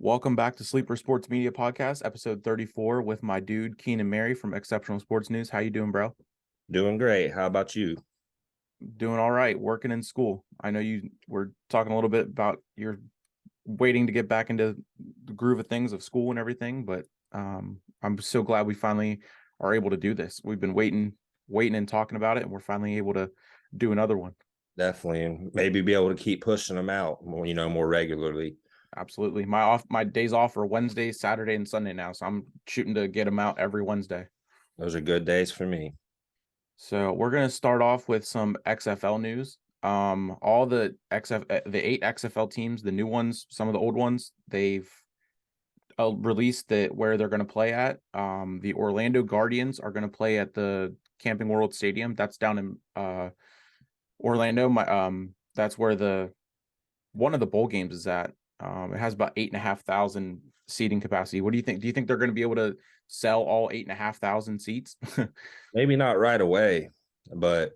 Welcome back to Sleeper Sports Media Podcast, episode 34 with my dude Keenan Merry from Exceptional Sports News. How you doing, bro? Doing great. How about you? Doing all right, working in school. I know you were talking a little bit about you're waiting to get back into the groove of things of school and everything, but I'm so glad we finally are able to do this. We've been waiting and talking about it, and we're finally able to do another one. Definitely, and maybe be able to keep pushing them out more, more regularly. Absolutely. My days off are Wednesday, Saturday, and Sunday now, so I'm shooting to get them out every Wednesday. Those are good days for me. So we're gonna start off with some XFL news. All the the 8 XFL teams, the new ones, some of the old ones, they've released where they're gonna play at. The Orlando Guardians are gonna play at the Camping World Stadium. That's down in Orlando. That's where one of the bowl games is at. It has about 8,500 seating capacity. What do you think? Do you think they're going to be able to sell all 8,500 seats? Maybe not right away, but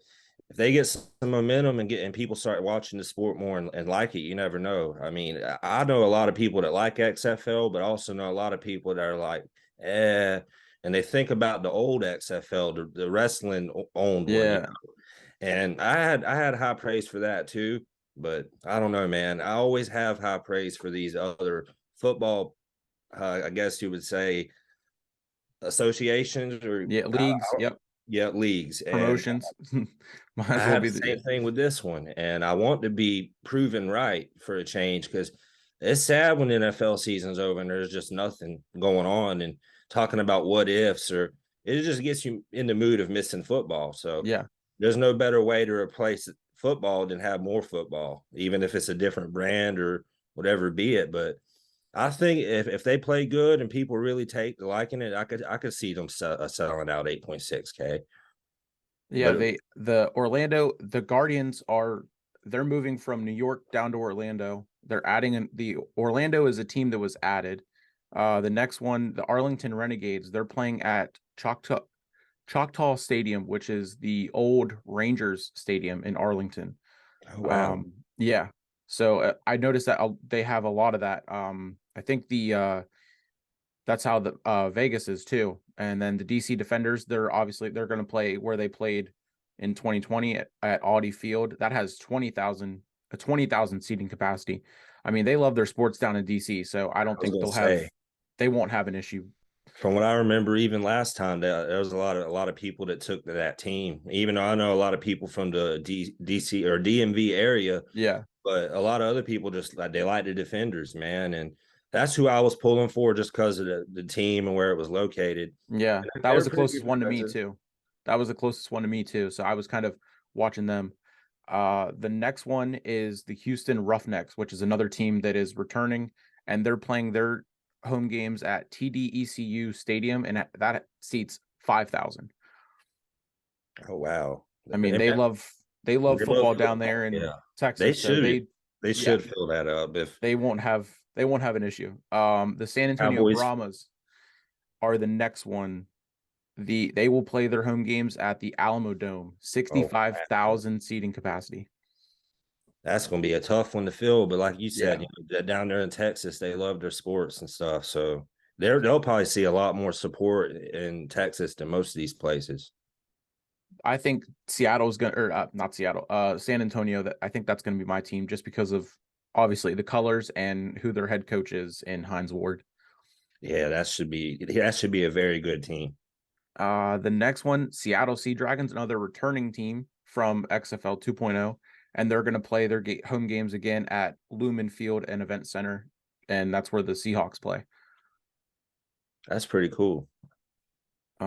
if they get some momentum and people start watching the sport more and like it, you never know. I mean, I know a lot of people that like XFL, but also know a lot of people that are like, and they think about the old XFL, the wrestling owned one. Yeah. And I had high praise for that too. But I don't know, man. I always have high praise for these other football, I guess you would say, associations or Leagues. Yep. yeah, leagues. And Promotions. Might I as well have be the same thing with this one. And I want to be proven right for a change because it's sad when the NFL season's over and there's just nothing going on and talking about what ifs, or it just gets you in the mood of missing football. So Yeah. there's no better way to replace football than have more football, even if it's a different brand or whatever be it. But I think if they play good and people really take to liking it, I could see them selling out 8.6K. Yeah, But the Guardians they're moving from New York down to Orlando. They're adding the Orlando is a team that was added. The next one, the Arlington Renegades, they're playing at Choctaw Stadium, which is the old Rangers Stadium in Arlington. oh, wow, Yeah. So I noticed that they have a lot of that. I think that's how the Vegas is too. And then the DC Defenders, they're going to play where they played in 2020 at Audi Field. That has 20,000 seating capacity. I mean, they love their sports down in DC, so I I don't was think gonna say, they won't have an issue. from what I remember, even last time, there was a lot of people that took to that team. Even though I know a lot of people from the DC or DMV area, Yeah. but a lot of other people just like they like the Defenders, man, and that's who I was pulling for just because of the team and where it was located. Yeah. And That was they're the pretty closest one to me impressive. too. That was the closest one to me too. So I was kind of watching them. The next one is the Houston Roughnecks, which is another team that is returning, and they're playing their home games at TDECU Stadium, and that seats 5,000. Oh wow! I mean, And they love they love football down football. there in Yeah, they Texas, so should. They yeah, should fill that up. If they won't have an issue. The San Antonio Cowboys, Brahmas are the next one. They will play their home games at the Alamo Dome, oh, 65,000 seating capacity. that's going to be a tough one to fill. But like you said, Yeah. down there in Texas, they love their sports and stuff. So they'll probably see a lot more support in Texas than most of these places. I think Seattle's gonna, or not Seattle, San Antonio. That I think that's gonna be my team just because of obviously the colors and who their head coach is in Hines Ward. Yeah, that should be a very good team. The next one, Seattle Sea Dragons, another returning team from XFL 2.0, and they're gonna play their home games again at Lumen Field and Event Center, and that's where the Seahawks play. That's pretty cool.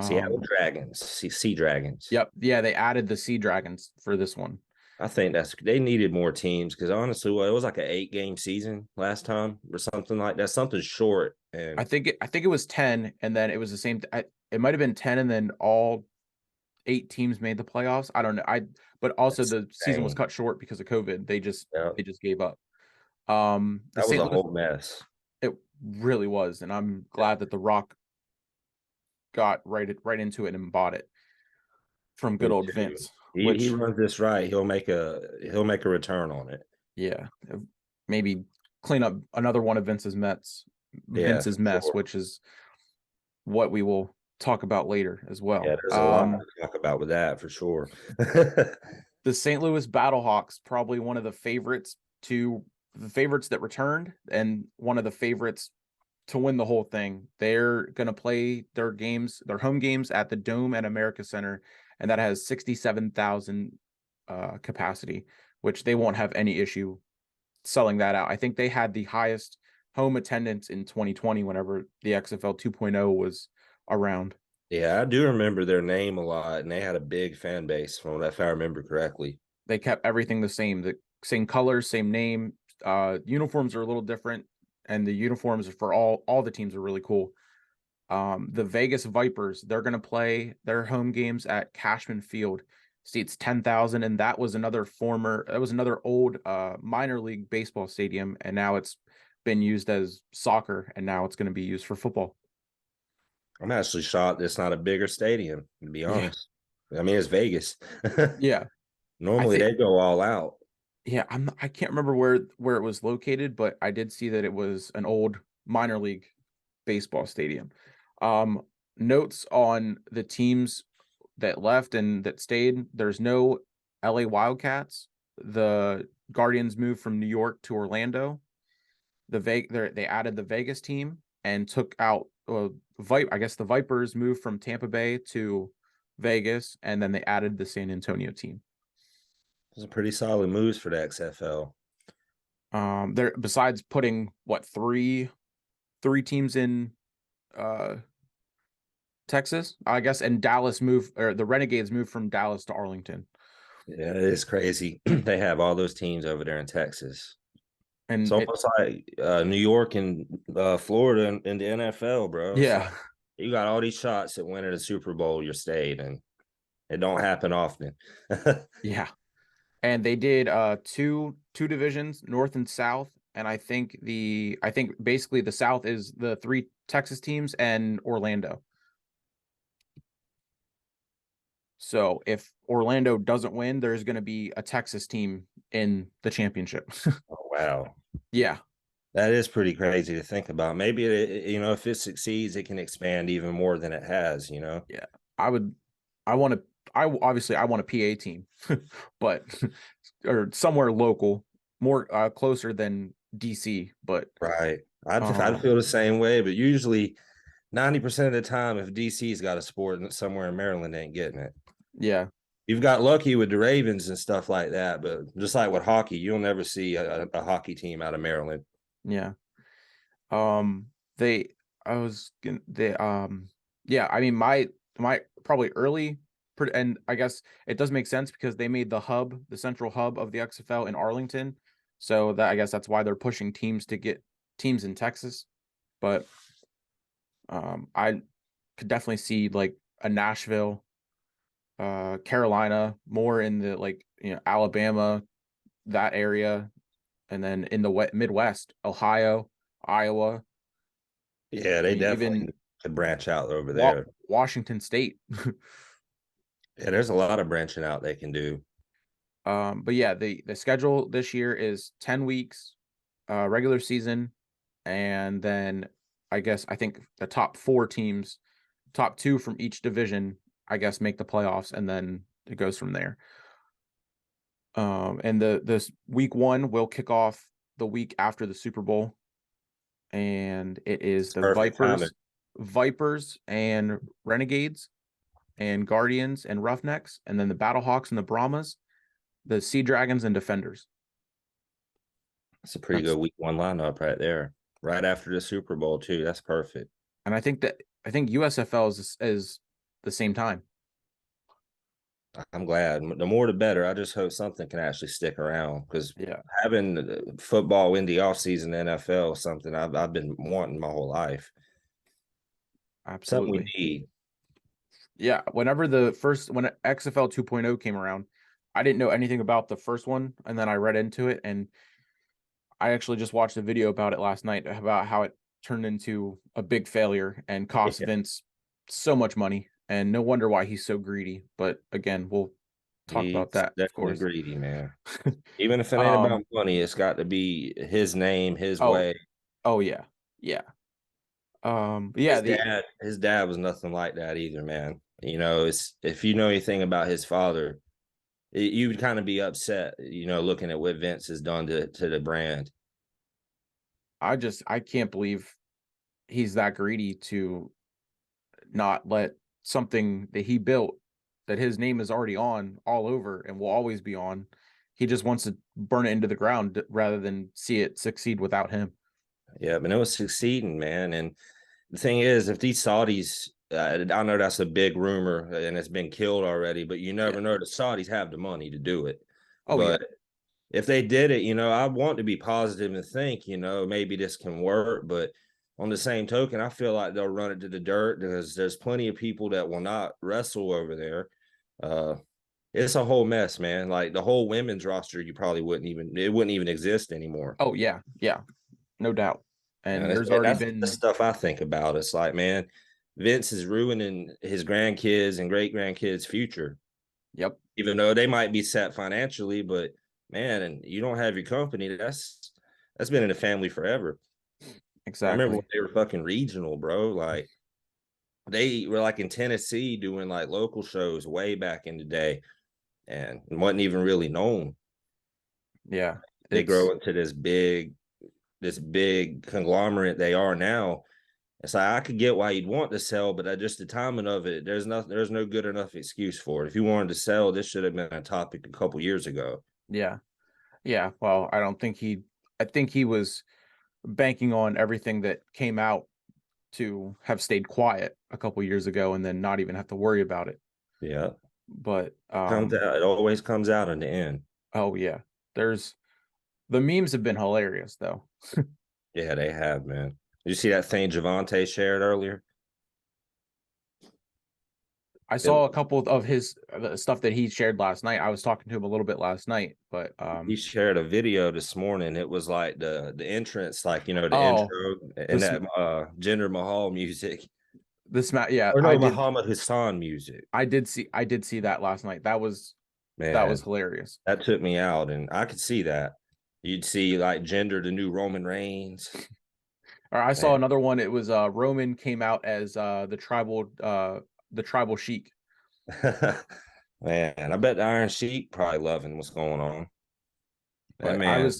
Seattle Um, Dragons, Sea Dragons. yep, yeah, they added the Sea Dragons for this one. I think they needed more teams because honestly, it was like an 8 game season last time or something like that, something short. And I think it was 10, and then it was the same. It might have been 10, and then all 8 teams made the playoffs. I don't know. But also that's the season was insane. cut short because of COVID. Yeah, They just gave up. The that was St. a Louis, whole mess. it really was, and I'm Yeah. glad that The Rock got right into it and bought it from good Me old too. Vince. He Which, runs this right. He'll make a return on it. yeah, maybe clean up another one of Vince's Mets. Yeah, Vince's for mess, sure. which is what we will talk about later as Yeah, well. there's a lot to talk about with that for sure. The St. Louis Battlehawks, probably one of the favorites to the favorites that returned and one of the favorites to win the whole thing. They're going to play their home games at the Dome at America Center, and that has 67,000 capacity, which they won't have any issue selling that out. I think they had the highest home attendance in 2020 whenever the XFL 2.0 was around. Yeah, I do remember their name a lot, and they had a big fan base from if I remember correctly. They kept everything the same colors, same name. Uniforms are a little different, and the uniforms for all the teams are really cool. The Vegas Vipers, they're going to play their home games at Cashman Field. Seats 10,000, and that was another old minor league baseball stadium, and now it's been used as soccer, and now it's going to be used for football. I'm actually shocked it's not a bigger stadium, to be Yeah, honest. I mean, it's Vegas. yeah. I Normally think they go all out. yeah, I can't remember where it was located, but I did see that it was an old minor league baseball stadium. Um, Notes on the teams that left and that stayed. There's no LA Wildcats. The Guardians moved from New York to Orlando. They added the Vegas team and took out I guess the Vipers moved from Tampa Bay to Vegas, and then they added the San Antonio team. Those are pretty solid moves for the XFL. There besides putting what three teams in uh Texas, I guess, and Dallas moved or the Renegades moved from Dallas to Arlington. Yeah, it is crazy. They have all those teams over there in Texas. It's And it almost like New York and Florida in the NFL, bro. It's yeah, like you got all these shots at winning a Super Bowl, your state, and it don't happen often. yeah. And they did two divisions, North and South, and I think basically the South is the three Texas teams and Orlando. So if Orlando doesn't win, there's going to be a Texas team in the championship. Oh, wow. Yeah, That is pretty crazy to think about. Maybe if it succeeds, it can expand even more than it has. yeah. I would I want to I obviously I want a PA team, but or somewhere local, more closer than DC, but Right. I'd um feel the same way, but usually 90% of the time, if DC's got a sport somewhere in Maryland, ain't getting it. yeah, You've got lucky with the Ravens and stuff like that, but just like with hockey, you'll never see a hockey team out of Maryland. yeah. Um they I was gonna they yeah, I mean my probably early and I guess it does make sense because they made the central hub of the XFL in Arlington. So that I guess that's why they're pushing teams to get teams in Texas. But I could definitely see like a Nashville, Carolina, more in the Alabama, that area, and then in the Midwest, Ohio, Iowa. Yeah, I they mean, even definitely could branch out over there. Washington State. Yeah, there's a lot of branching out they can do. But yeah, the schedule this year is 10 weeks, regular season, and then I think the top four teams, top two from each division, I guess make the playoffs, and then it goes from there. And this week one will kick off the week after the Super Bowl, and it is It's the perfect timing. Vipers and Renegades and Guardians and Roughnecks, and then the Battlehawks and the Brahmas, the Sea Dragons and Defenders. It's a pretty That's good week one lineup right there. Right after the Super Bowl, too. That's perfect. and I think USFL is the same time. I'm glad. The more the better. I just hope something can actually stick around because Yeah, having football in the offseason, NFL, is something I've been wanting my whole life. Something we absolutely. need. Yeah, when XFL 2.0 came around, I didn't know anything about the first one, and then I read into it, and I actually just watched a video about it last night about how it turned into a big failure and cost Yeah, Vince so much money, and no wonder why he's so greedy. But again, we'll talk about he's that, of definitely course. greedy, man. Even if it ain't about Um, money, it's got to be his name, his oh, way. oh yeah, yeah. Yeah, the His dad was nothing like that either, man. You know, it's if you know anything about his father, you would kind of be upset, you know, looking at what Vince has done to the brand. I can't believe he's that greedy to not let something that he built, that his name is already on all over and will always be on. He just wants to burn it into the ground rather than see it succeed without him. Yeah, but it was succeeding, man. And the thing is, if these Saudis, I know that's a big rumor and it's been killed already, but you Yeah. never know. The Saudis have the money to do it. Oh yeah. But if they did it, you know, I want to be positive and think, you know, maybe this can work. But on the same token, I feel like they'll run it to the dirt because there's plenty of people that will not wrestle over there. Uh, it's a whole mess, man. Like the whole women's roster, you probably wouldn't even exist anymore. Oh yeah. Yeah. No doubt. And And there's already that's the been, stuff I think about. It's like, man, Vince is ruining his grandkids and great grandkids' future, yep, even though they might be set financially. But man, and you don't have your company. That's been in the family forever. I remember when exactly. they were fucking regional, bro. Like they were like in Tennessee doing like local shows way back in the day, and wasn't even really known. Yeah. They grow It's into this big conglomerate they are now. It's like I could get why you'd want to sell, but just the timing of it, there's no good enough excuse for it. If you wanted to sell, this should have been a topic a couple years ago. yeah. Yeah. Well, I think he was banking on everything that came out to have stayed quiet a couple years ago and then not even have to worry about it. Yeah, But comes out. It always comes out in the end. oh yeah. There's the memes have been hilarious though. Yeah, they have, man. Did you see that thing Javante shared earlier? I It, saw a couple of his the stuff that he shared last night. I was talking to him a little bit last night, but he shared a video this morning. It was like the entrance, like you know, the oh, intro and this that Jinder Mahal music, yeah, or no, Muhammad Hassan music. I did see that last night. That was Man, hilarious. that took me out, and I could see that. You'd see like Jinder, the new Roman Reigns. Or I saw Man, another one. It was Roman came out as the tribal chic. man, I bet the Iron Sheik probably loving what's going on. That But man,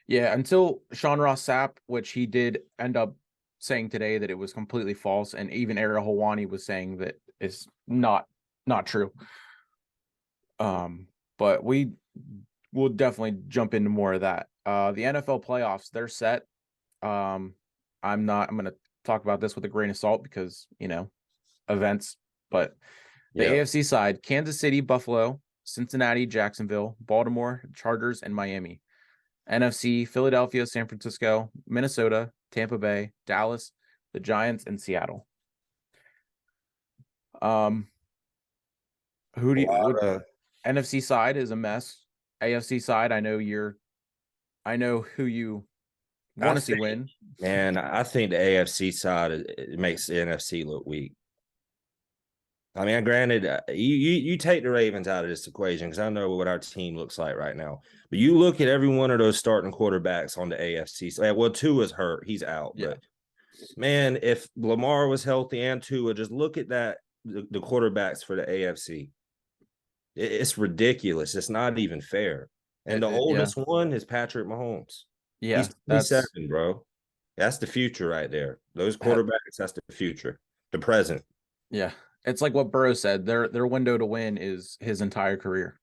yeah, until Sean Ross Sapp, which he did end up saying today that it was completely false, and even Ariel Helwani was saying that it's not true. But we will definitely jump into more of that. The NFL playoffs, they're set. Um, I'm gonna talk about this with a grain of salt because, events, but the yeah, AFC side, Kansas City, Buffalo, Cincinnati, Jacksonville, Baltimore, Chargers, and Miami. NFC, Philadelphia, San Francisco, Minnesota, Tampa Bay, Dallas, the Giants, and Seattle. Um, who a do you lot would of. NFC side is a mess. AFC side, I know who you I want to see think, win. man, I think the AFC side it makes the NFC look weak. I mean, granted, you take the Ravens out of this equation because I know what our team looks like right now. But you look at every one of those starting quarterbacks on the AFC. Well, Tua is hurt; he's out. Yeah, But man, if Lamar was healthy and Tua, just look at that the quarterbacks for the AFC. It's ridiculous. It's not even fair. And the yeah, oldest one is Patrick Mahomes. yeah. He's 27, bro. That's the future right there. Those That quarterbacks, that's the future. The present. yeah. It's like what Burrow said. Their window to win is his entire career.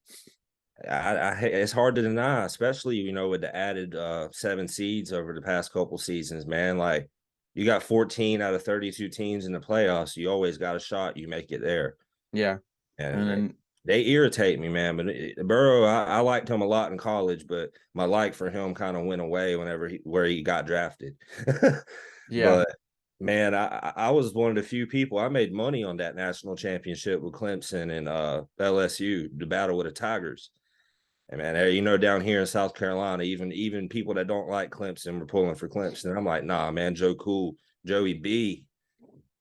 It's hard to deny, especially with the added 7 seeds over the past couple seasons, man. Like you got 14 out of 32 teams in the playoffs. You always got a shot. You make it there, Yeah, and and then they irritate me, man. But Burrow, I liked him a lot in college, but my like for him kind of went away where he got drafted. yeah, But man, I was one of the few people I made money on that national championship with Clemson and LSU, the battle with the Tigers. And man, down here in South Carolina, even people that don't like Clemson were pulling for Clemson. I'm like, nah, man, Joey B,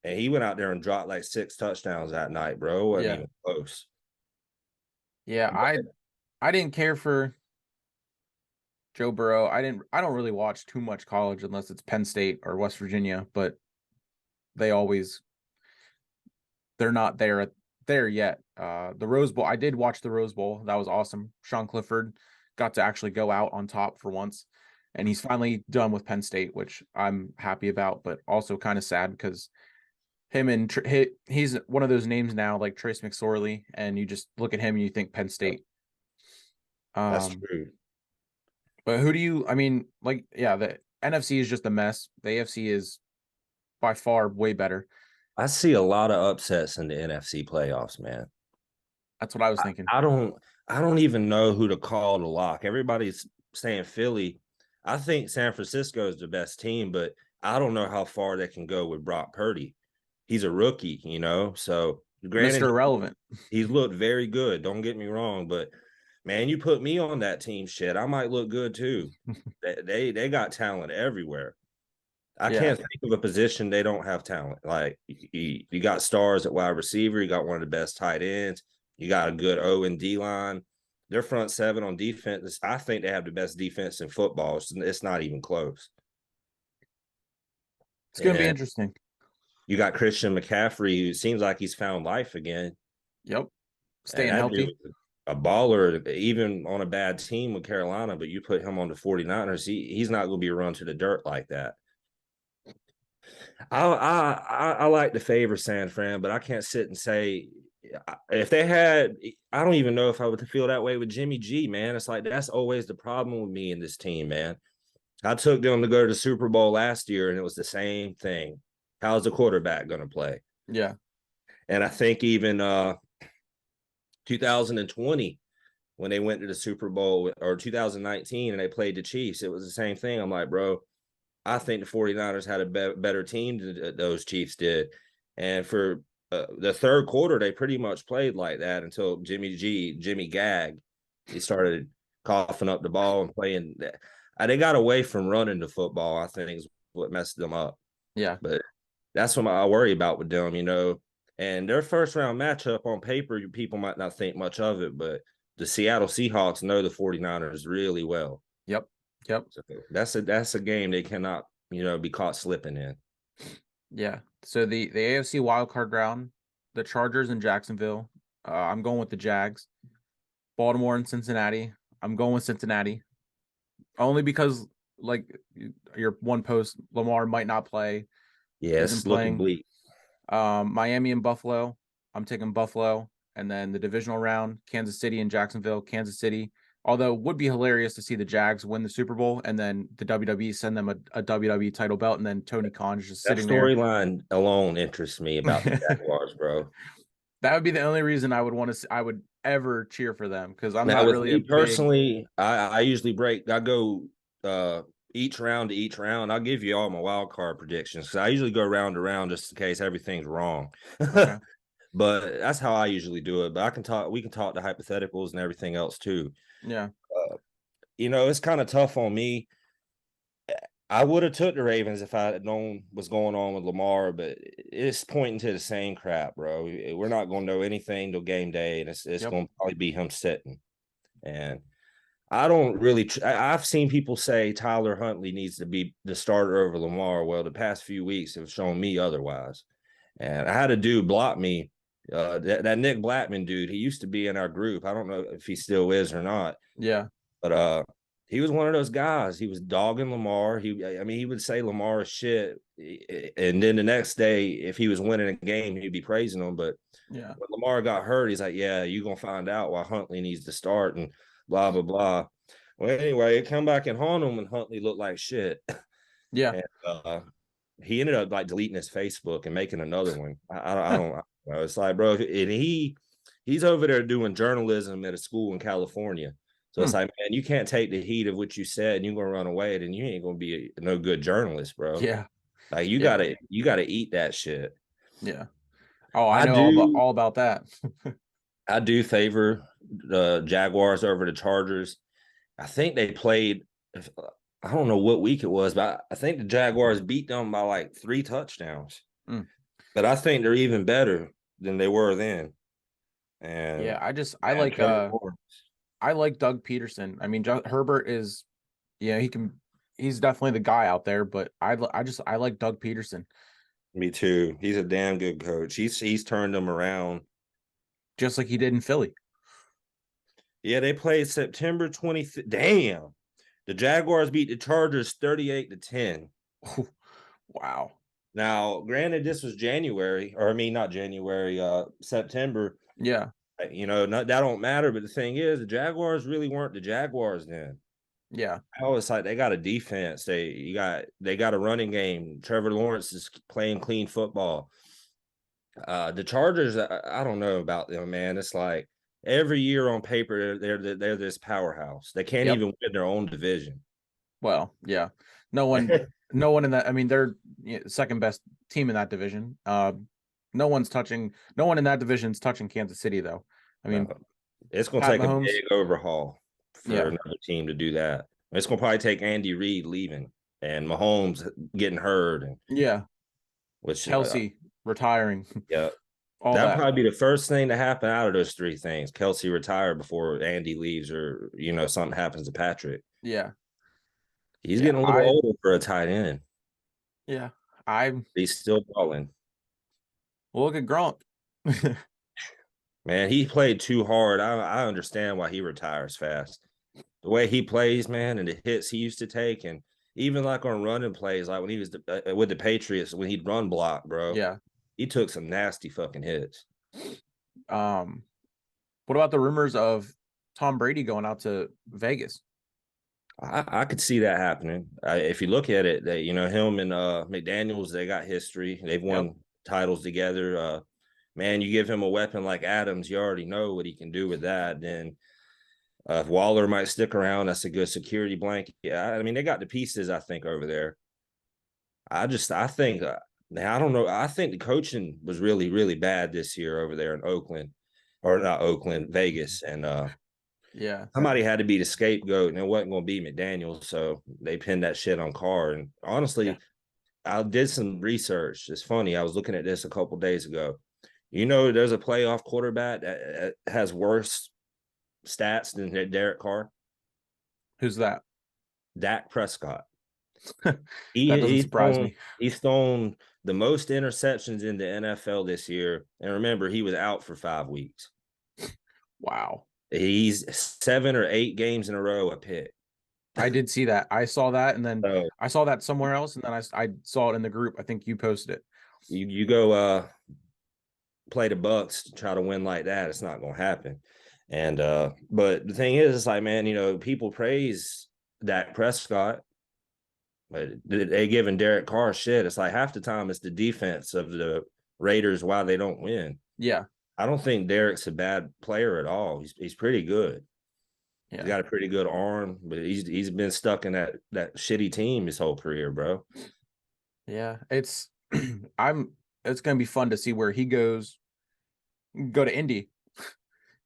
and he went out there and dropped like 6 touchdowns that night, bro. Wasn't yeah, even close. yeah. I didn't care for Joe Burrow. I don't really watch too much college unless it's Penn State or West Virginia, but they always they're not there yet. The Rose Bowl, I did watch the Rose Bowl. That was awesome. Sean Clifford got to actually go out on top for once, and he's finally done with Penn State, which I'm happy about, but also kind of sad because him and he's one of those names now like Trace McSorley, and you just look at him and you think Penn State. That's Um, true. but who do you? I mean, like, yeah, the NFC is just a mess. The AFC is by far way better. I see a lot of upsets in the NFC playoffs, man. That's what I was I, thinking. I don't I don't even know who to call to lock. Everybody's saying Philly. I think San Francisco is the best team, but I don't know how far they can go with Brock Purdy. He's a rookie, you know. So Mr. granted, Irrelevant. he's looked very good. Don't get me wrong, but man, you put me on that team, shit, I might look good too. They got talent everywhere. I Yeah. can't think of a position they don't have talent. Like you got stars at wide receiver, you got one of the best tight ends, you got a good O and D line. Their front seven on defense, I think they have the best defense in football. It's not even close. It's going to be And interesting. you got Christian McCaffrey, who seems like he's found life again. Yep. And Staying that dude healthy. was a baller, even on a bad team with Carolina, but you put him on the 49ers, he's not going to be run to the dirt like that. I like to favor San Fran, but I can't sit and say if they had. I don't even know if I would feel that way with Jimmy G. Man, it's like that's always the problem with me and this team, man. I took them to go to the Super Bowl last year, and it was the same thing. How's the quarterback going to play? Yeah. And I think even 2020 when they went to the Super Bowl or 2019 and they played the Chiefs, it was the same thing. I'm like, bro, I think the 49ers had a better team than those Chiefs did. And for the third quarter, they pretty much played like that until Jimmy gagged. He started coughing up the ball and playing. They got away from running the football, I think, is what messed them up. Yeah. But that's what I worry about with them, you know. And their first round matchup on paper, people might not think much of it, but the Seattle Seahawks know the 49ers really well. Yep. Yep. So that's a game they cannot, be caught slipping in. Yeah. So the AFC wildcard round, the Chargers in Jacksonville. I'm going with the Jags. Baltimore and Cincinnati. I'm going with Cincinnati. Only because like your one post, Lamar might not play, Yeah, isn't it's looking playing. bleak. Miami and Buffalo. I'm taking Buffalo. And then the divisional round, Kansas City and Jacksonville, Kansas City. Although it would be hilarious to see the Jags win the Super Bowl and then the WWE send them a WWE title belt, and then Tony Khan is just That sitting there. storyline alone interests me about the Jaguars, bro. That would be the only reason I would want to. I would ever cheer for them because I'm Now, not with really a me big. personally, I usually I go each round to each round. I'll give you all my wild card predictions because I usually go round to round just in case everything's wrong. Okay. But that's how I usually do it. But we can talk the hypotheticals and everything else too. Yeah. It's kind of tough on me. I would have took the Ravens if I had known what's going on with Lamar, but it's pointing to the same crap, bro. We're not going to know anything till game day, and it's Yep. going to probably be him sitting. And I don't really. I've seen people say Tyler Huntley needs to be the starter over Lamar. Well, the past few weeks have shown me otherwise. And I had a dude block me. That Nick Blackman dude, he used to be in our group. I don't know if he still is or not. Yeah. But he was one of those guys. He was dogging Lamar. He would say Lamar is shit, and then the next day, if he was winning a game, he'd be praising him. But Yeah. when Lamar got hurt, he's like, "Yeah, you're gonna find out why Huntley needs to start," and blah blah blah. Well, anyway, it come back and haunt him, and Huntley looked like shit. Yeah. And he ended up like deleting his Facebook and making another one. I don't know. It's like, bro, and he's over there doing journalism at a school in California. So it's like, man, you can't take the heat of what you said and you're gonna run away, then you ain't gonna be no good journalist, bro. Yeah. Like you Yeah. gotta eat that shit. Yeah. Oh, I I know do all about that. I do favor the Jaguars over the Chargers. I think they played. I don't know what week it was, but I think the Jaguars beat them by like 3 touchdowns. Mm. But I think they're even better than they were then. Yeah, And I man, like Trevor Lawrence. I like Doug Peterson. I mean, Herbert is, yeah, he's definitely the guy out there, but I like Doug Peterson. Me too. He's a damn good coach. He's turned them around. just like he did in Philly. Yeah, they played September 25th. Damn. The Jaguars beat the Chargers 38-10. Wow. Now, granted, this was January, or I mean, not January, September. Yeah. That don't matter. But the thing is, the Jaguars really weren't the Jaguars then. Yeah. Oh, it's like they got a defense. They got a running game. Trevor Lawrence is playing clean football. The Chargers, I don't know about them, man. It's like every year on paper, they're this powerhouse. They can't Yep. even win their own division. Well, yeah. No one in that. I mean, they're second best team in that division. No one in that division is touching Kansas City, though. I mean, It's going to Pat take a Mahomes. big overhaul for Yeah. another team to do that. It's going to probably take Andy Reid leaving and Mahomes getting hurt, and Yeah. which Kelsey retiring. yeah, All that'd that. probably be the first thing to happen out of those three things. Kelsey retire before Andy leaves, or something happens to Patrick. Yeah. He's Yeah. getting a little older for a tight end. Yeah. He's still balling. Well, look at Gronk. Man, he played too hard. I understand why he retires fast. The way he plays, man, and the hits he used to take, and even like on running plays, like when he was with the Patriots, when he'd run block, bro, Yeah. he took some nasty fucking hits. What about the rumors of Tom Brady going out to Vegas? I could see that happening. If you look at it, him and McDaniels, they got history. They've won titles together. Man, you give him a weapon like Adams, you already know what he can do with that. Then if Waller might stick around, that's a good security blanket. Yeah, I mean, they got the pieces, I think, over there. I think, I don't know. I think the coaching was really, really bad this year over there in Oakland, or not Oakland, Vegas. And Yeah. somebody had to be the scapegoat, and it wasn't going to be McDaniels. So they pinned that shit on Carr. And honestly, I did some research. It's funny. I was looking at this a couple days ago. There's a playoff quarterback that has worse stats than Derek Carr. Who's that? Dak Prescott. That doesn't surprise me. He's thrown the most interceptions in the NFL this year. And remember, he was out for 5 weeks. Wow. He's 7 or 8 games in a row a pick. I did see that. I saw that, and then I saw that somewhere else, and then I saw it in the group. I think you posted it. You go play the Bucks to try to win like that. It's not going to happen. And but the thing is, it's like, man, people praise Dak Prescott, but they giving Derek Carr shit. It's like half the time it's the defense of the Raiders why they don't win. Yeah. I don't think Derek's a bad player at all. He's pretty good. Yeah. He's got a pretty good arm, but he's been stuck in that shitty team his whole career, bro. Yeah. It's gonna be fun to see where he goes. Go to Indy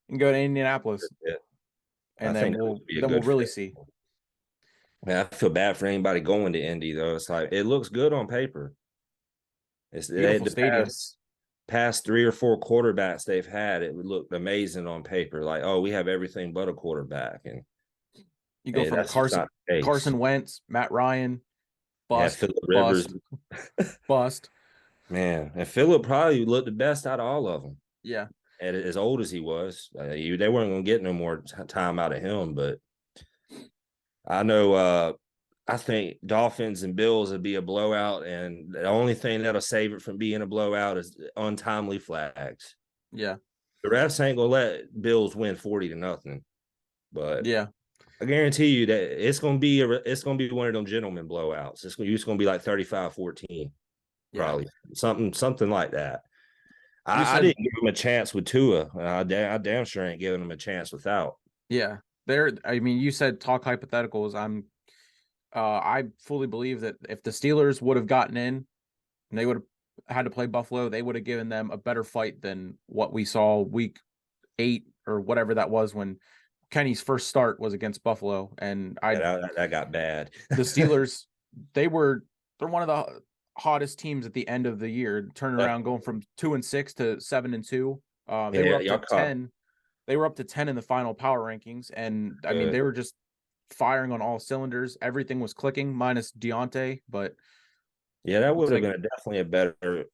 and go to Indianapolis. Yeah. And then we'll really see. Man, I feel bad for anybody going to Indy though. It's like it looks good on paper. It's beautiful stadium. Past 3 or 4 quarterbacks they've had, it would look amazing on paper. Like, oh, we have everything but a quarterback. And you go from Carson Wentz, Matt Ryan, bust, Phillip Rivers, bust. Man, and Phillip probably looked the best out of all of them. Yeah. And as old as he was, they weren't going to get no more time out of him. But I know I think Dolphins and Bills would be a blowout, and the only thing that'll save it from being a blowout is untimely flags. Yeah. The refs ain't gonna let Bills win 40-0. But yeah, I guarantee you that it's gonna be one of them gentlemen blowouts. It's gonna be like 35-14, probably something like that. I didn't give him a chance with Tua. I damn sure ain't giving him a chance without. Yeah, you said talk hypotheticals. I fully believe that if the Steelers would have gotten in and they would have had to play Buffalo, they would have given them a better fight than what we saw week 8 or whatever that was when Kenny's first start was against Buffalo. And that got bad. The Steelers, they're one of the hottest teams at the end of the year, turning around, going from 2-6 to 7-2. They were up to 10. They were up to 10 in the final power rankings, and I mean they were just firing on all cylinders. Everything was clicking, minus Deontay, but Yeah, that It's would have like, been definitely a better,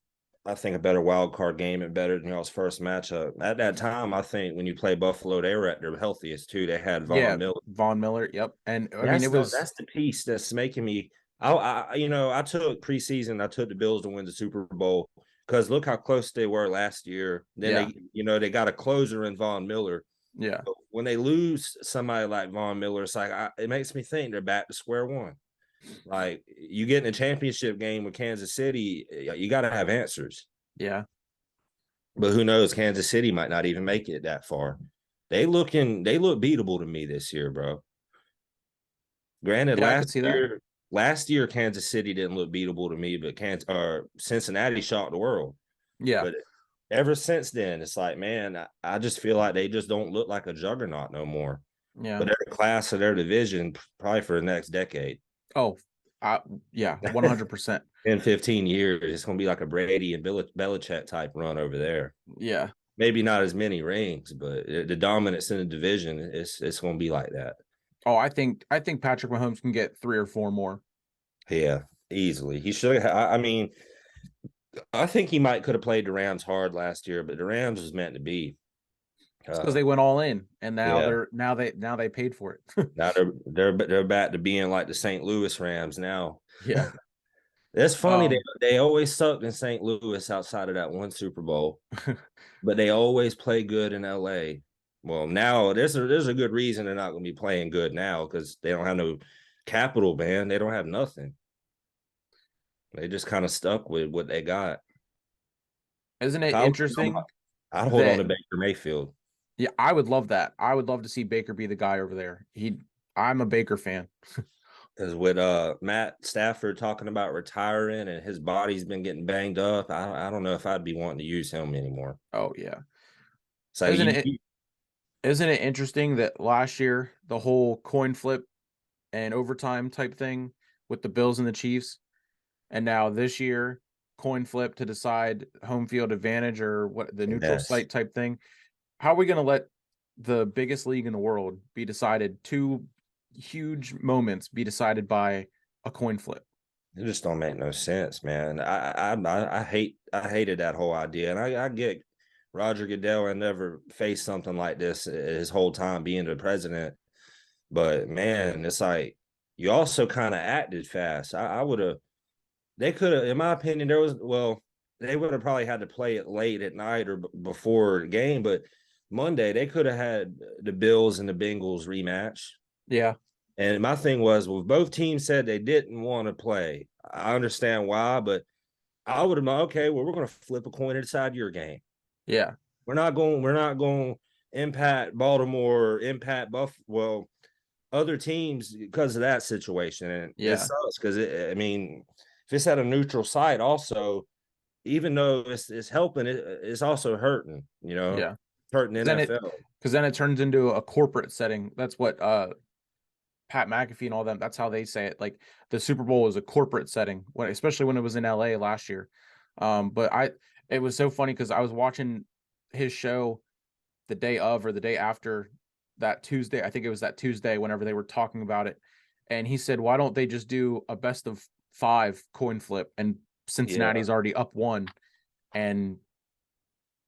I think, a better wild card game and better than y'all's first matchup. At that time, I think when you play Buffalo, they were at their healthiest too. They had yeah, Von Miller. Von Miller. Yep. And I mean, That's it was, that's the piece that's making me. I took preseason. I took the Bills to win the Super Bowl because look how close they were last year. Then yeah, they got a closer in Von Miller. yeah, But when they lose somebody like Von Miller, it's like it makes me think they're back to square one. Like you get in a championship game with Kansas City, you got to have answers. yeah, But who knows? Kansas City might not even make it that far. They look beatable to me this year, bro. Granted, yeah. I could see that. last year Kansas City didn't look beatable to me, but Cincinnati shocked the world. Yeah, But ever since then, it's like, man, I just feel like they just don't look like a juggernaut no more. yeah. But they're the class of their division probably for the next decade. Oh, I, yeah, 100%. In 15 years, it's going to be like a Brady and Belichick type run over there. Yeah. Maybe not as many rings, but the dominance in the division, it's going to be like that. Oh, I think Patrick Mahomes can get 3 or 4 more. Yeah, easily. He should. I mean, I think he might could have played the Rams hard last year, but the Rams was meant to be. It's because Uh, they went all in, and now yeah. they paid for it. Now they're back to being like the St. Louis Rams now. Yeah. It's funny Um. they always sucked in St. Louis outside of that one Super Bowl, but they always play good in LA. Well, now there's a good reason they're not going to be playing good now because they don't have no capital, man. They don't have nothing. They just kind of stuck with what they got. Isn't If it I was them, interesting I'd hold on to that? Baker Mayfield. Yeah, I would love that. I would love to see Baker be the guy over there. I'm a Baker fan. Because with Matt Stafford talking about retiring and his body's been getting banged up, I don't know if I'd be wanting to use him anymore. Oh yeah. So Isn't it isn't it interesting that last year the whole coin flip and overtime type thing with the Bills and the Chiefs, and now this year coin flip to decide home field advantage or what the neutral yes, site type thing. How are we going to let the biggest league in the world be decided, two huge moments be decided by a coin flip? it just don't make no sense, man. I hated that whole idea, and I get Roger Goodell and never faced something like this his whole time being the president. But man, it's like you also kind of acted fast. I would have they could have, in my opinion, they would have probably had to play it late at night or before the game, but Monday they could have had the Bills and the Bengals rematch. Yeah, And my thing was, well, both teams said they didn't want to play. I understand why, but I would have okay, well, we're going to flip a coin inside your game. yeah, We're not going to impact Baltimore, impact Buff. Well, other teams because of that situation, and it yeah, sucks because I mean, if it's at a neutral site, also, even though it's helping, it's also hurting. yeah. Hurting Then it NFL. because then it turns into a corporate setting. That's what Pat McAfee and all them. That's how they say it. Like the Super Bowl is a corporate setting, especially when it was in LA last year. But it was so funny because I was watching his show the day of or the day after that Tuesday. I think it was that Tuesday whenever they were talking about it. And he said, why don't they just do a best of 5 coin flip? And Yeah, Cincinnati's already up 1 and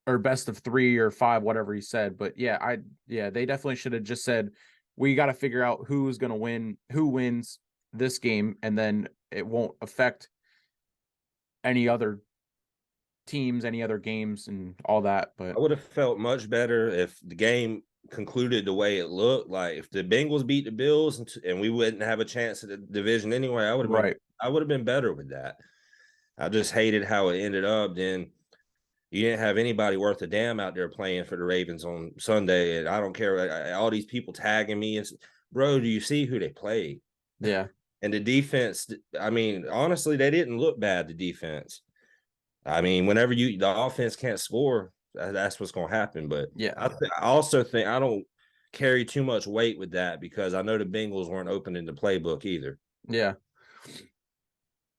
or best of 3 or 5, whatever he said. But yeah, they definitely should have just said, we got to figure out who's going to win, who wins this game. And then it won't affect any other teams, any other games and all that. I But would have felt much better if the game concluded the way it looked. Like if the Bengals beat the Bills and we wouldn't have a chance at the division anyway, right. I would have been better with that. I just hated how it ended up. Then you didn't have anybody worth a damn out there playing for the Ravens on Sunday, and I don't care. All these people tagging me and bro, do you see who they played? Yeah. And the defense, I mean, honestly, they didn't look bad. The defense. I mean, whenever the offense can't score, that's what's going to happen. But Yeah. I also think I don't carry too much weight with that because I know the Bengals weren't opening the playbook either. Yeah.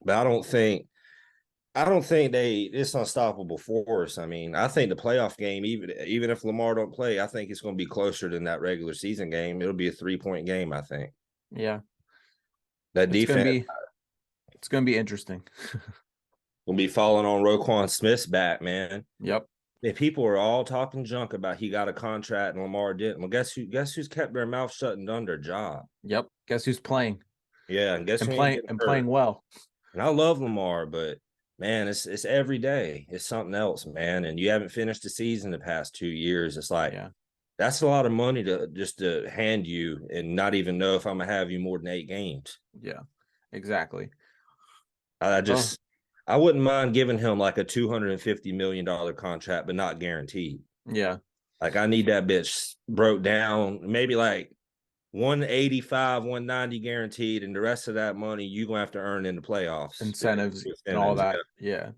But I don't think it's unstoppable force. I mean, I think the playoff game, even if Lamar don't play, I think it's going to be closer than that regular season game. It'll be a 3-point game. I think Yeah. that It's going to defense. be It's going to be interesting. We'll be falling on Roquan Smith's back, man. Yep. If people are all talking junk about he got a contract and Lamar didn't, well, guess who? Guess who's kept their mouth shut and done their job? Yep. Guess who's playing Yeah, and guess and who ain't playing getting and playing hurt? well. And I love Lamar, but man, it's every day. It's something else, man. And you haven't finished the season the past 2 years. It's like Yeah. that's a lot of money to just to hand you and not even know if I'm gonna have you more than 8 games. Yeah. Exactly. I Oh, just I wouldn't mind giving him like a $250 million contract, but not guaranteed. yeah. Like I need that bitch broke down, maybe like 185, 190 guaranteed, and the rest of that money you gonna have to earn in the playoffs. Incentives and all Incentives, that. yeah. Yeah.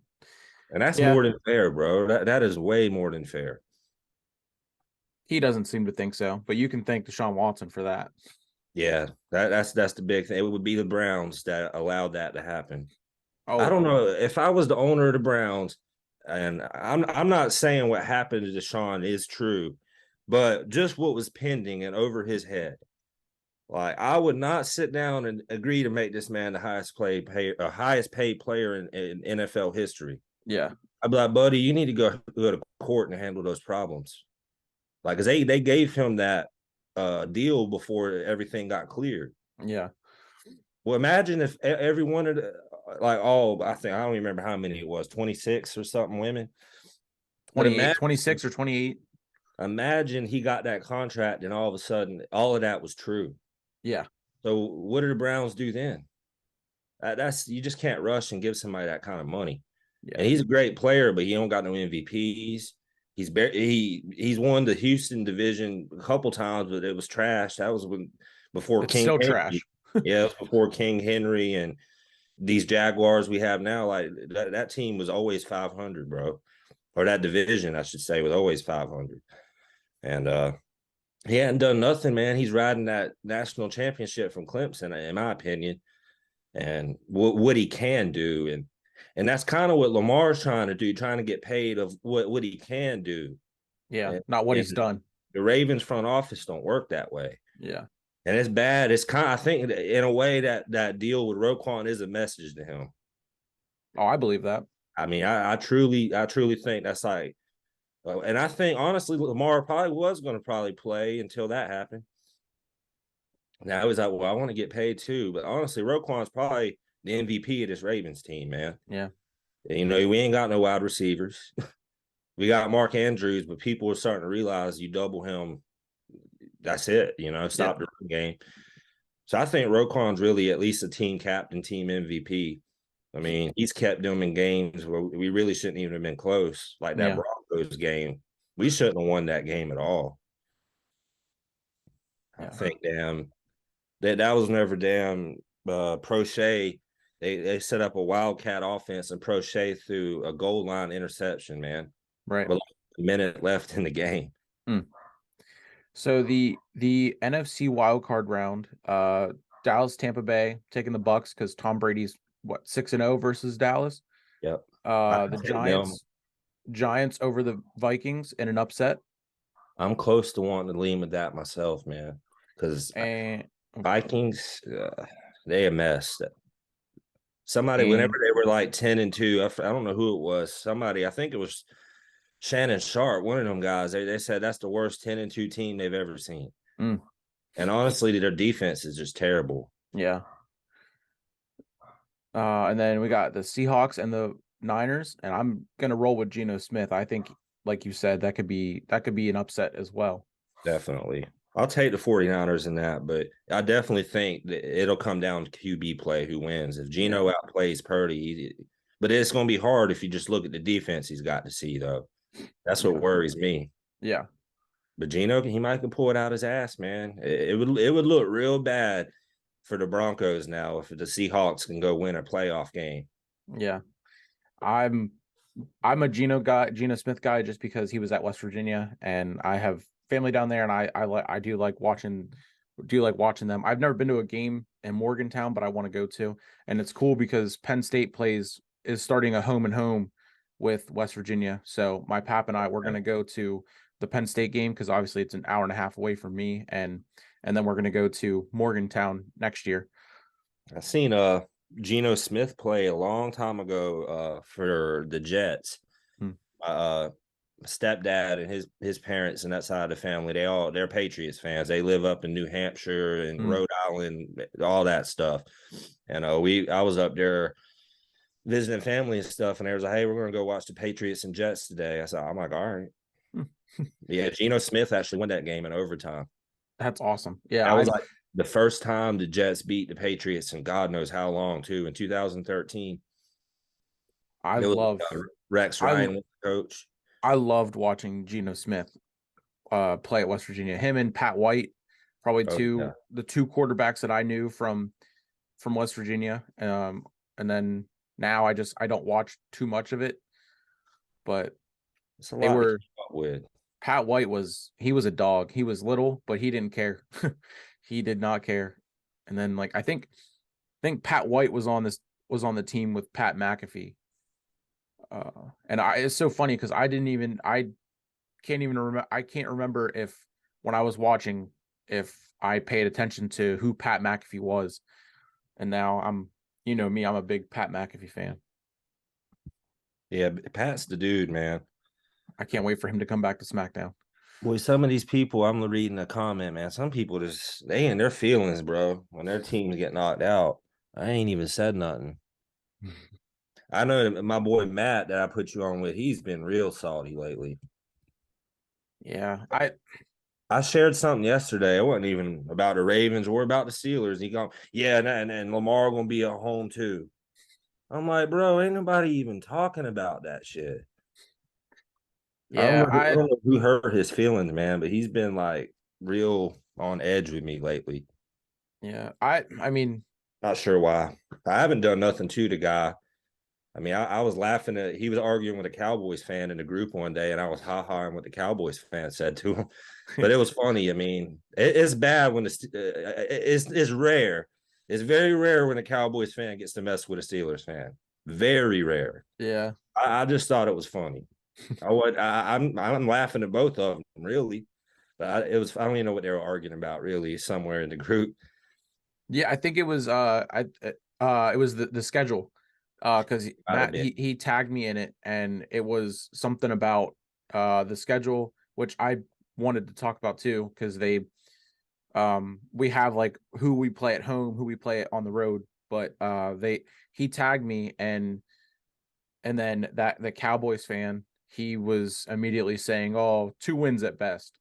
And that's Yeah. more than fair, bro. That is way more than fair. He doesn't seem to think so, but you can thank Deshaun Watson for that. Yeah, that's the big thing. It would be the Browns that allowed that to happen. I Oh, don't know if I was the owner of the Browns, and I'm not saying what happened to Deshaun is true, but just what was pending and over his head. Like I would not sit down and agree to make this man the highest paid player in NFL history. yeah. I'd be like, buddy, you need to go to court and handle those problems. Like, cause they gave him that deal before everything got cleared. Yeah. Well, imagine if every one of the like all I don't even remember how many it was, 26 or something women. But 28, 26 or 28. imagine he got that contract and all of a sudden all of that was true. Yeah. So what do the Browns do then? That's you just can't rush and give somebody that kind of money. Yeah. And he's a great player, but he don't got no MVPs. He's won the Houston division a couple times, but it was trash. That was before It's King still Henry. trash. Yeah, it was before King Henry and these Jaguars we have now. Like that team was always 500, bro. Or that division, I should say, was always 500. And he hadn't done nothing, man. He's riding that national championship from Clemson, in my opinion, and what he can do, and that's kind of what Lamar's trying to do, trying to get paid of what he can do. Yeah. And, Not what and he's done. the Ravens front office don't work that way, Yeah. and it's bad. It's kind of, I think, in a way that deal with Roquan is a message to him. Oh, I believe that. I mean, I truly think that's like, and I think honestly, Lamar probably was going to probably play until that happened. Now he's like, well, I want to get paid too, but honestly, Roquan's probably the MVP of this Ravens team, man. Yeah. You know, we ain't got no wide receivers. We got Mark Andrews, but people are starting to realize you double him, that's it. You know, Yep. stop the run game. So I think Roquan's really at least a team captain, team MVP. I mean, he's kept them in games where we really shouldn't even have been close, like that Yeah. Broncos game. We shouldn't have won that game at all. I Yeah. think that was never damn Prochet. They set up a wildcat offense and Prochet threw a goal line interception, man. Right. With like a minute left in the game. Hmm. So the NFC wild card round, Dallas, Tampa Bay taking the Bucks because Tom Brady's what 6-0 versus Dallas. Yep. The Take them. Giants over the Vikings in an upset. I'm close to wanting to lean with that myself, man. Because And Vikings, they a mess. Somebody, whenever and they were like 10-2, I don't know who it was. Somebody, I think it was Shannon Sharp, one of them guys. They said that's the worst 10-2 team they've ever seen. mm, And honestly, their defense is just terrible. yeah. And then we got the Seahawks and the Niners, and I'm gonna roll with Geno Smith. I think, like you said, that could be an upset as well. Definitely. I'll take the 49ers in that, but I definitely think that it'll come down to QB play who wins. If Geno Yeah. outplays Purdy, but it's going to be hard if you just look at the defense he's got to see, though. That's what Yeah. worries me. Yeah. But Geno, he might can pull it out his ass, man. It would look real bad for the Broncos now if the Seahawks can go win a playoff game. Yeah. I'm a Geno Smith guy just because he was at West Virginia and I have family down there and I do like watching them. I've never been to a game in Morgantown, but I want to go to. And it's cool because Penn State is starting a home and home with West Virginia. So my pap and I we're gonna go to the Penn State game because obviously it's an hour and a half away from me and then we're gonna go to Morgantown next year. I seen Geno Smith play a long time ago for the Jets. Hmm. Uh, stepdad and his parents and that side of the family, they're Patriots fans. They live up in New Hampshire and Hmm. Rhode Island, all that stuff. And I was up there visiting family and stuff, and they was like, "Hey, we're gonna go watch the Patriots and Jets today." I said, "I'm like, all right." Hmm. Yeah, Geno Smith actually won that game in overtime. That's awesome. Yeah, That was like the first time the Jets beat the Patriots in God knows how long, too, in 2013. I It was love Rex I Ryan was the coach. I loved watching Geno Smith play at West Virginia. Him and Pat White, probably Oh yeah, the two quarterbacks that I knew from West Virginia. And then now I don't watch too much of it, but it's a they lot to were keep up with. Pat White he was a dog. He was little, but he didn't care. He did not care. And then like I think Pat White was on the team with Pat McAfee. And it's so funny because I can't remember if when I was watching if I paid attention to who Pat McAfee was. And now you know me, I'm a big Pat McAfee fan. Yeah, Pat's the dude, man. I can't wait for him to come back to SmackDown. Boy, some of these people I'm reading a comment, man. Some people just they in their feelings, bro. When their teams get knocked out, I ain't even said nothing. I know that my boy Matt that I put you on with, he's been real salty lately. Yeah, I shared something yesterday. It wasn't even about the Ravens or about the Steelers. He gone, yeah, and Lamar gonna be at home too. I'm like, bro, ain't nobody even talking about that shit. yeah, I don't know who hurt his feelings, man, but he's been like real on edge with me lately. I mean, Not sure why. I haven't done nothing to the guy. I mean, I was laughing at he was arguing with a Cowboys fan in the group one day, and I was ha-haing what the Cowboys fan said to him. But it was funny. I mean, it's bad when it's rare. It's very rare when a Cowboys fan gets to mess with a Steelers fan. Very rare. yeah, I just thought it was funny. I'm laughing at both of them really, but I don't even know what they were arguing about really somewhere in the group. yeah. I think it was it was the schedule because Out of Matt bit. he tagged me in it and it was something about the schedule which I wanted to talk about too because we have like who we play at home, who we play on the road, but they he tagged me and then that the Cowboys fan he was immediately saying, "Oh, 2 wins at best,"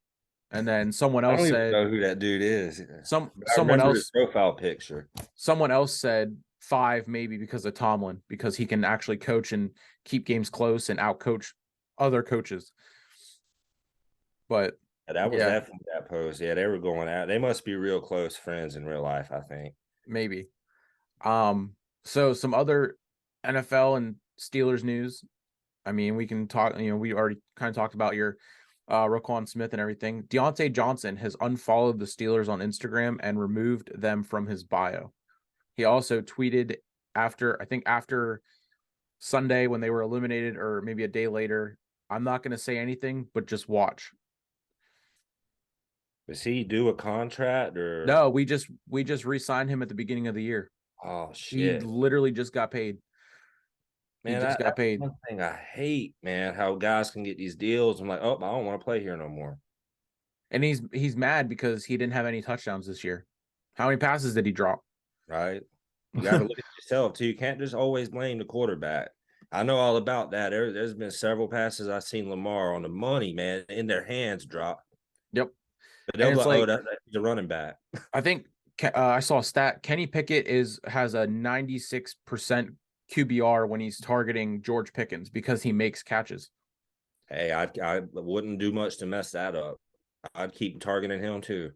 and then I don't even know who that dude is. But I remember his profile picture. someone else said five maybe because of Tomlin because he can actually coach and keep games close and outcoach other coaches. But Yeah, that was yeah, definitely that post. Yeah, they were going out. They must be real close friends in real life, I think. maybe. So some other NFL and Steelers news. I mean, we can talk, we already kind of talked about your Roquan Smith and everything. Deontay Johnson has unfollowed the Steelers on Instagram and removed them from his bio. He also tweeted after, I think after Sunday when they were eliminated, or maybe a day later, I'm not going to say anything, but just watch. Does he do a contract or? No, we just re-signed him at the beginning of the year. Oh He shit, literally just got paid. He man! just got That's paid, one thing I hate, man. How guys can get these deals. I'm like, oh, I don't want to play here no more. and he's mad because he didn't have any touchdowns this year. How many passes did he drop? Right? You got to look at yourself too. You can't just always blame the quarterback. I know all about that. There's been several passes I've seen Lamar on the money, man, in their hands drop. Yep. But And they'll be it's like, oh, like he's a running back. I think I saw a stat. Kenny Pickett has a 96% QBR when he's targeting George Pickens because he makes catches. Hey, I wouldn't do much to mess that up. I'd keep targeting him too.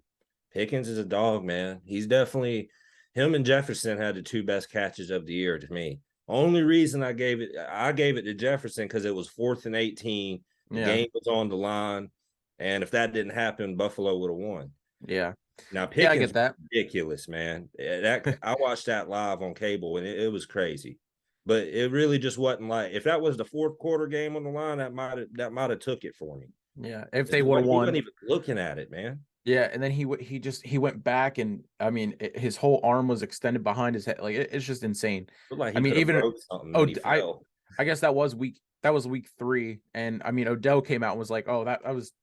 Pickens is a dog, man. He's definitely him and Jefferson had the two best catches of the year to me. Only reason I gave it to Jefferson because it was 4th and 18. The Yeah, game was on the line. And if that didn't happen, Buffalo would have won. yeah, Now yeah. I Pickens get was that. ridiculous, man. That I watched that live on cable and it was crazy. But it really just wasn't like if that was the fourth quarter game on the line, that might have took it for me. Yeah, if He they would have wasn't won, even looking at it, man. Yeah, and then he went back, and I mean his whole arm was extended behind his head. Like it's just insane. Looked like I he mean could have even broke something when oh he I fell. I guess that was week 3, and I mean Odell came out and was like, oh, that was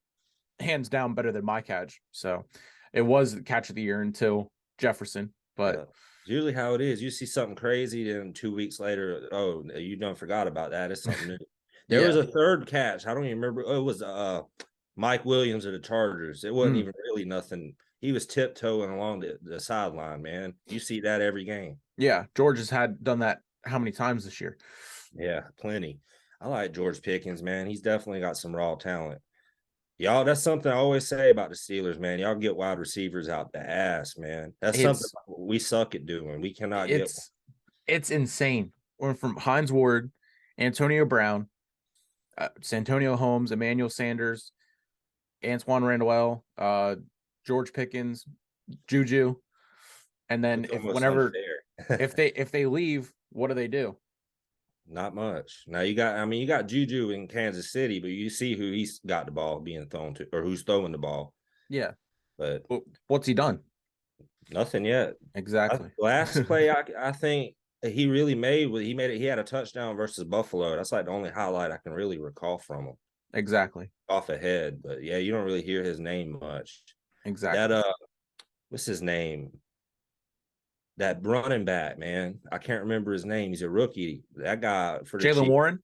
hands down better than my catch. So it was the catch of the year until Jefferson, but Yeah. Usually how it is. You see something crazy, then 2 weeks later, oh, you done forgot about that. It's something new. There was yeah. a third catch. I don't even remember. Oh, it was Mike Williams of the Chargers. It wasn't Mm. even really nothing. He was tiptoeing along the sideline, man. You see that every game. Yeah, George has had done that how many times this year? Yeah, plenty. I like George Pickens, man. He's definitely got some raw talent. Y'all, that's something I always say about the Steelers, man. Y'all get wide receivers out the ass, man. That's something It's we suck at doing. We cannot get one. it's it's insane. We're from Hines Ward, Antonio Brown, Santonio Holmes, Emmanuel Sanders, Antoine Randall, George Pickens, Juju, and then It's if almost whenever unfair. if they leave, what do they do? Not much. Now you got Juju in Kansas City, but you see who he's got the ball being thrown to, or who's throwing the ball. Yeah, But what's he done? nothing yet. Exactly. Last play I think he really made he had a touchdown versus Buffalo. That's like the only highlight I can really recall from him Exactly. off ahead. But yeah, you don't really hear his name much. That Exactly. what's his name? That running back, man. I can't remember his name. He's a rookie. That guy for the Jalen Chiefs. Warren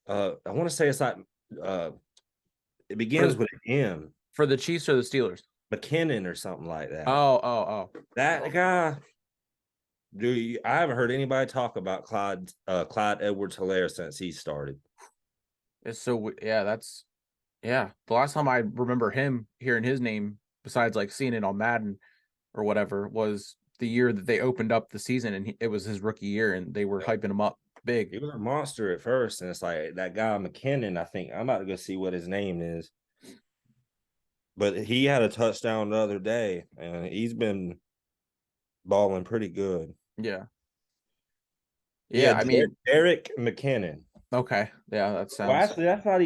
I want to say it's like uh it begins for with an M, for the Chiefs or the Steelers? McKinnon or something like that. Oh, oh, oh. That guy, dude, I haven't heard anybody talk about Clyde Edwards-Helaire since he started. It's so yeah, that's yeah. The last time I remember him hearing his name, besides like seeing it on Madden or whatever, was the year that they opened up the season, and it was his rookie year, and they were hyping him up big. He was a monster at first, and it's like that guy McKinnon. I think I'm about to go see what his name is, but he had a touchdown the other day, and he's been balling pretty good. Yeah, Yeah, yeah. I mean, Derek McKinnon. okay, yeah, that Well, sounds actually, that's not.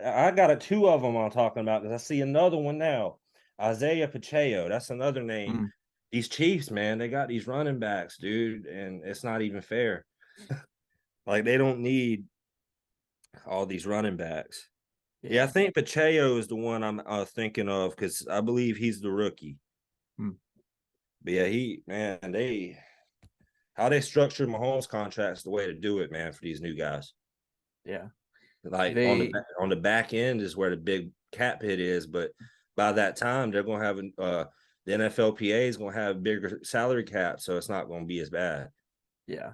I got two of them I'm talking about because I see another one now. Isaiah Pacheco. That's another name. mm, These Chiefs, man, they got these running backs, dude, and it's not even fair. Like they don't need all these running backs. Yeah, I yeah. think Pacheco is the one I'm thinking of because I believe he's the rookie. Mm, But yeah, they how they structured Mahomes contracts the way to do it, man, for these new guys. yeah. Like They on the back end is where the big cap hit is, but by that time they're gonna have the NFLPA is gonna have bigger salary cap, so it's not gonna be as bad. yeah.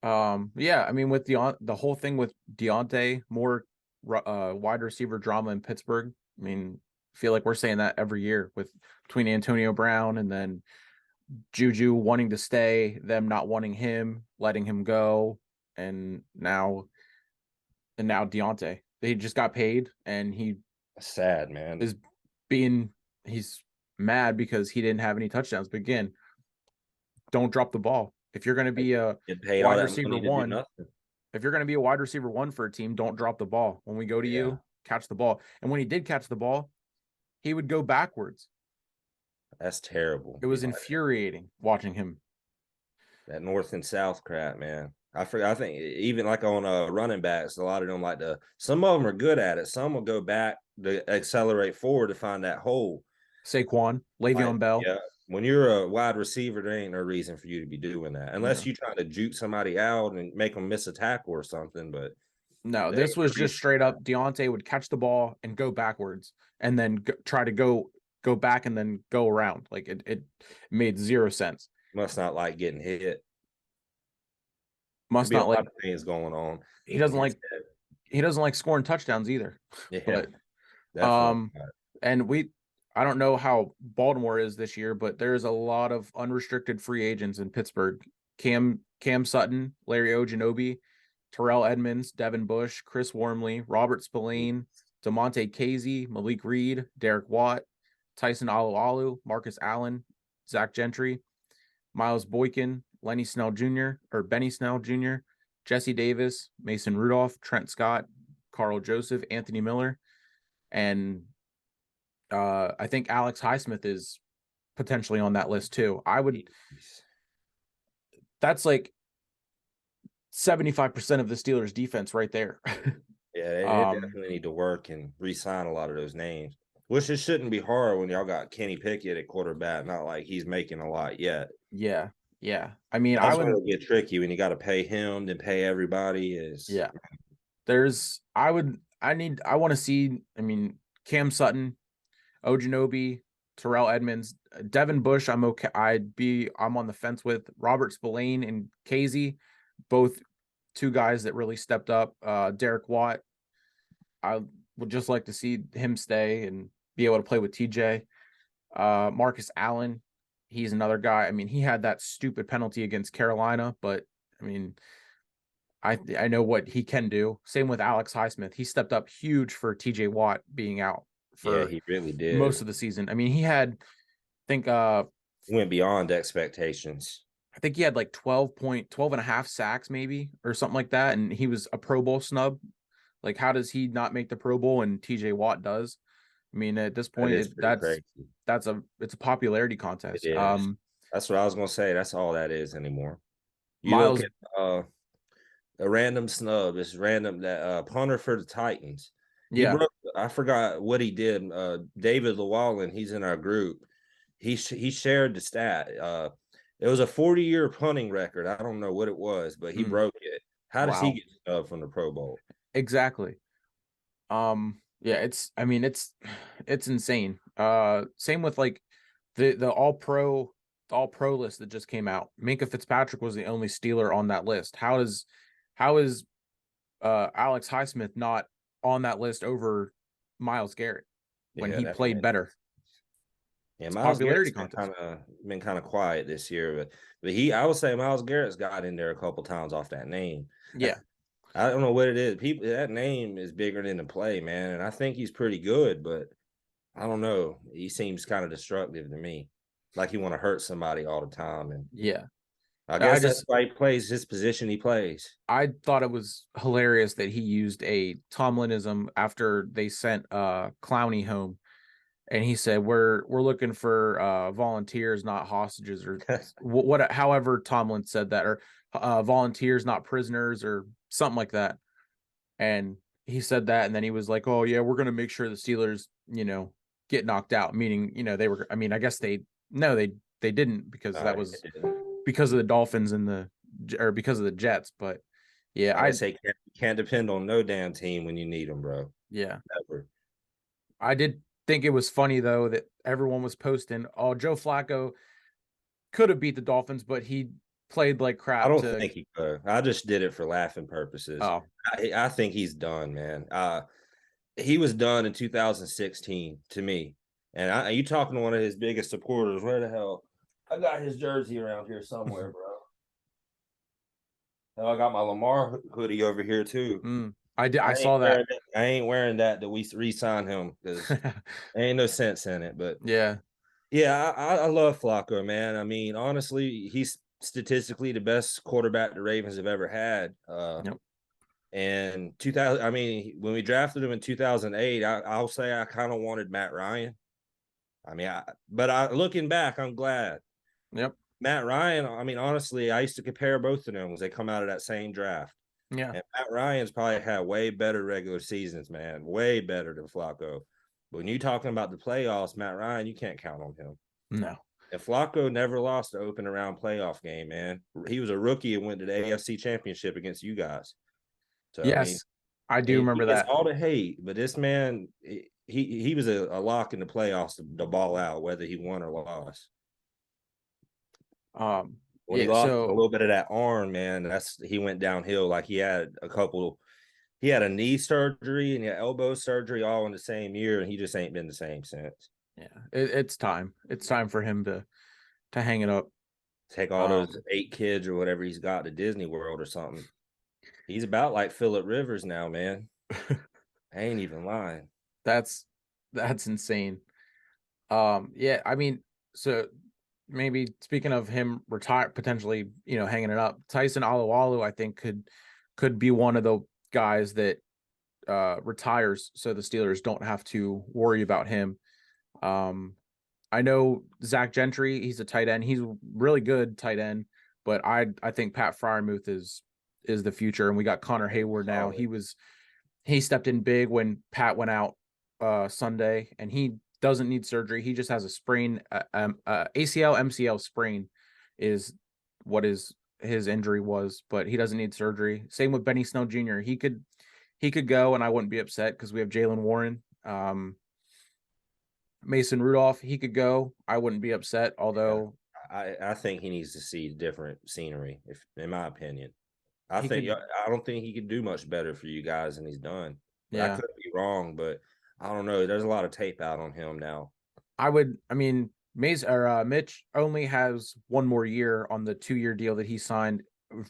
Yeah, I mean with the whole thing with Deontay, more wide receiver drama in Pittsburgh. I mean, I feel like we're saying that every year with between Antonio Brown and then Juju wanting to stay, them not wanting him, letting him go, and now Deontay. They just got paid, and he Sad, man. is being he's mad because he didn't have any touchdowns. But again, don't drop the ball. If you're going to be a Get paid all wide that receiver money to do one, nothing. if you're going to be a wide receiver one for a team, don't drop the ball. When we go to Yeah, you, catch the ball. And when he did catch the ball, he would go backwards. that's terrible. It was infuriating watching him. That north and south crap, man. I forgot. I think even like on running backs, a lot of them like to. Some of them are good at it. Some will go back to accelerate forward to find that hole. Saquon, Like, Le'Veon Bell. yeah, when you're a wide receiver, there ain't no reason for you to be doing that unless No, you try to juke somebody out and make them miss a tackle or something. But no, there ain't this was no just reason for straight up. Deontay would catch the ball and go backwards, and then try to go back and then go around. Like it made zero sense. that. Must not like getting hit. Could Must be a not lot like of things going on he in doesn't his like head. he doesn't like scoring touchdowns either. Yeah, But definitely. um, and I don't know how Baltimore is this year, but there's a lot of unrestricted free agents in Pittsburgh. Cam Sutton, Larry Ojanobi, Terrell Edmonds, Devin Bush, Chris Wormley, Robert Spillane, DeMonte Casey, Malik Reed, Derek Watt, Tyson Alualu, Marcus Allen, Zach Gentry, Miles Boykin, Lenny Snell Jr. or Benny Snell Jr., Jesse Davis, Mason Rudolph, Trent Scott, Carl Joseph, Anthony Miller, and I think Alex Highsmith is potentially on that list too. That's like 75% of the Steelers defense right there. Yeah, they definitely need to work and re-sign a lot of those names. Which it shouldn't be hard when y'all got Kenny Pickett at quarterback. Not like he's making a lot yet. Yeah, yeah. I mean, I That's when would. it'll get tricky when you got to pay him, then pay everybody. Is Yeah, I want to see. I mean, Cam Sutton, Ojanobi, Terrell Edmonds, Devin Bush. I'm okay. I'm on the fence with Robert Spillane and Casey, both two guys that really stepped up. Derek Watt. I would just like to see him stay and be able to play with TJ. Marcus Allen, he's another guy. I mean, he had that stupid penalty against Carolina, but I mean, I know what he can do. Same with Alex Highsmith. He stepped up huge for TJ Watt being out yeah, for he really most did. of the season. I mean, I think Went beyond expectations. I think he had like 12 and a half sacks maybe or something like that, and he was a Pro Bowl snub. Like, how does he not make the Pro Bowl and TJ Watt does? I mean, at this That point, is pretty crazy. it's a popularity It contest. is. That's what I was gonna say. That's all that is anymore. You look Miles, at a random snub. It's random that punter for the Titans. He yeah, broke. I forgot what he did. David Llewellyn. He's in our group. He shared the stat. It was a 40-year punting record. I don't know what it was, but he mm, broke it. How does he wow, get snubbed from the Pro Bowl? exactly. Yeah, I mean, it's insane. Same with like the all pro list that just came out. Minka Fitzpatrick was the only Steeler on that list. How is Alex Highsmith not on that list over Miles Garrett when Yeah, he that played man. better? Yeah, It's a Miles popularity Garrett's contest. been kind of quiet this year, but I would say Miles Garrett's got in there a couple times off that name. Yeah, I don't know what it is. People, that name is bigger than the play, man, and I think he's pretty good, but I don't know. He seems kind of destructive to me, like he want to hurt somebody all the time, and yeah. I I guess that's just why he plays his position he plays. I thought it was hilarious that he used a Tomlinism after they sent Clowney home, and he said we're looking for volunteers, not hostages, or what however Tomlin said that, or volunteers, not prisoners, or something like that. And he said that, and then he was like, oh yeah, we're gonna make sure the Steelers get knocked out, meaning they were, I mean, I guess they no they didn't, because that I was because of the Dolphins and because of the Jets. But yeah, guess they can't depend on no damn team when you need them, bro. yeah, Never. I did think it was funny though that everyone was posting, oh, Joe Flacco could have beat the Dolphins, but he played like I crap don't to. think he could. I just did it for laughing purposes. Oh, I think he's done, man. He was done in 2016 to me. And you talking to one of his biggest supporters? Where the hell? I got his jersey around here somewhere, bro. Hell, I got my Lamar hoodie over here too. I saw that. I ain't wearing that we re-sign him because ain't no sense in it. But Yeah, yeah, I love Flacco, man. I mean, honestly, he's statistically the best quarterback the Ravens have ever had. yep, And 2000, I mean, when we drafted him in 2008, I'll say I kind of wanted Matt Ryan. I mean, looking back, I'm glad. yep, Matt Ryan, I mean, honestly, I used to compare both of them as they come out of that same draft. yeah, And Matt Ryan's probably had way better regular seasons, man, way better than Flacco. But when you're talking about the playoffs, Matt Ryan, you can't count on him. no, And Flacco never lost the open around playoff game, man. He was a rookie and went to the AFC Championship against you guys. So I mean, yes, I do and he remember gets that. all the hate, but this man, he was a lock in the playoffs to ball out, whether he won or lost. When he Yeah, lost a so little bit of that arm, man, he went downhill. Like he had a knee surgery and he had elbow surgery all in the same year, and he just ain't been the same since. yeah, it's time. It's time for him to hang it up. Take all those Um, 8 kids or whatever he's got to Disney World or something. He's about like Phillip Rivers now, man. I ain't even lying. that's insane. Yeah, I mean, so maybe speaking of him retire potentially, hanging it up, Tyson Alualu, I think could be one of the guys that retires, so the Steelers don't have to worry about him. I know Zach Gentry, he's a tight end. He's really good tight end, but I think Pat Fryermuth is the future. And we got Connor Hayward now. Solid. He stepped in big when Pat went out Sunday, and he doesn't need surgery. He just has a sprain, ACL MCL sprain is what his injury was, but he doesn't need surgery. Same with Benny Snell Jr. He could go, and I wouldn't be upset because we have Jalen Warren. Mason Rudolph, he could go. I wouldn't be upset, Yeah. although I think he needs to see different scenery, if in my opinion. I he think could, I don't think he could do much better for you guys than he's done. But I yeah. could be wrong, but I don't know. There's a lot of tape out on him now. I mean, Mitch only has one more year on the 2-year deal that he signed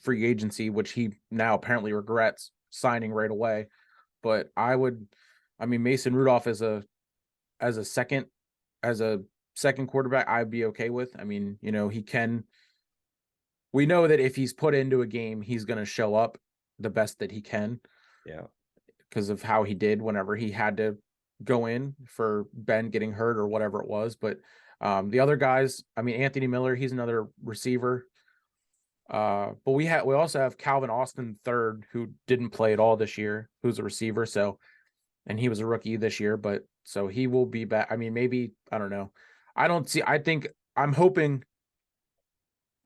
free agency, which he now apparently regrets signing right away. But I mean, Mason Rudolph as a second as a second quarterback, I'd be okay with. I mean, we know that if he's put into a game, he's going to show up the best that he can. Yeah. Because of how he did whenever he had to go in for Ben getting hurt or whatever it was. But the other guys, I mean, Anthony Miller, he's another receiver. But we also have Calvin Austin third, who didn't play at all this year, who's a receiver. So, and he was a rookie this year, but so he will be back. I mean, maybe, I don't know. I'm hoping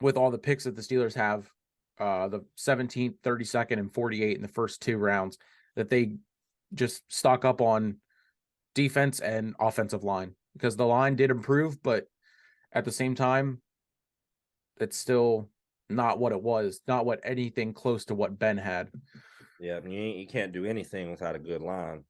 with all the picks that the Steelers have, the 17th, 32nd, and 48 in the first 2 rounds, that they just stock up on defense and offensive line, because the line did improve, but at the same time, it's still not what it was, not what anything close to what Ben had. Yeah. I mean, you can't do anything without a good line.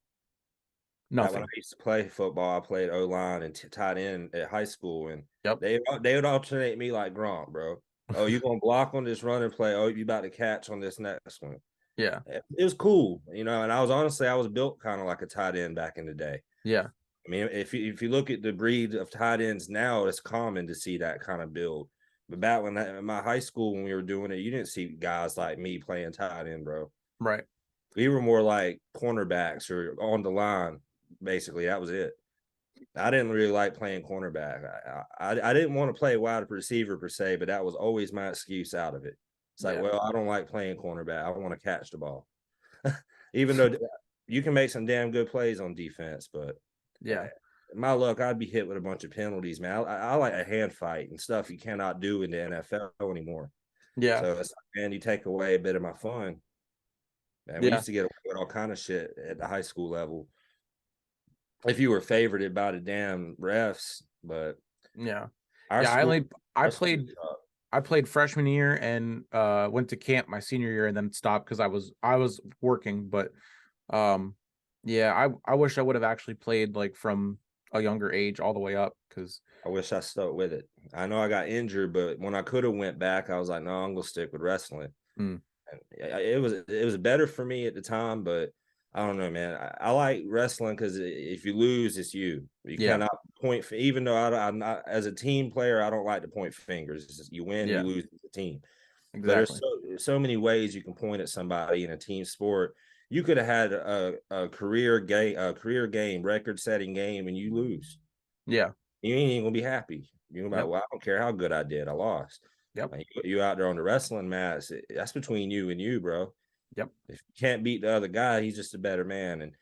Back when I Nothing. used to play football, I played O line and tight end at high school, and Yep. they would alternate me like Gronk, bro. Oh, you gonna block on this running play? Oh, you about to catch on this next one? Yeah. It was cool, And I was built kind of like a tight end back in the day. Yeah. I mean, if you look at the breed of tight ends now, it's common to see that kind of build. But back in my high school when we were doing it, you didn't see guys like me playing tight end, bro. Right. We were more like cornerbacks or on the line. Basically, that was it. I didn't really like playing cornerback. I didn't want to play wide receiver per se, but that was always my excuse out of it. It's like, Yeah. well, I don't like playing cornerback. I want to catch the ball. Even though you can make some damn good plays on defense, but Yeah. my luck, I'd be hit with a bunch of penalties, man. I like a hand fight and stuff you cannot do in the NFL anymore. Yeah. So it's like, man, you take away a bit of my fun. Man, we Yeah. used to get away with all kind of shit at the high school level if you were favored by the damn refs. But Yeah. our Yeah. school, I our school played I played freshman year and went to camp my senior year and then stopped because I was working. But yeah, I wish I would have actually played like from a younger age all the way up, because I wish I stuck with it. I know I got injured, but when I could have went back, I was like, no, I'm gonna stick with wrestling. mm, And it was better for me at the time, but I don't know, man. I like wrestling because if you lose, it's you. You yeah, cannot point. Even though I'm not as a team player, I don't like to point fingers. It's just, you win, you yeah, lose as a team. But there's exactly. so many ways you can point at somebody in a team sport. You could have had a career game, record setting game, and you lose. Yeah. You ain't even gonna be happy. You're gonna be like, Yep. well, I don't care how good I did, I lost. Yep. Like, you out there on the wrestling mat, that's between you and you, bro. Yep. If you can't beat the other guy, he's just a better man. And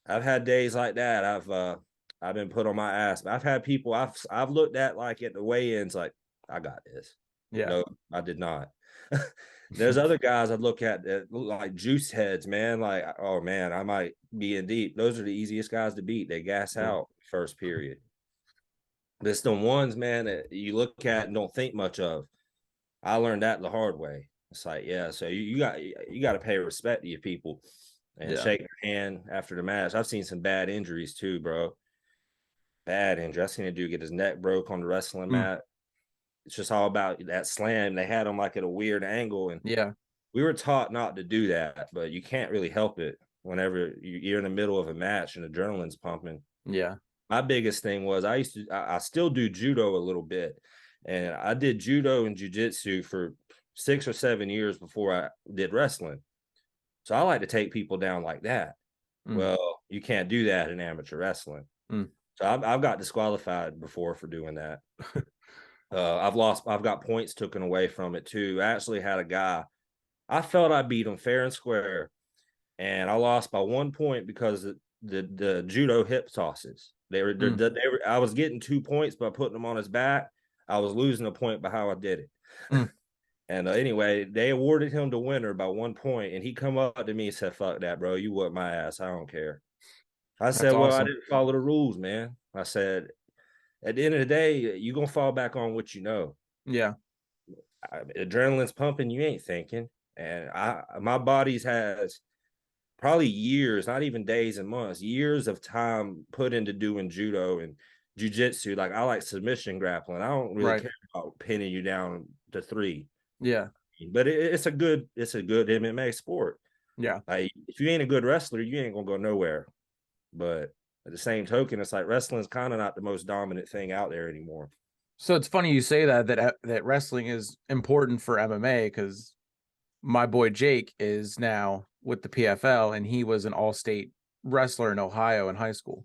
I've had days like that. I've been put on my ass. I've had people I've looked at like at the weigh-ins, like, I got this. Yeah. No, I did not. There's other guys I look at that look like juice heads, man. Like, oh man, I might be in deep. Those are the easiest guys to beat. They gas Yeah. out first period. There's the ones, man, that you look at and don't think much of. I learned that the hard way. It's like, yeah, so you got to pay respect to your people and Yeah. shake their hand after the match. I've seen some bad injuries too, bro. Bad injury. I seen a dude get his neck broke on the wrestling Mm, mat. It's just all about that slam. They had him like at a weird angle, and yeah. we were taught not to do that, but you can't really help it whenever you're in the middle of a match and adrenaline's pumping. Yeah. My biggest thing was I still do judo a little bit, and I did judo and jujitsu for 6 or 7 years before I did wrestling. So I like to take people down like that. Mm, Well, you can't do that in amateur wrestling. mm, So I've got disqualified before for doing that. I've got points taken away from it too. I actually had a guy, I felt I beat him fair and square, and I lost by 1 point because the judo hip tosses. Mm, I was getting 2 points by putting him on his back. I was losing a point by how I did it. mm. And anyway, they awarded him the winner by 1 point, and he come up to me and said, "Fuck that, bro. You whooped my ass. I don't care." I That's said, "Well, I awesome. didn't follow the rules, man." I said, "At the end of the day, you're gonna fall back on what you know. Yeah, Adrenaline's pumping. You ain't thinking." And my body's has probably years, not even days and months, years of time put into doing judo and jujitsu. Like I like submission grappling. I don't really right. care about pinning you down to 3. Yeah, But it's a good MMA sport. yeah. Like if you ain't a good wrestler, you ain't gonna go nowhere. But at the same token, it's like wrestling's kind of not the most dominant thing out there anymore. So it's funny you say that wrestling is important for MMA because my boy Jake is now with the PFL and he was an all-state wrestler in Ohio in high school.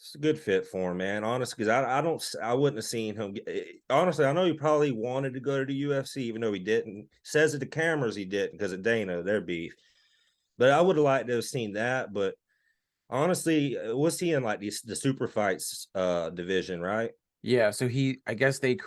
It's a good fit for him, man. Honestly, because I wouldn't have seen him. Honestly, I know he probably wanted to go to the UFC, even though he didn't. Says at the cameras he didn't because of Dana, their beef. But I would have liked to have seen that. But honestly, was he in like the super fights division, right? Yeah, so I guess they've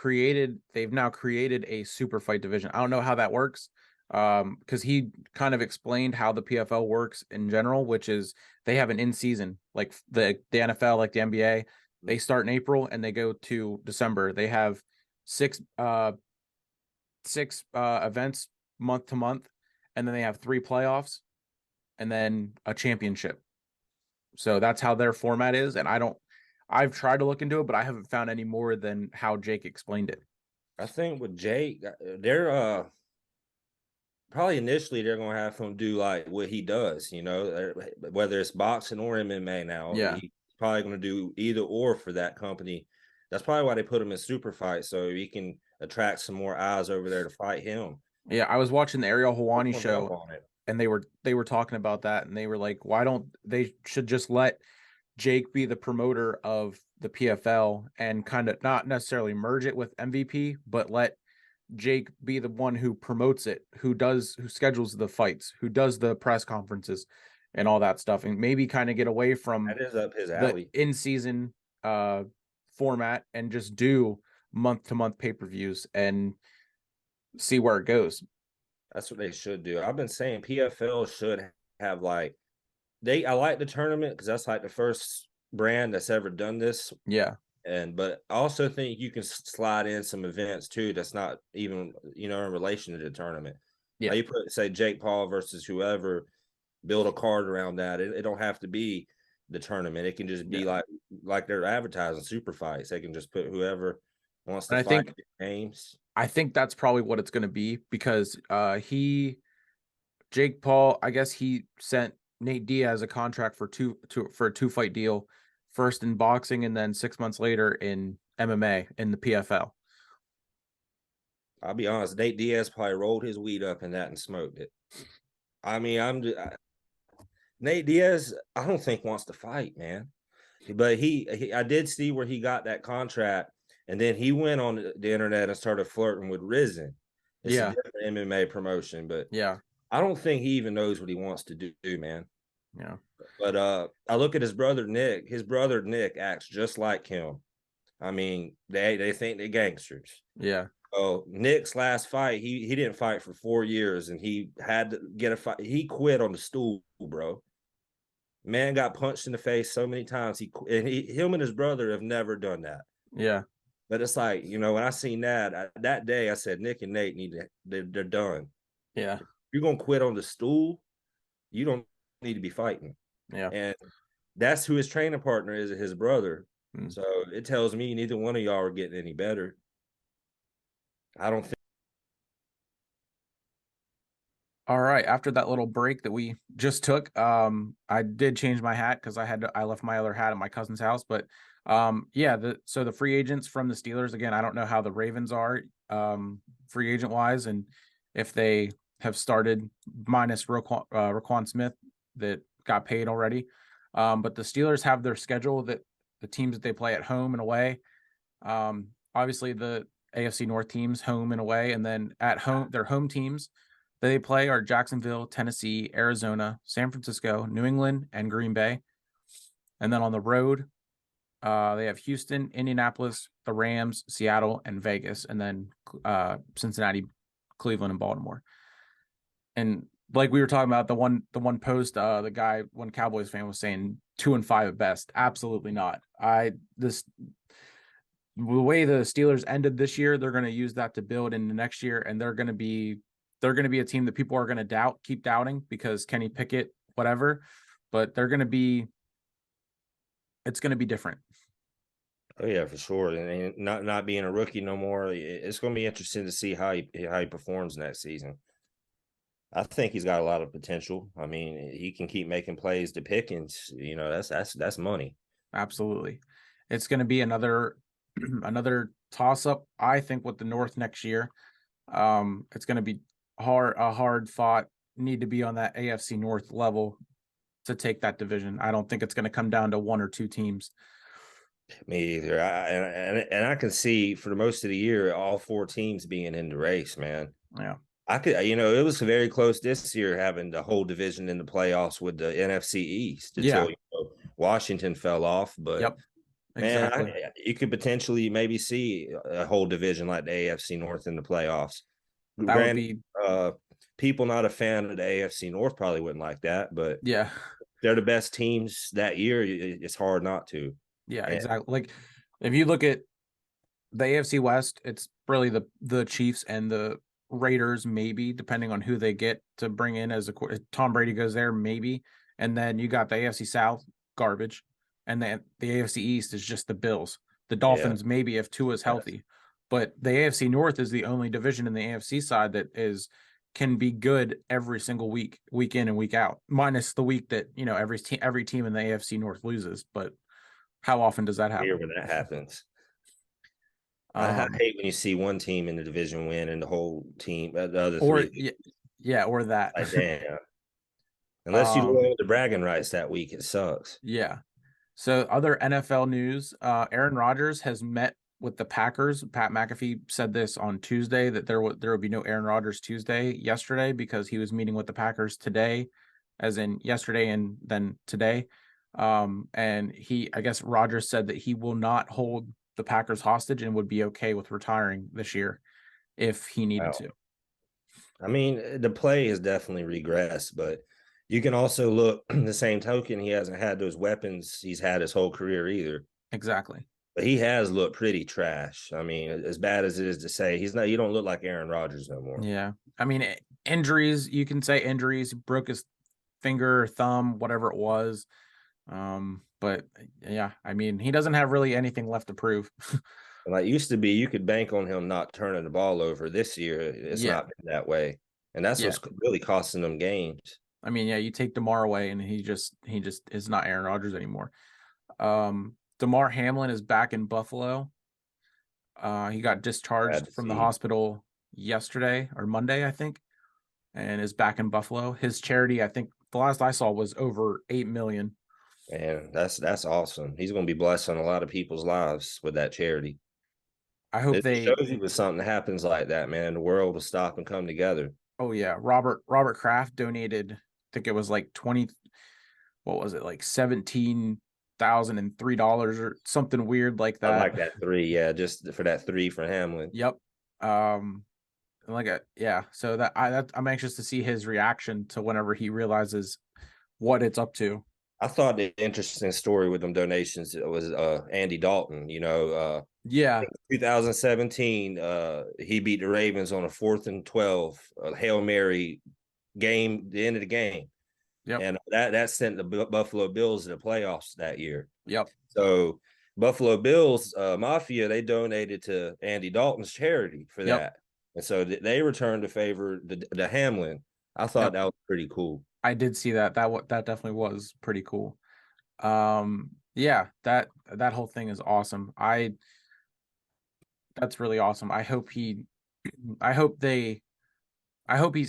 now created a super fight division. I don't know how that works. Because he kind of explained how the PFL works in general, which is they have an in-season, like the NFL, like the NBA. They start in April and they go to December. They have six events month to month, and then they have 3 playoffs and then a championship. So that's how their format is. And I've tried to look into it, but I haven't found any more than how Jake explained it. I think with Jake, they're probably initially they're gonna have him do like what he does, whether it's boxing or MMA now. Yeah. He's probably gonna do either or for that company. That's probably why they put him in super fight, so he can attract some more eyes over there to fight him. Yeah. I was watching the Ariel Look Hawani him up show on it. and they were talking about that and they were like, why don't they should just let Jake be the promoter of the PFL and kind of not necessarily merge it with MVP, but let Jake be the one who promotes it, who schedules the fights, who does the press conferences and all that stuff, and maybe kind of get away from That is up his the alley. in-season format and just do month-to-month pay-per-views and see where it goes. That's what they should do. I've been saying PFL should have like I like the tournament because that's like the first brand that's ever done this. Yeah. But I also think you can slide in some events too that's not even in relation to the tournament. Yeah. Like you put say Jake Paul versus whoever, build a card around that. It don't have to be the tournament. It can just be Yeah. like they're advertising super fights. They can just put whoever wants And to I fight think names. I think that's probably what it's going to be because Jake Paul, I guess he sent Nate Diaz a contract for a 2 fight deal, first in boxing and then 6 months later in MMA in the PFL. I'll be honest, Nate Diaz probably rolled his weed up in that and smoked it. I mean, Nate Diaz, I don't think wants to fight, man. But I did see where he got that contract, and then he went on the internet and started flirting with Risen. It's a Yeah, different MMA promotion, but yeah, I don't think he even knows what he wants to do, man. yeah, But I look at his brother Nick. His brother Nick acts just like him. I mean, they think they're gangsters. yeah, Oh, Nick's last fight, he didn't fight for 4 years, and he had to get a fight. He quit on the stool, bro. Man got punched in the face so many times. Him and his brother have never done that. yeah, But it's like, when I seen that day, I said Nick and Nate they're done. yeah, If you're gonna quit on the stool, you don't need to be fighting. yeah. And that's who his training partner is, his brother. Mm. So it tells me neither one of y'all are getting any better. I don't think. All right. After that little break that we just took, I did change my hat because I left my other hat at my cousin's house. But yeah, so the free agents from the Steelers again. I don't know how the Ravens are free agent wise, and if they have started minus Roquan Smith that got paid already. But the Steelers have their schedule that the teams that they play at home and away. Obviously the AFC North teams home and away, and then at home their home teams that they play are Jacksonville, Tennessee, Arizona, San Francisco, New England, and Green Bay. And then on the road, they have Houston, Indianapolis, the Rams, Seattle, and Vegas, and then Cincinnati, Cleveland, and Baltimore. And like we were talking about, the one post, the guy, one Cowboys fan was saying 2-5 at best. Absolutely not. The way the Steelers ended this year, they're going to use that to build into next year, and they're going to be a team that people are going to keep doubting because Kenny Pickett, whatever, but it's going to be different. Oh yeah, for sure. And not being a rookie no more, it's going to be interesting to see how he performs next season. I think he's got a lot of potential. I mean, he can keep making plays to Pickens. You know, that's money. Absolutely. It's going to be another toss up, I think, with the North next year. It's going to be a hard fought, need to be on that AFC North level to take that division. I don't think it's going to come down to one or two teams. Me either. And I can see for the most of the year all four teams being in the race, man. Yeah. I could, it was very close this year having the whole division in the playoffs with the NFC East until Washington fell off. But yep, man, exactly. you could potentially maybe see a whole division like the AFC North in the playoffs. That would be people not a fan of the AFC North probably wouldn't like that, but yeah, they're the best teams that year. It's hard not to. Yeah, exactly. Like if you look at the AFC West, it's really the Chiefs and the Raiders, maybe depending on who they get to bring in as Tom Brady goes there, maybe. And then you got the AFC South, garbage, and then the AFC East is just the Bills. The Dolphins, maybe if Tua's healthy, but the AFC North is the only division in the AFC side that can be good every single week in and week out, minus the week that every team in the AFC North loses. But how often does that happen? Here when that happens. I hate when you see one team in the division win and the whole team, the other three. Or that. Like, damn. Unless you go the bragging rights that week, it sucks. Yeah. So other NFL news, Aaron Rodgers has met with the Packers. Pat McAfee said this on Tuesday that there would be no Aaron Rodgers yesterday because he was meeting with the Packers today, as in yesterday and then today. And I guess Rodgers said that he will not hold the Packers hostage and would be okay with retiring this year if he needed to. I mean, the play has definitely regressed, but you can also look the same token. He hasn't had those weapons he's had his whole career either. Exactly. But he has looked pretty trash. I mean, as bad as it is to say, you don't look like Aaron Rodgers no more. Yeah. I mean, injuries, you can say injuries, broke his finger, thumb, whatever it was. But yeah, I mean, he doesn't have really anything left to prove. Like used to be, you could bank on him not turning the ball over. This year, it's not been that way, and that's what's really costing them games. I mean, yeah, you take DeMar away, and he just is not Aaron Rodgers anymore. DeMar Hamlin is back in Buffalo. He got discharged from the hospital yesterday or Monday, I think, and is back in Buffalo. His charity, I think, the last I saw was over $8 million. Man, that's awesome. He's going to be blessing a lot of people's lives with that charity. I hope it shows you when something happens like that, man, the world will stop and come together. Oh yeah, Robert Kraft donated, I think it was like like $17,003 or something weird like that. I like that 3, yeah, just for that 3 for Hamlin. Yep. So I'm anxious to see his reaction to whenever he realizes what it's up to. I thought the interesting story with them donations was Andy Dalton. 2017, he beat the Ravens on a 4th and 12 Hail Mary game, the end of the game. Yep. And that sent the Buffalo Bills to the playoffs that year. Yep. So Buffalo Bills Mafia, they donated to Andy Dalton's charity for that. And so they returned the favor to Hamlin. I thought that was pretty cool. I did see that. That definitely was pretty cool. Yeah, that whole thing is awesome. That's really awesome. I hope he's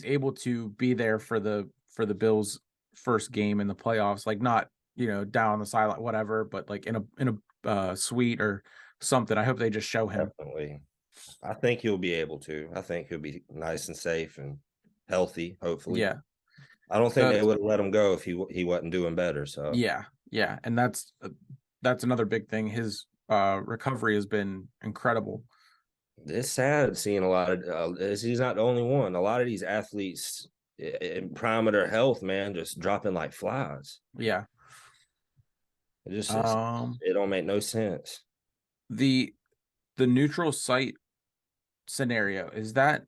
able to be there for the Bills' first game in the playoffs. Like not, down on the sideline, whatever, but like in a suite or something. I hope they just show him. Definitely. I think he'll be able to. I think he'll be nice and safe and healthy, hopefully. Yeah. I don't think The they would have let him go if he wasn't doing better. So Yeah, yeah, and that's another big thing. His recovery has been incredible. it's sad seeing a lot of he's not the only one. A lot of these athletes in prime of their health, man, just dropping like flies. Yeah. It just Um it don't make no sense. the the neutral site scenario is that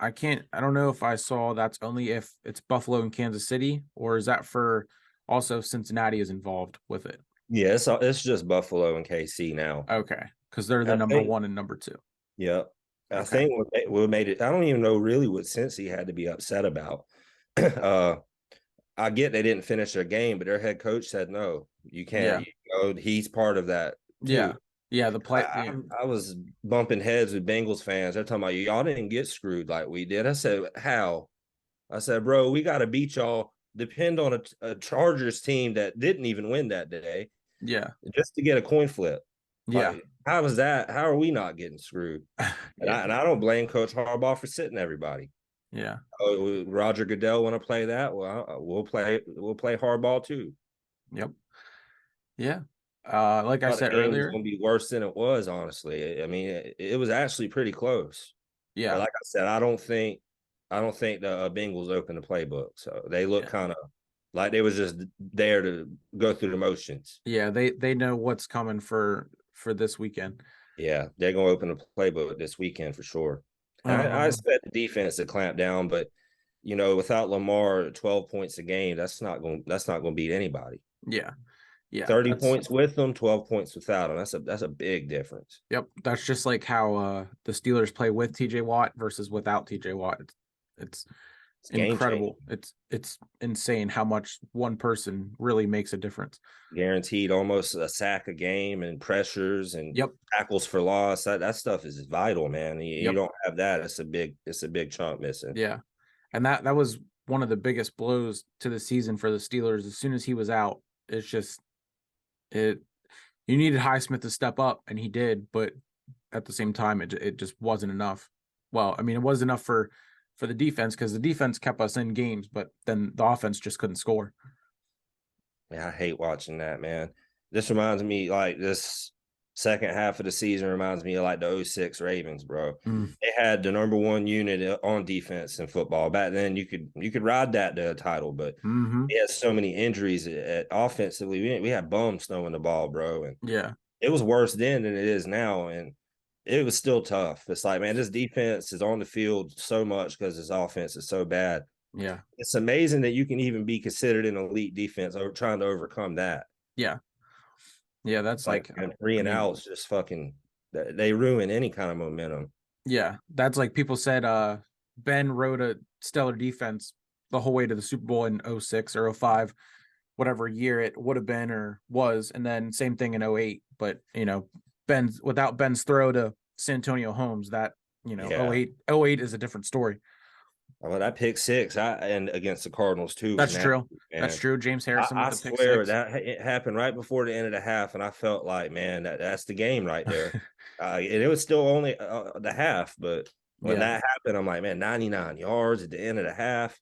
I don't know if I saw that's only if it's Buffalo and Kansas City, or is that for also Cincinnati is involved with it? Yeah, it's just Buffalo and KC now. Okay, because they're the I number think, one and number two. yeah, I Okay. think what made it. I don't even know really what sense he had to be upset about. uh, I get they didn't finish their game, but their head coach said no, you can't. Yeah. You know, he's part of that Yeah. too. Yeah. The I, play. I, Yeah. I was bumping heads with Bengals fans. They're talking about y'all didn't get screwed like we did. I said, how? I said, bro, we got to beat y'all. Depend on a Chargers team that didn't even win that day Yeah. just to get a coin flip. Yeah. Like, how is that? How are we not getting screwed? And Yeah. I don't blame Coach Harbaugh for sitting everybody. Yeah. Oh, Roger Goodell want to play that? Well, we'll play hardball too. Yep. Yeah. Like I I thought said the game was earlier. going to be worse than it was. Honestly, I mean, it was actually pretty close. But Yeah. like I said, I don't think the Bengals opened the playbook, so they look Yeah. kind of like they was just there to go through the motions. Yeah. They know what's coming for this weekend. Yeah, they're going to open the playbook this weekend for sure. And I Um. expect the defense to clamp down, but without Lamar, 12 points a game, that's not going to beat anybody. Yeah. Yeah. 30 That's points with them, 12 points without them. That's a big difference. Yep. That's just like how the Steelers play with TJ Watt versus without TJ Watt. It's It's game changing. incredible. It's insane how much one person really makes a difference. Guaranteed almost a sack a game and pressures and Yep. tackles for loss. That stuff is vital, man. You Yep. don't have that. It's a big chunk missing. Yeah. And that was one of the biggest blows to the season for the Steelers. As soon as he was out, it's just it you needed Highsmith to step up, and he did, but at the same time, it just wasn't enough. Well, I mean, it was enough for the defense because the defense kept us in games, but then the offense just couldn't score. Yeah, I hate watching that, man. This reminds me like this second half of the season reminds me of like the '06 Ravens, bro. Mm. They had the number one unit on defense in football. Back then you could ride that to a title, but Mm-hmm. he had so many injuries at offensively. We had bums throwing the ball, bro. And Yeah. it was worse then than it is now. And it was still tough. It's like, man, this defense is on the field so much because this offense is so bad. Yeah. It's amazing that you can even be considered an elite defense over trying to overcome that. Yeah. Yeah. That's Like, like, and three I and mean, outs just fucking they ruin any kind of momentum. yeah, that's like people said Ben wrote a stellar defense the whole way to the Super Bowl in '06 or '05, whatever year it would have been or was, and then same thing in '08. But Ben's throw to Santonio Holmes, that Yeah. '08 is a different story. Well, that pick six, and against the Cardinals too, was That's nasty, true. That's man. true. James I, Harrison with I the pick swear six. that it happened right before the end of the half, and I felt like, man, that's the game right there. And it was still only the half, but when Yeah. that happened, I'm like, man, 99 yards at the end of the half.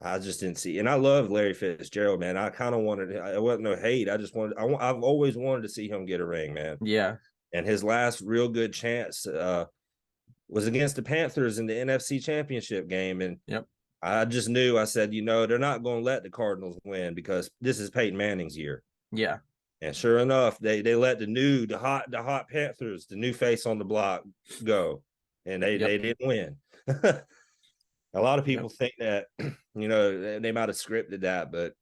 I just didn't see, and I love Larry Fitzgerald, man. I kind of wanted, it wasn't no hate. I just wanted, I've always wanted to see him get a ring, man. Yeah. And his last real good chance was against the Panthers in the NFC Championship game, and Yep. I just knew. I said, they're not going to let the Cardinals win because this is Peyton Manning's year. Yeah. And sure enough, they let the hot Panthers, the new face on the block, go, and they Yep. didn't win. A lot of Yep. people think that they might have scripted that, but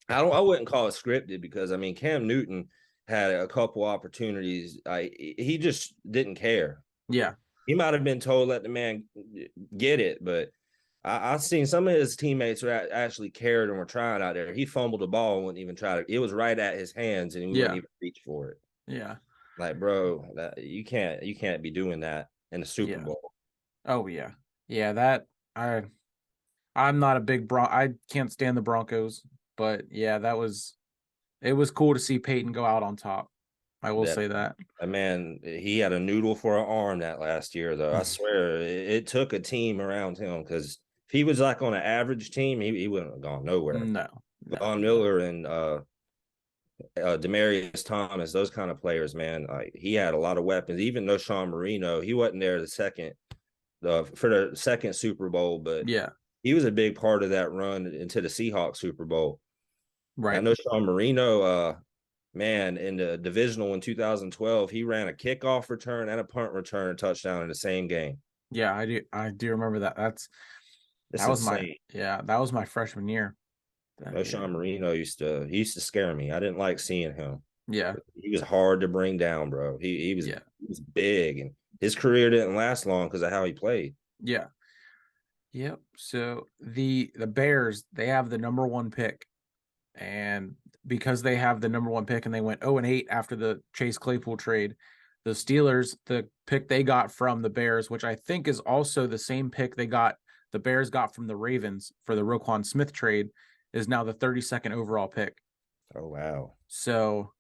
I wouldn't call it scripted because I mean Cam Newton had a couple opportunities. He just didn't care. Yeah. He might have been told let the man get it, but I've seen some of his teammates who actually cared and were trying out there. He fumbled the ball and wouldn't even try to. It was right at his hands and he wouldn't Yeah. even reach for it. Yeah. Like, bro, you can't be doing that in the Super Yeah. Bowl. Oh yeah. Yeah. I'm not a big I can't stand the Broncos, but yeah, it was cool to see Peyton go out on top. I will say that. Man, he had a noodle for an arm that last year, though. I swear it took a team around him, because if he was like on an average team, he wouldn't have gone nowhere. No, no. Von Miller and Demarius Thomas, those kind of players, man. Like, he had a lot of weapons. Even though Sean Marino, he wasn't there for the second Super Bowl, but Yeah, he was a big part of that run into the Seahawks Super Bowl. I right. know Sean Marino, man, in the divisional in 2012, he ran a kickoff return and a punt return touchdown in the same game. Yeah, I do remember that. It's insane. That was my freshman year. No, Sean Marino he used to scare me. I didn't like seeing him. Yeah, He was hard to bring down, bro. yeah, he was big, and his career didn't last long because of how he played. yeah. Yep. So the Bears, they have the number one pick. And because they have the number one pick and they went 0-8 after the Chase Claypool trade, the Steelers, the pick they got from the Bears, which I think is also the same pick the Bears got from the Ravens for the Roquan Smith trade, is now the 32nd overall pick. Oh, wow. So,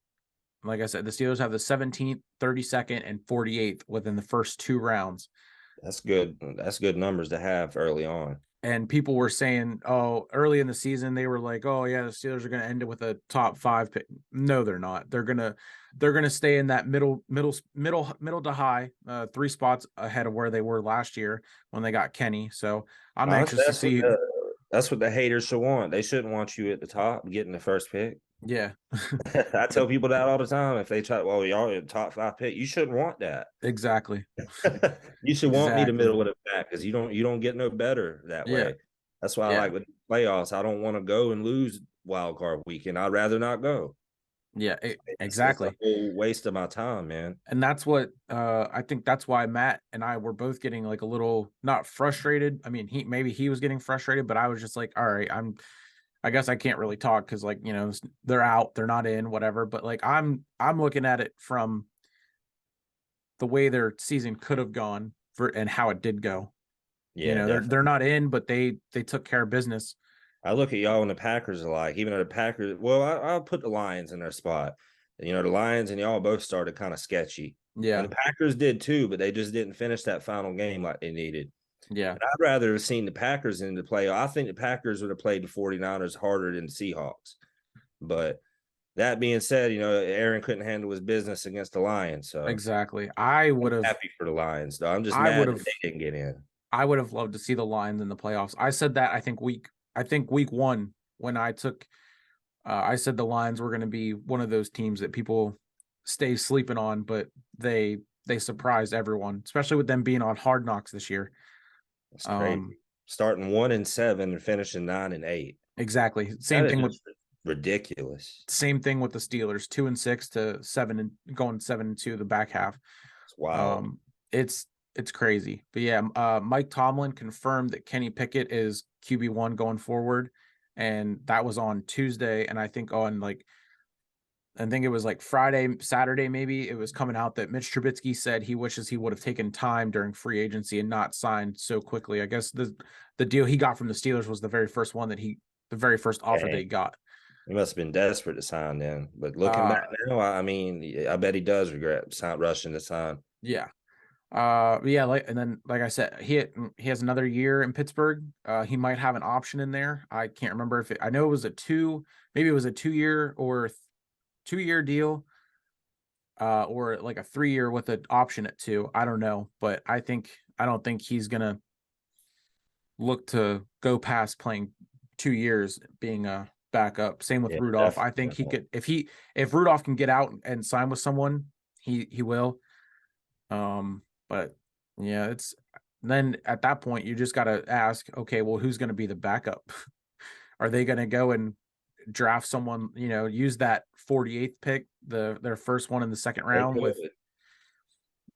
like I said, the Steelers have the 17th, 32nd, and 48th within the first two rounds. That's good. That's good numbers to have early on. And people were saying, oh, early in the season, they were like, oh yeah, the Steelers are going to end it with a top 5 pick. No, they're not. They're going to stay in that middle to high, 3 spots ahead of where they were last year when they got Kenny. So I'm Honestly, anxious to see. that's what the haters should want. They shouldn't want you at the top getting the first pick. Yeah, I tell people that all the time. If they try, well, y'all in top 5 pick, you shouldn't want that. exactly. You should want me the Exactly. middle of the pack, because you don't get no better that Yeah. way. That's why I Yeah. like with playoffs. I don't want to go and lose wild card weekend. I'd rather not go. Yeah, It's a exactly. whole waste of my time, man. And that's what I think that's why Matt and I were both getting like a little not frustrated. I mean, he was getting frustrated, but I was just like, all right, I guess I can't really talk because like, they're out, they're not in, whatever. But like I'm looking at it from the way their season could have gone and how it did go. Yeah, They're definitely. not in, but they took care of business. I look at y'all and the Packers alike. Even though the Packers, well, I'll put the Lions in their spot. The Lions and y'all both started kind of sketchy. And Yeah. the Packers did too, but they just didn't finish that final game like they needed. Yeah. And I'd rather have seen the Packers in the play. I think the Packers would have played the 49ers harder than the Seahawks. But that being said, Aaron couldn't handle his business against the Lions. So Exactly. I'm happy for the Lions, though. I'm just I would mad that have they didn't get in. I would have loved to see the Lions in the playoffs. I said that I think week 1 when I said the Lions were going to be one of those teams that people stay sleeping on, but they surprised everyone, especially with them being on Hard Knocks this year. It's crazy. Starting 1-7 and finishing 9-8. Exactly. That is just ridiculous. Same thing with the Steelers, 2-6 to 7 and going 7-2 the back half. It's wild. It's crazy. But yeah, Mike Tomlin confirmed that Kenny Pickett is QB1 going forward, and that was on Tuesday. And I think it was like Friday, Saturday, maybe it was coming out that Mitch Trubisky said he wishes he would have taken time during free agency and not signed so quickly. I guess the deal he got from the Steelers was the very first offer that he got. He must have been desperate to sign then. But looking back now, I mean, I bet he does regret rushing to sign. Yeah. And then like I said, he has another year in Pittsburgh. He might have an option in there. I can't remember I know it was maybe it was a 2-year or 2-year deal, or like a 3-year with an option at 2. I don't know, but I don't think he's gonna look to go past playing 2 years being a backup. Same with Rudolph. I think he could if Rudolph can get out and sign with someone, he will. But yeah, then at that point you just got to ask, okay, well, who's going to be the backup? Are they going to go and draft someone, use that 48th pick, their first one in the second round with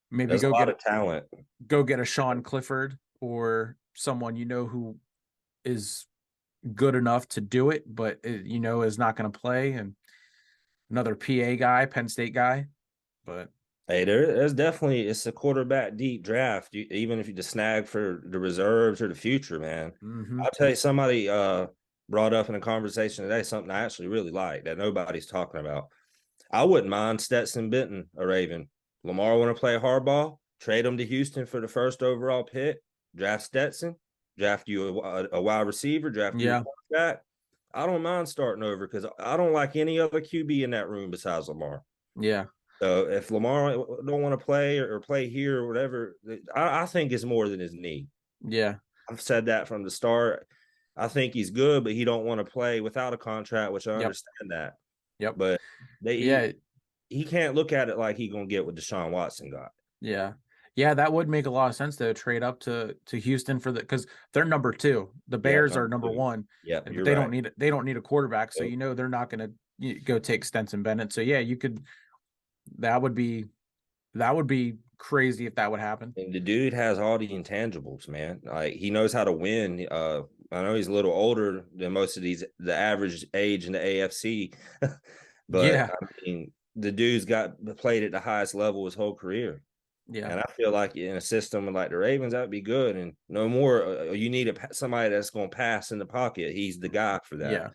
maybe There's a lot of talent. Go get a Sean Clifford or someone who is good enough to do it, but is not going to play, and another PA guy, Penn State guy, but. Hey, there's definitely it's a quarterback deep draft. Even if you just snag for the reserves or the future, man. Mm-hmm. I'll tell you, somebody brought up in a conversation today something I actually really like that nobody's talking about. I wouldn't mind Stetson Benton, a Raven. Lamar want to play hardball, trade him to Houston for the first overall pick, draft Stetson, draft you a wide receiver, draft you a Yeah, quarterback. I don't mind starting over because I don't like any other QB in that room besides Lamar. yeah, So if Lamar don't want to play or play here or whatever, I think it's more than his knee. yeah, I've said that from the start. I think he's good, but he don't want to play without a contract, which I yep, understand that. yep, But they yeah, he can't look at it like he gonna get what Deshaun Watson got. yeah, yeah. That would make a lot of sense to trade up to Houston for the because they're number two. The Yep, Bears are number number two. one, Yep, but you're they don't right. need a quarterback. So Nope. they're not going to go take Stenson Bennett. So yeah, you could. That would be that would be crazy if that would happen. And the dude has all the intangibles, man. Like he knows how to win. I know he's a little older than most of the average age in the AFC, but Yeah, I mean, the dude's got played at the highest level his whole career. yeah, And I feel like in a system like the Ravens, that would be good. And no more, you need somebody that's going to pass in the pocket. He's the guy for that. yeah.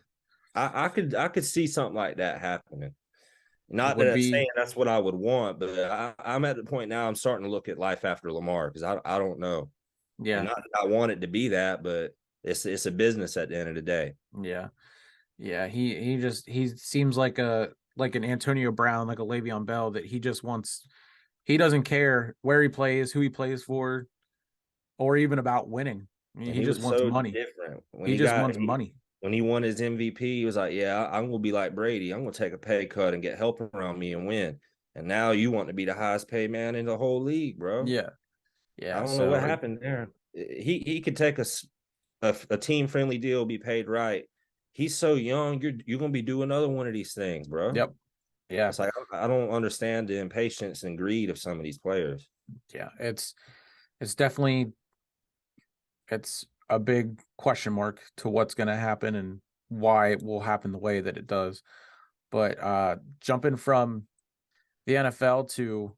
I could see something like that happening. It Not that would I'm be saying that's what I would want, but I'm at the point now. I'm starting to look at life after Lamar because I don't know, and yeah, not that I want it to be that, but it's a business at the end of the day. yeah, yeah. He seems like an Antonio Brown, like a Le'Veon Bell that he doesn't care where he plays, who he plays for, or even about winning. I mean, And he he just was wants so money. different when He he just got wants money. when he won his MVP. He was like, "Yeah, I'm gonna be like Brady. I'm gonna take a pay cut and get help around me and win." And now you want to be the highest paid man in the whole league, bro. Yeah, I yeah. don't know what So happened there. He could take a team friendly deal, be paid right. He's so young. You're gonna be doing another one of these things, bro. yep, yeah, It's like I don't understand the impatience and greed of some of these players. yeah. It's definitely it's a big question mark to what's going to happen and why it will happen the way that it does. But jumping from the NFL to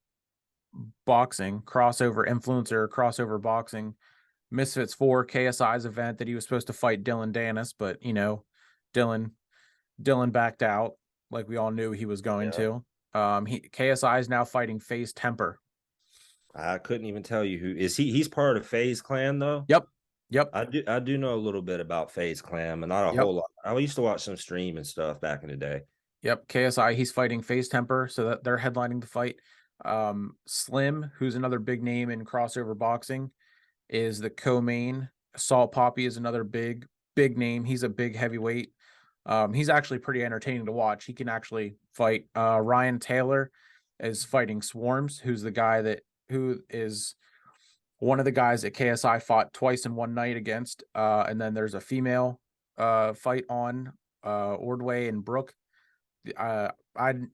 boxing, crossover boxing, Misfits 4 KSI's event that he was supposed to fight Dylan Dennis, but Dylan Dylan backed out like we all knew he was going Yeah, to. KSI is now fighting FaZe Temper. I couldn't even tell you who is he. He's part of FaZe Clan though. Yep. Yep. I do know a little bit about FaZe Clan, but not a Yep. whole lot. I used to watch some stream and stuff back in the day. Yep. KSI, he's fighting FaZe Temper, so that they're headlining the fight. Slim, who's another big name in crossover boxing, is the co-main. Salt Poppy is another big name. He's a big heavyweight. He's actually pretty entertaining to watch. He can actually fight. Ryan Taylor is fighting Swarms, who is one of the guys that KSI fought twice in one night against. And then there's a female fight on Ordway and Brooke. I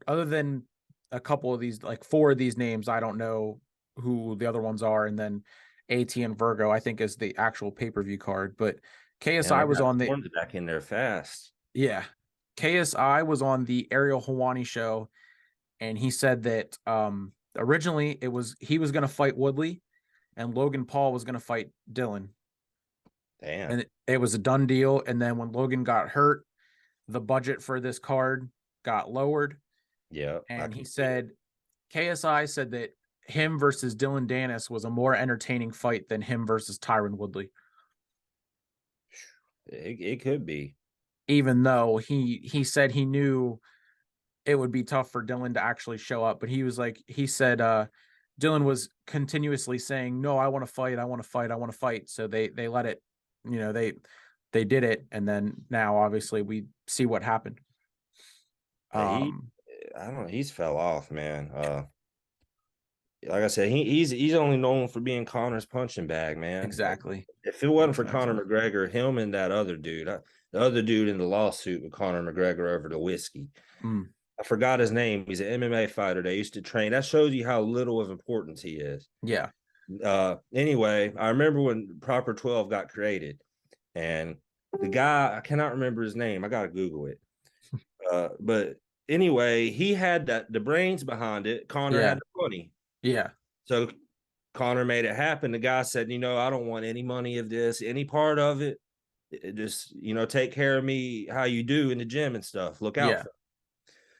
other than a couple of these, like four of these names, I don't know who the other ones are. And then AT and Virgo, I think, is the actual pay-per-view card. But And KSI I was got on the Swarms back in there fast. yeah. KSI was on the Ariel Hawani show, and he said that originally he was going to fight Woodley, and Logan Paul was going to fight Dylan, Damn. and it was a done deal. And then when Logan got hurt, the budget for this card got lowered, Yeah, I and he can see it. said KSI said that him versus Dylan Dennis was a more entertaining fight than him versus Tyron Woodley, It could be. even though he said he knew it would be tough for Dylan to actually show up. But he said Dylan was continuously saying, "No, I want to fight, I want to fight, I want to fight." So they let it, they did it, and then now obviously we see what happened. Yeah, Um, I don't know. He's fell off, man. Like I said, he's only known for being Connor's punching bag, man. exactly, If it wasn't for exactly. Conor McGregor, him and that other dude, the other dude in the lawsuit with Conor McGregor over the whiskey, Mm, I forgot his name. He's an MMA fighter. They used to train. That shows you how little of importance he is. yeah, Anyway, I remember when Proper 12 got created, and the guy, I cannot remember his name. I gotta Google it. But anyway, he had the brains behind it. Connor yeah, had the money. yeah, So Connor made it happen. The guy said, I don't want any money of this, any part of it. Just, take care of me how you do in the gym and stuff. Look out yeah, for me.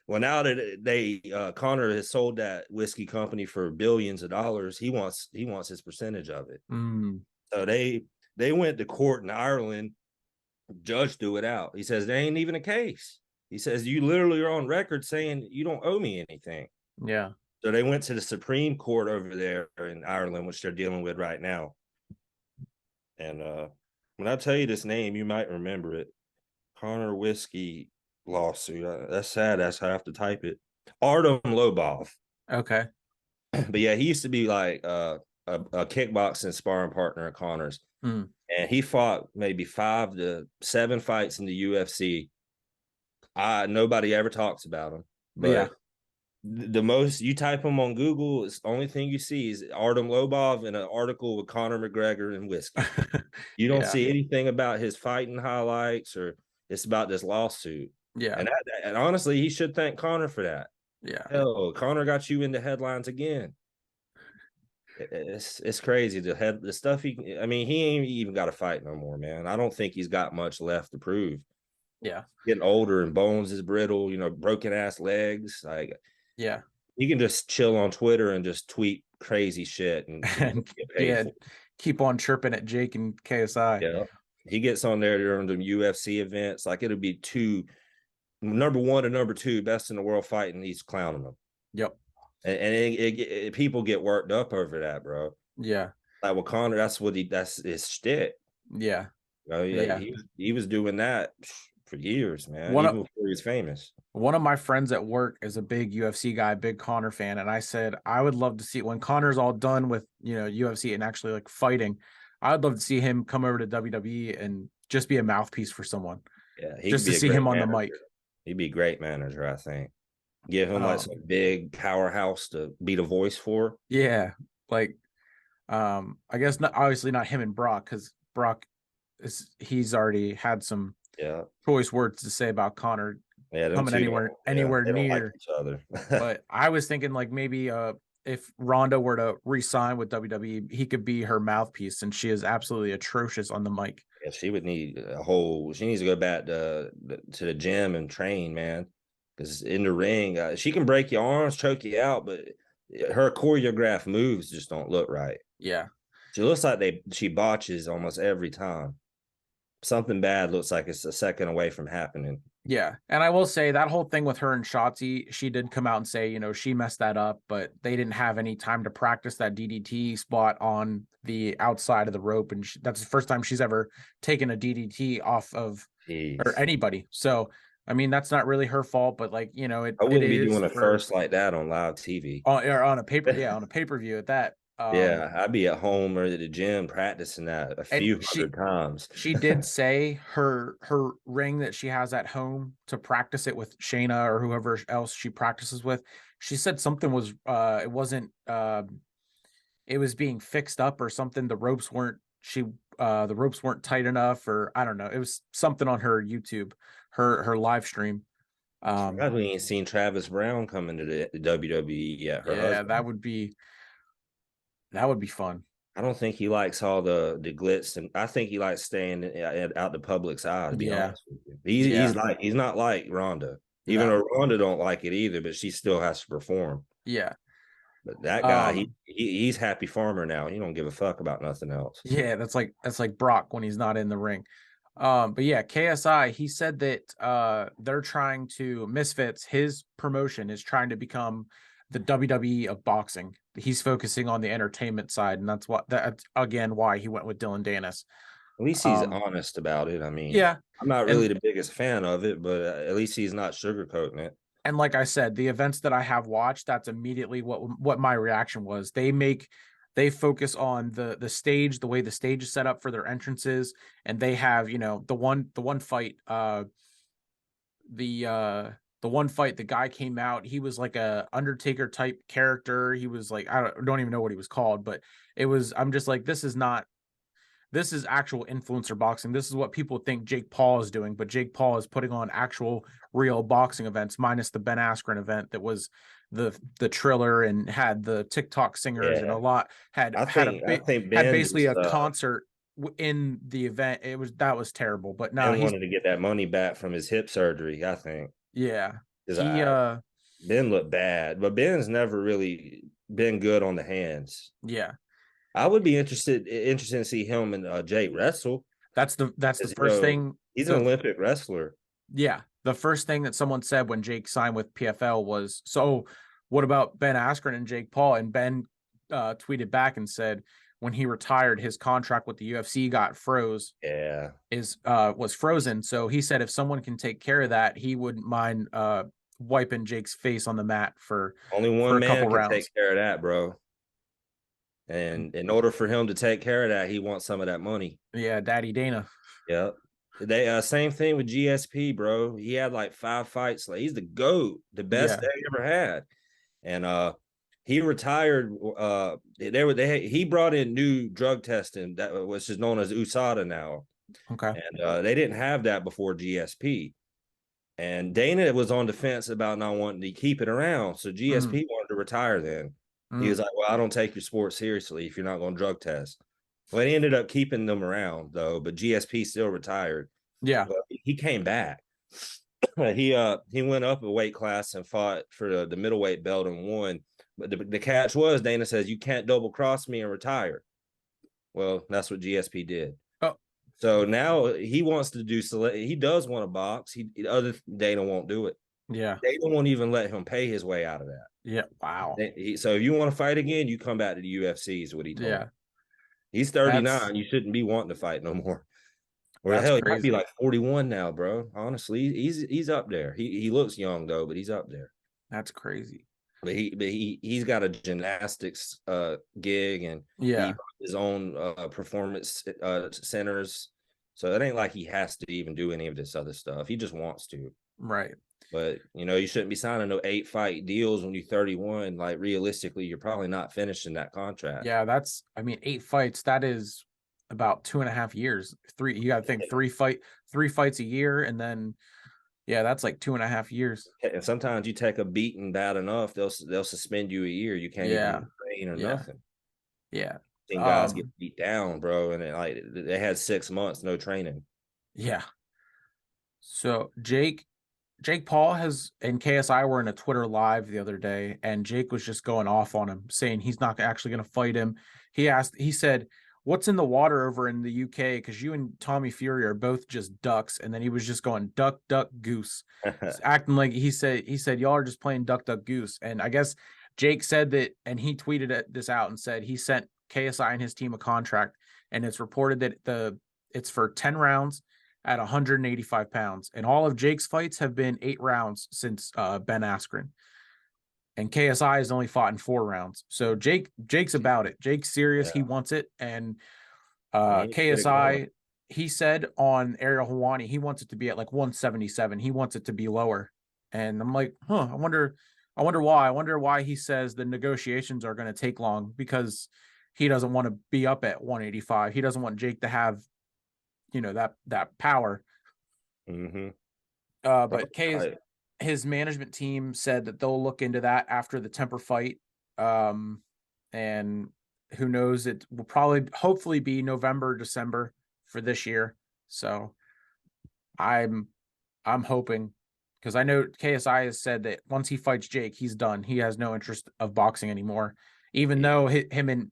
Well, now that Connor has sold that whiskey company for billions of dollars, he wants his percentage of it. Mm, So they went to court in Ireland. Judge threw it out. He says there ain't even a case. He says you literally are on record saying you don't owe me anything. yeah. So they went to the Supreme Court over there in Ireland, which they're dealing with right now. And when I tell you this name, you might remember it. Connor Whiskey lawsuit. That's sad. That's how I have to type it. Artem Lobov. Okay. But yeah, he used to be like a kickboxing sparring partner of Connor's. Mm, And he fought maybe 5 to 7 fights in the UFC. Nobody ever talks about him, yeah. but the most you type him on Google, it's the only thing you see is Artem Lobov and an article with Conor McGregor and whiskey. You don't Yeah. see anything about his fighting highlights or it's about this lawsuit. Yeah. And honestly, he should thank Conor for that. Yeah. Hell, Conor got you into headlines again. It's crazy the stuff I mean, he ain't even got to fight no more, man. I don't think he's got much left to prove. Yeah. Getting older and bones is brittle, broken ass legs. Like Yeah. he can just chill on Twitter and just tweet crazy shit and And get paid yeah, for it. keep on chirping at Jake and KSI. Yeah. He gets on there during the UFC events. Like it'll be number 1 and number 2 best in the world fighting. He's clowning them. Yep. And people get worked up over that, bro. Yeah. Like with Connor, that's his shit. Yeah. Yeah, Yeah. he was doing that for years, man. One Even of before he was famous. one of my friends at work is a big UFC guy, big Connor fan, and I said I would love to see when Connor's all done with UFC and actually like fighting. I'd love to see him come over to WWE and just be a mouthpiece for someone, Yeah, he could just to be a see great him on the mic. manager. He'd be a great manager, I think. Give him like Um, some big powerhouse to be the voice for. yeah, like I guess not obviously not him and Brock because Brock he's already had some Yeah. choice words to say about Connor Yeah, them coming two don't, anywhere they don't like near. each other. But I was thinking like maybe if Ronda were to re-sign with WWE, he could be her mouthpiece, and she is absolutely atrocious on the mic. Yeah, she needs to go back to the gym and train, man. Because in the ring, she can break your arms, choke you out, but her choreographed moves just don't look right. Yeah. She looks like she botches almost every time. Something bad looks like it's a second away from happening. Yeah. And I will say that whole thing with her and Shotzi, she did come out and say, she messed that up, but they didn't have any time to practice that DDT spot on the outside of the rope. And that's the first time she's ever taken a DDT off of or anybody. So, I mean, that's not really her fault, but like, I it wouldn't be is doing a for first like that on live TV. on a pay-per-view at that. Yeah, I'd be at home or at the gym practicing that a And few hundred times. she did say her ring that she has at home to practice it with Shayna or whoever else she practices with. She said something was it wasn't it was being fixed up or something. The ropes weren't tight enough, or I don't know. It was something on her YouTube, her live stream. We ain't seen Travis Brown coming to the WWE yet. Her Yeah, husband. that would be fun. I don't think he likes all the glitz, and I think he likes staying out the public's eye. To be Yeah. honest with you, Yeah. he's not like Ronda. Even No. though Ronda don't like it either, but she still has to perform. Yeah. But that guy, he's happy farmer now. He don't give a fuck about nothing else. Yeah, that's like Brock when he's not in the ring. But yeah, KSI, he said that they're trying to Misfits, his promotion is trying to become the WWE of boxing. He's focusing on the entertainment side, and that's again why he went with Dylan Danis. At least he's honest about it. I mean, Yeah, I'm not really and the biggest fan of it, but at least he's not sugarcoating it. and like I said, the events that I have watched, that's immediately what my reaction was. They focus on the stage, the way the stage is set up for their entrances, and they have the one fight, the one fight, the guy came out, he was like a Undertaker type character. He was like, I don't even know what he was called, but I'm just like, this is actual influencer boxing. This is what people think Jake Paul is doing, but Jake Paul is putting on actual real boxing events, minus the Ben Askren event that was the Triller and had the TikTok singers and a lot had basically a concert in the event. That was terrible. But now Ben wanted to get that money back from his hip surgery, I think. Yeah. he Ben looked bad, but Ben's never really been good on the hands. yeah. I would be interested to see him and Jake wrestle. That's the first thing. He's an Olympic wrestler. Yeah, the first thing that someone said when Jake signed with PFL was, "So, what about Ben Askren and Jake Paul?" And Ben tweeted back and said, when he retired, his contract with the UFC got froze. Yeah, was frozen. So he said if someone can take care of that, he wouldn't mind wiping Jake's face on the mat for only one a man couple can rounds. take care of that, bro. And in order for him to take care of that, he wants some of that money. Yeah, Daddy Dana. Yeah. They same thing with GSP, bro. He had like 5 fights. Like he's the GOAT, the best they ever had. And he retired. He brought in new drug testing that which is known as USADA now. Okay. And they didn't have that before GSP. And Dana was on the fence about not wanting to keep it around. So GSP wanted to retire then. He was like, well, I don't take your sport seriously if you're not going to drug test. Well, he ended up keeping them around though, but GSP still retired. Yeah. But he came back. He went up a weight class and fought for the middleweight belt and won. But the catch was Dana says you can't double cross me and retire. Well, that's what GSP did. Oh. So now he wants to do he does want to box. Other Dana won't do it. Yeah. Dana won't even let him pay his way out of that. Yeah. Wow. So if you want to fight again, you come back to the UFC is what he told me. He's 39. You shouldn't be wanting to fight no more. Or hell, he might be like 41 now, bro. Honestly, he's up there. He looks young though, but he's up there. That's crazy. But he's got a gymnastics gig and his own performance centers. So it ain't like he has to even do any of this other stuff. He just wants to. Right. But you shouldn't be signing no 8-fight deals when you're 31. Like realistically, you're probably not finishing that contract. Yeah, 8 fights. That is about 2.5 years. You got to think 3 fights a year, and then that's like 2.5 years. And sometimes you take a beating bad enough, they'll suspend you a year. You can't even train or nothing. Yeah, seen guys get beat down, bro, and they had 6 months no training. Yeah. So Jake Paul and KSI were in a Twitter live the other day, and Jake was just going off on him, saying he's not actually going to fight him. He said, "What's in the water over in the UK? Because you and Tommy Fury are both just ducks." And then he was just going duck, duck, goose, acting like he said y'all are just playing duck, duck, goose. And I guess Jake said that, and he tweeted this out and said he sent KSI and his team a contract, and it's reported that it's for 10 rounds at 185 pounds. And all of Jake's fights have been 8 rounds since Ben Askren. And KSI has only fought in 4 rounds. So Jake's about it. Jake's serious. He wants it. And KSI, he said on Ariel Helwani, he wants it to be at like 177. He wants it to be lower. And I'm like, I wonder why. I wonder why he says the negotiations are going to take long, because he doesn't want to be up at 185. He doesn't want Jake to have that power. But his management team said that they'll look into that after the Temper fight. And who knows, it will hopefully be November, December for this year. So I'm hoping, because I know KSI has said that once he fights Jake, he's done. He has no interest of boxing anymore, even though him and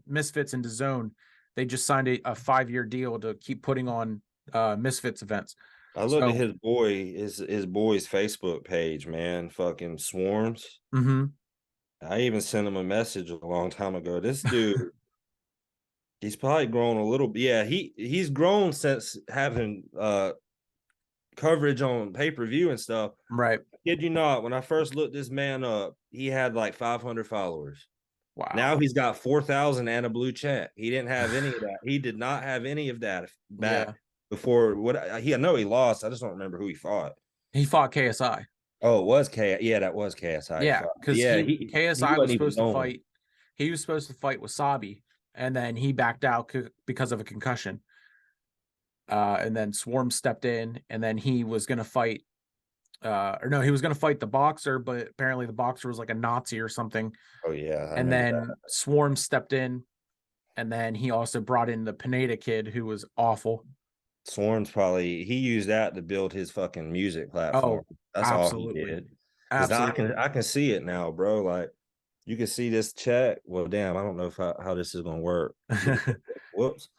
Misfits and DAZN, they just signed a 5-year deal to keep putting on Misfits events. I looked at his boy's Facebook page, man. Fucking Swarms. I even sent him a message a long time ago. This dude, he's probably grown a little bit. Yeah, he's grown since having coverage on pay-per-view and stuff. Right. Kid you not, when I first looked this man up, he had like 500 followers. Wow. Now he's got 4,000 and a blue check. He didn't have any of that. He did not have any of that back before. I know he lost. I just don't remember who he fought. He fought KSI. Oh, it was KSI. Yeah, that was KSI. Yeah, because KSI was supposed to fight. He was supposed to fight Wasabi, and then he backed out because of a concussion. And then Swarm stepped in, and then he was going to fight. He was going to fight the boxer, but apparently the boxer was like a Nazi or something. Oh yeah. And then Swarm stepped in, and then he also brought in the Pineda kid, who was awful. Swarm's probably he used that to build his fucking music platform. Oh, That's all he absolutely. did. Because Absolutely. I can see it now, bro. Like you can see this check. Well, damn, I don't know if how this is gonna work. Whoops.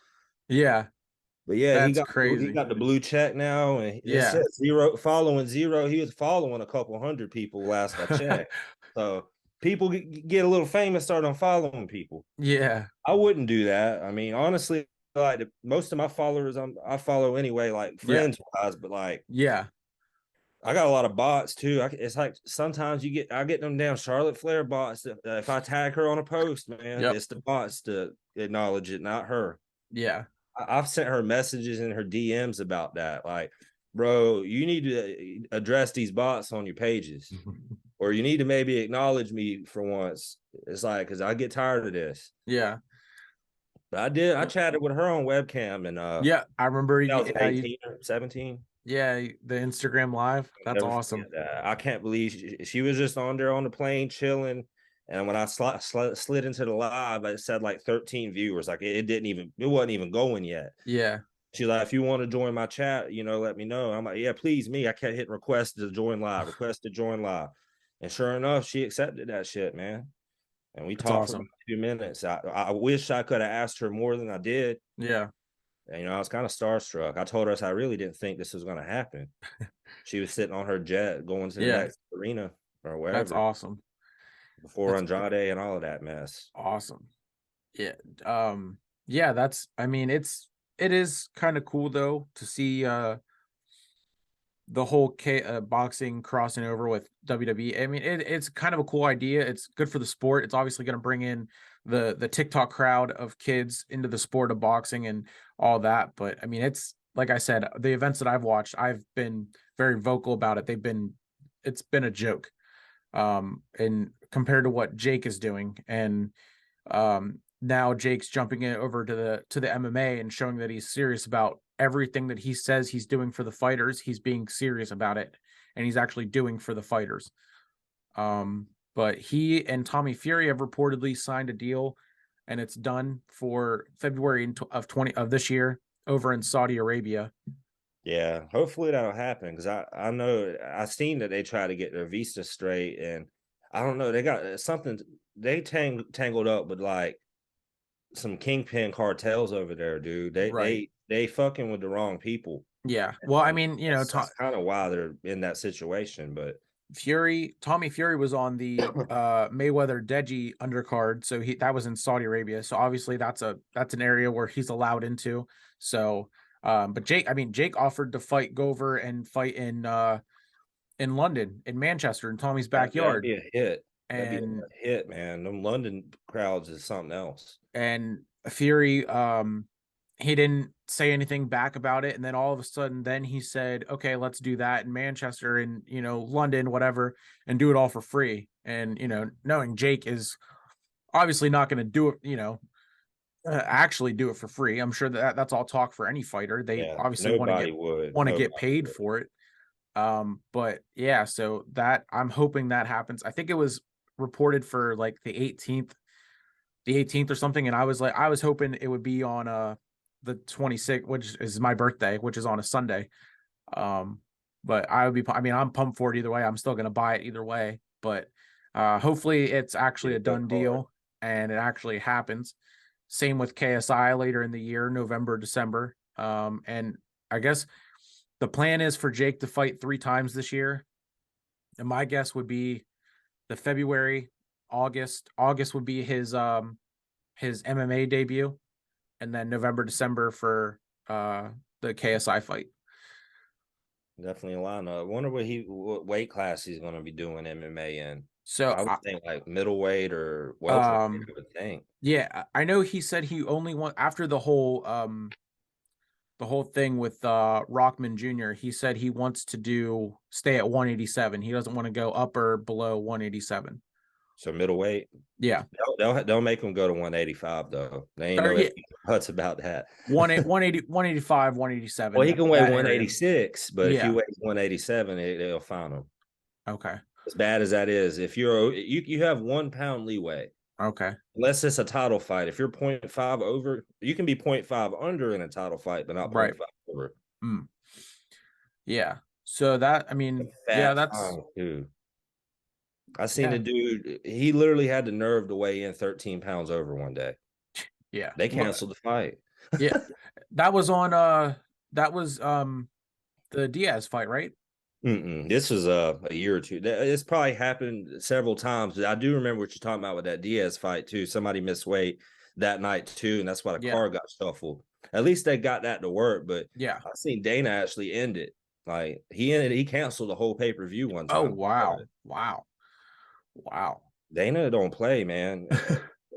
Yeah, But yeah, that's he crazy. got the blue check now, and it Yeah. says zero following zero. He was following a couple hundred people last I checked. So people get a little famous, start on following people. Yeah. I wouldn't do that. I mean, honestly, like most of my followers, I follow anyway, like Yeah. friends wise. But like, Yeah. I got a lot of bots too. It's like sometimes I get them damn Charlotte Flair bots. If I tag her on a post, man, Yep. it's the bots to acknowledge it, not her. Yeah. I've sent her messages in her DMs about that. Like, bro, you need to address these bots on your pages, or you need to maybe acknowledge me for once. It's like, because I get tired of this. Yeah. But I did. I chatted with her on webcam in Yeah. I remember yeah, 2018 or 17. yeah, the Instagram live. I'll That's never forget awesome. that. I can't believe she was just on there on the plane chilling. And when I slid into the live, it said like 13 viewers. Like it wasn't even going yet. Yeah. She's like, if you want to join my chat, let me know. I'm like, yeah, please, me. I kept hitting request to join live, request to join live. And sure enough, she accepted that shit, man. And we That's talked for about awesome. 2 minutes. I wish I could have asked her more than I did. Yeah. And, I was kind of starstruck. I told her I really didn't think this was going to happen. She was sitting on her jet going to the Yeah. next arena or That's wherever awesome. before That's Andrade and all of that mess. awesome. Yeah. Yeah, I mean, it is kind of cool though to see the whole boxing crossing over with WWE. I mean, it's kind of a cool idea. It's good for the sport. It's obviously going to bring in the TikTok crowd of kids into the sport of boxing and all that. But I mean, it's like I said, the events that I've watched, I've been very vocal about it. It's been a joke. And compared to what Jake is doing, and now Jake's jumping in over to the MMA and showing that he's serious about everything that he says he's doing for the fighters. He's being serious about it, and he's actually doing for the fighters. But he and Tommy Fury have reportedly signed a deal, and it's done for February of this year over in Saudi Arabia. Yeah, hopefully that'll happen because I know I seen that they try to get their visa straight, and I don't know, they got something they tangled up with like some kingpin cartels over there, dude. Right. They fucking with the wrong people. Yeah. Well, I And mean, that's kind of why they're in that situation. But Tommy Fury was on the Mayweather Deji undercard, so that was in Saudi Arabia. So obviously that's an area where he's allowed into. So but Jake offered to go over and fight in London, in Manchester, in Tommy's that'd backyard. be a hit. That'd be a And hit, man. Them London crowds is something else. Fury he didn't say anything back about it, and then all of a sudden then he said, okay, let's do that in Manchester and London, whatever, and do it all for free. And knowing Jake is obviously not going to do it, actually do it for free. I'm sure that's all talk for any fighter. They Yeah, obviously nobody would. want to get Nobody paid would. for it. But yeah, so that I'm hoping that happens. I think it was reported for like the 18th or something, and I was hoping it would be on the 26th, which is my birthday, which is on a Sunday. Um, but I mean, I'm pumped for it either way. I'm still gonna buy it either way. But hopefully it's Get actually a a good done card. deal and it actually happens. Same with KSI later in the year, November, December. And I guess the plan is for Jake to fight 3 times this year. And my guess would be the February, August. August would be his MMA debut, and then November, December for the KSI fight. Definitely a lineup. I wonder what weight class he's going to be doing MMA in. So I would think like middleweight or welterweight. um I would think. yeah, I know he said he only want after the whole thing with Rockman Jr., he said he wants to stay at 187. He doesn't want to go up or below 187. So middleweight. Yeah. They'll make him go to 185 though. They ain't Or no yeah, ifs buts about that. 185, 187. Well, he can weigh That area. 186, but if he Yeah. weighs 187, they'll find him. Okay. As bad as that is, if you have 1 pound leeway, Okay. unless it's a title fight. If you're point 0.5 over, you can be point 0.5 under in a title fight, but not point Right. 0.5 over. Mm. Yeah. So that, I A mean, yeah, fat that's fine too. I seen a yeah, dude. He literally had the nerve to weigh in 13 pounds over one day. yeah. They Well, canceled the fight. yeah. That was on that was the Diaz fight, right? This was a year or two. It's probably happened several times. I do remember what you're talking about with that Diaz fight too. Somebody missed weight that night too, and that's why the Yeah. car got shuffled. At least they got that to work. But Yeah. I seen Dana actually end it. Like he canceled the whole pay-per-view one Oh, time. wow. Wow. Wow. Dana don't play, man.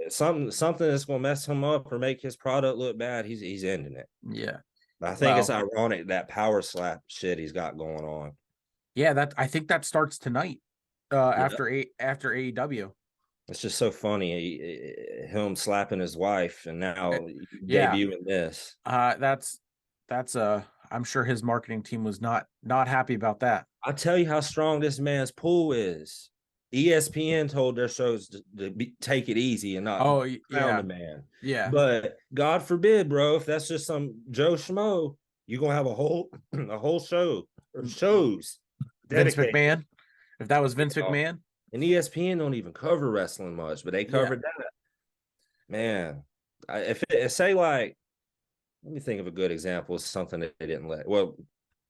Something that's gonna mess him up or make his product look bad. He's ending it. Yeah. But I think it's Well, ironic that power slap shit he's got going on. yeah, that I think that starts tonight Yeah. after AEW. It's just so funny, him slapping his wife, and Eh, now Yeah. debuting this. That's I'm sure his marketing team was not happy about that. I tell you how strong this man's pull is. ESPN told their shows take it easy and not Oh, clown the yeah. man. Yeah. But God forbid, bro, if that's just some Joe Schmo, you're gonna have a whole a whole show or shows Vince dedicated. McMahon. If that was Vince McMahon. And ESPN don't even cover wrestling much, but they Yeah. covered that. Man, if it say like, let me think of a good example of something that they didn't let. Well,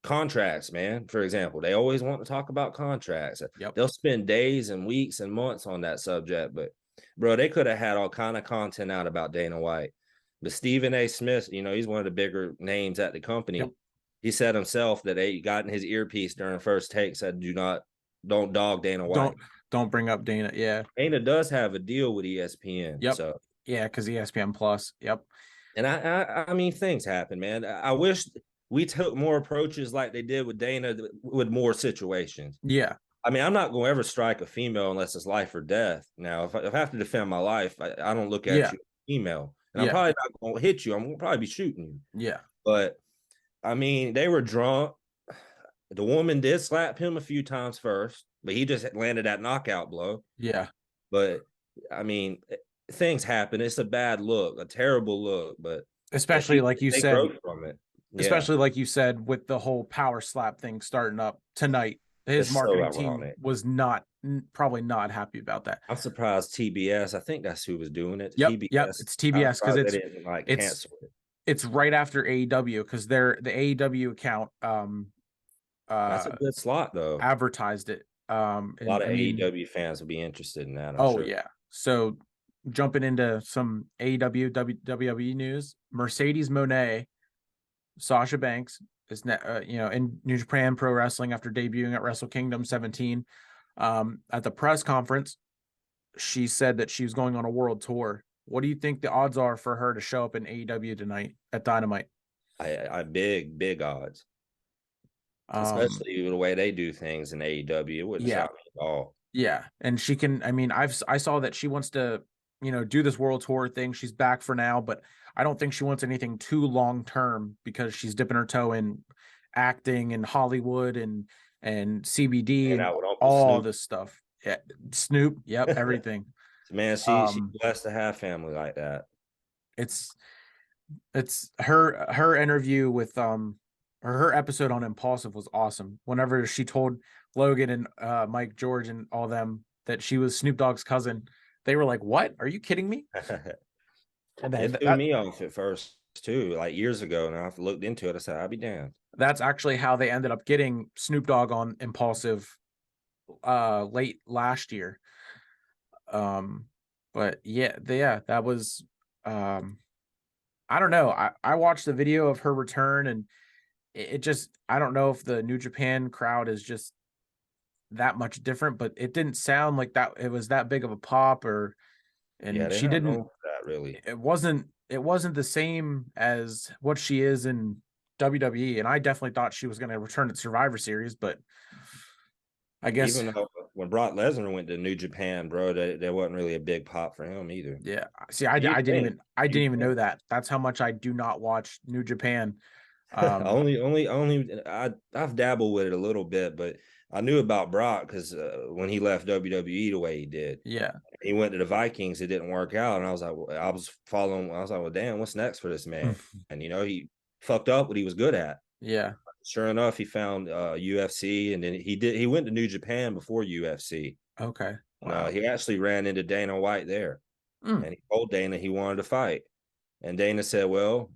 contracts, man. For example, they always want to talk about contracts. Yep. They'll spend days and weeks and months on that subject, but bro, they could have had all kind of content out about Dana White. But Stephen A. Smith, he's one of the bigger names at the Yep. company. He said himself that they got in his earpiece during the first take, said, don't dog Dana White. Don't bring up Dana. Yeah. Dana does have a deal with ESPN. Yep. So Yeah, because ESPN Plus. Yep. and I mean, things happen, man. I wish we took more approaches like they did with Dana with more situations. Yeah. I mean, I'm not going to ever strike a female unless it's life or death. Now, if I have to defend my life, I don't look at Yeah. you as a female, and I'm Yeah. probably not going to hit you. I'm going to probably be shooting you. Yeah. But I mean, they were drunk. The woman did slap him a few times first, but he just landed that knockout blow. Yeah. But I mean, things happen. It's a bad look, a terrible look, but if Especially like you they said, grow from it, yeah, especially like you said, with the whole power slap thing starting up tonight, his it's so marketing team ironic. was probably not happy about that. I'm surprised TBS. I think that's who was doing it. Yep. Yep. TBS. It's I'm TBS because surprised they didn't like it's cancel it. it's right after AEW because the AEW account That's a good slot though. advertised it. A lot And of I mean, AEW fans will be interested in that, I'm oh sure. yeah. So jumping into some AEW WWE news, Mercedes Moné, Sasha Banks is in New Japan Pro Wrestling after debuting at Wrestle Kingdom 17. At the press conference, she said that she was going on a world tour. What do you think the odds are for her to show up in AEW tonight at Dynamite? I big odds, Um, especially the way they do things in AEW. It wouldn't yeah, shock me at all. yeah, and she can. I mean, I saw that she wants to, do this world tour thing. She's back for now, but I don't think she wants anything too long term because she's dipping her toe in acting and Hollywood and CBD And and out with Uncle all Snoop. this stuff. Yeah, Snoop, yep, everything. Man, she's Um, blessed to have family like that. it's it's her interview with or her episode on Impulsive was awesome. Whenever she told Logan and Mike George and all them that she was Snoop Dogg's cousin, they were like, "What? Are you kidding me?" And then It threw me off at first too, like years ago. And I looked into it. I said, "I'll be damned." that's actually how they ended up getting Snoop Dogg on Impulsive late last year. But yeah, that was I don't know. I watched the video of her return and it just I don't know if the New Japan crowd is just that much different, but it didn't sound like that it was that big of a pop Yeah, and they're she not known didn't for that really. it wasn't the same as what she is in WWE, and I definitely thought she was going to return at Survivor Series, but I guess Even though when Brock Lesnar went to New Japan, bro, there wasn't really a big pop for him either. yeah. See, I You didn't think? even I didn't You even know think? that. That's how much I do not watch New Japan. Only. I've dabbled with it a little bit, but I knew about Brock because when he left WWE the way he did, Yeah. he went to the Vikings. It didn't work out, and I was like, I was following. I was like, well, damn, what's next for this man? And he fucked up what he was good at. Yeah. Sure enough, he found UFC, and then he went to New Japan before UFC. Okay. And Wow. he actually ran into Dana White there, Mm. and he told Dana he wanted to fight. And Dana said, "Well,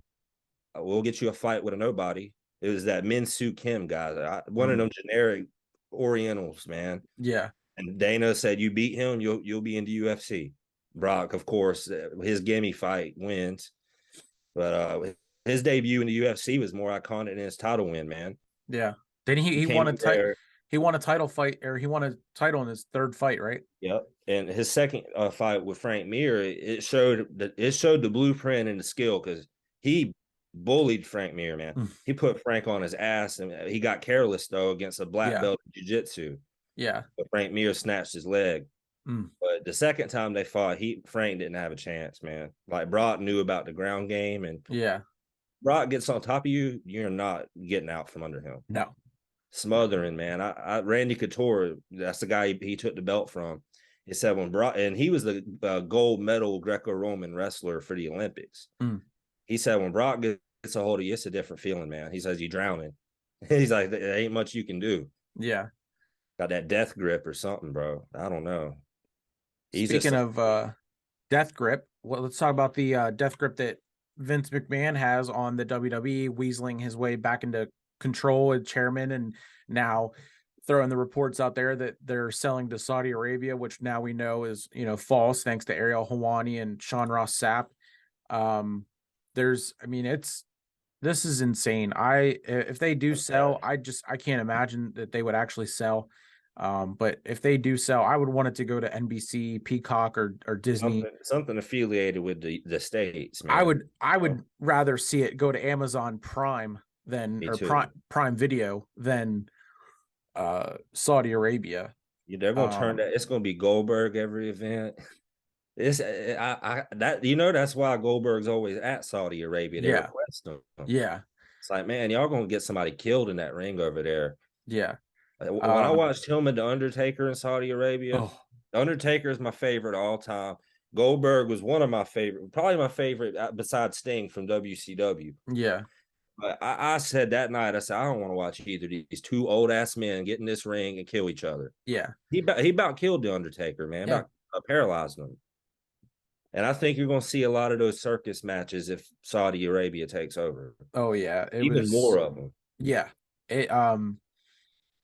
we'll get you a fight with a nobody." It was that Min Soo Kim guy, one of Mm. them generic Orientals, man. Yeah. And Dana said, "You beat him, you'll be in the UFC." Brock, of course, his gimme fight wins, but his debut in the UFC was more iconic than his title win, man. Yeah. Then He he came won a in there. he won a title fight, or he won a title in his third fight, right? Yep. And his second fight with Frank Mir, it showed the blueprint and the skill, because he bullied Frank Mir, man. Mm. He put Frank on his ass, and he got careless though against a black Yeah. belt in jiu-jitsu. Yeah. But Frank Mir snatched his leg. Mm. But the second time they fought, Frank didn't have a chance, man. Like, Brock knew about the ground game, and Yeah. Brock gets on top of you, you're not getting out from under him. No. Smothering, man. Randy Couture, that's the guy he took the belt from. He said when Brock, and he was the gold medal Greco-Roman wrestler for the Olympics. Mm. He said when Brock gets a hold of you, it's a different feeling, man. He says you're drowning. He's like, there ain't much you can do. Yeah. Got that death grip or something, bro. I don't know. He's just Speaking of death grip, well, let's talk about the death grip that Vince McMahon has on the WWE, weaseling his way back into control as chairman, and now throwing the reports out there that they're selling to Saudi Arabia, which now we know is, false, thanks to Ariel Helwani and Sean Ross Sapp. I mean, this is insane. If they do sell, I can't imagine that they would actually sell. But if they do sell, I would want it to go to NBC, Peacock, or Disney. something affiliated with the states, I man. would I would rather see it go to Amazon Prime than Me or too. Prime Video than Saudi Arabia. They're gonna turn that. It's gonna be Goldberg every event. It's that's why Goldberg's always at Saudi Arabia. They Yeah. request him. Yeah. It's like, man, y'all gonna get somebody killed in that ring over there. Yeah. When I watched him and the Undertaker in Saudi Arabia, Oh, the Undertaker is my favorite all time. Goldberg was one of my favorite, probably my favorite besides Sting from WCW. yeah. But I said that night, I said, I don't want to watch either of these two old ass men get in this ring and kill each other. Yeah. He about killed the Undertaker, man. Yeah. About paralyzed him. And I think you're going to see a lot of those circus matches if Saudi Arabia takes over. Oh yeah. Even more of them. Yeah. It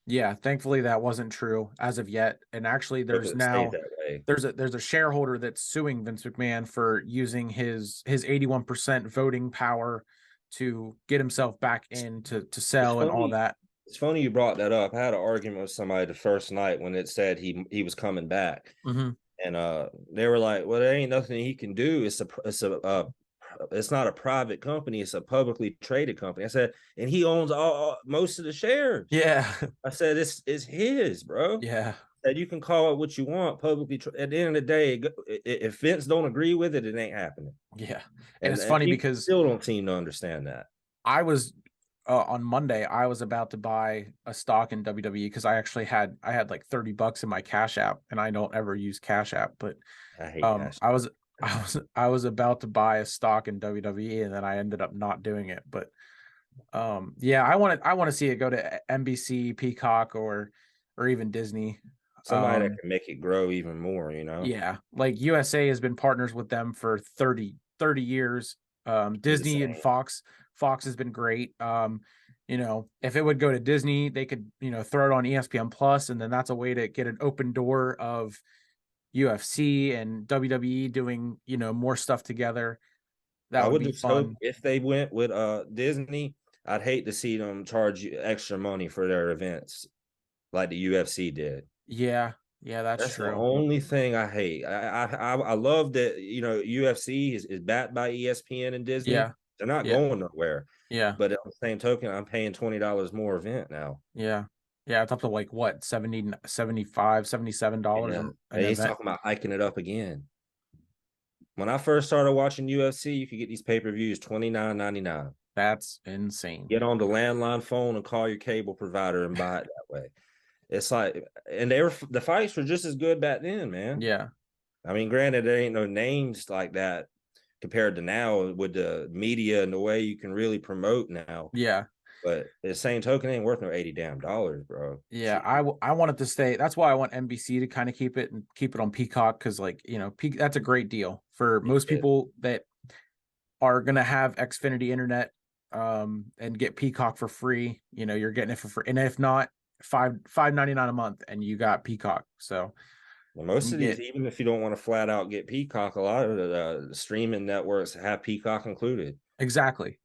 Yeah, thankfully that wasn't true as of yet. And actually there's now that way. there's a shareholder that's suing Vince McMahon for using his 81% voting power to get himself back in to sell and all that. It's funny you brought that up. I had an argument with somebody the first night when it said he was coming back. Mm-hmm. And they were like, well, there ain't nothing he can do. It's not a private company, it's a publicly traded company. I said, and he owns most of the shares. Yeah. I said, it's his, bro. Yeah. That you can call it what you want publicly. At the end of the day, if Vince don't agree with it, it ain't happening. Yeah. And it's funny because still don't seem to understand that. I was on Monday, I was about to buy a stock in WWE because I had like $30 in my Cash App, and I don't ever use Cash App, but I hate Cash App. I was about to buy a stock in WWE, and then I ended up not doing it. But yeah, I want to see it go to NBC, Peacock, or even Disney. Somebody that can make it grow even more, Yeah, like USA has been partners with them for 30 years. Disney and Fox has been great. If it would go to Disney, they could, throw it on ESPN Plus, and then that's a way to get an open door of UFC and WWE doing, more stuff together. That would be fun. Hope if they went with Disney, I'd hate to see them charge you extra money for their events like the UFC did. Yeah, that's true. The only thing I hate. I love that UFC is backed by ESPN and Disney. Yeah, they're not going nowhere. Yeah, but at the same token, I'm paying $20 more event now. Yeah, it's up to like what, $70, $75, $77. And he's talking about hiking it up again. When I first started watching UFC, you could get these pay-per-views $29.99. That's insane. Get on the landline phone and call your cable provider and buy it that way. It's like, and the fights were just as good back then, man. Yeah. I mean, granted, there ain't no names like that compared to now with the media and the way you can really promote now. Yeah. But the same token ain't worth no 80 damn dollars, bro. Yeah, Shit. I want it to stay. That's why I want NBC to kind of keep it and keep it on Peacock because, like, that's a great deal for most Yeah. people that are gonna have Xfinity internet, and get Peacock for free. You're getting it for free, and if not, $5.99 a month, and you got Peacock. So And most you of these, get even if you don't want to flat out get Peacock, a lot of the streaming networks have Peacock included. exactly.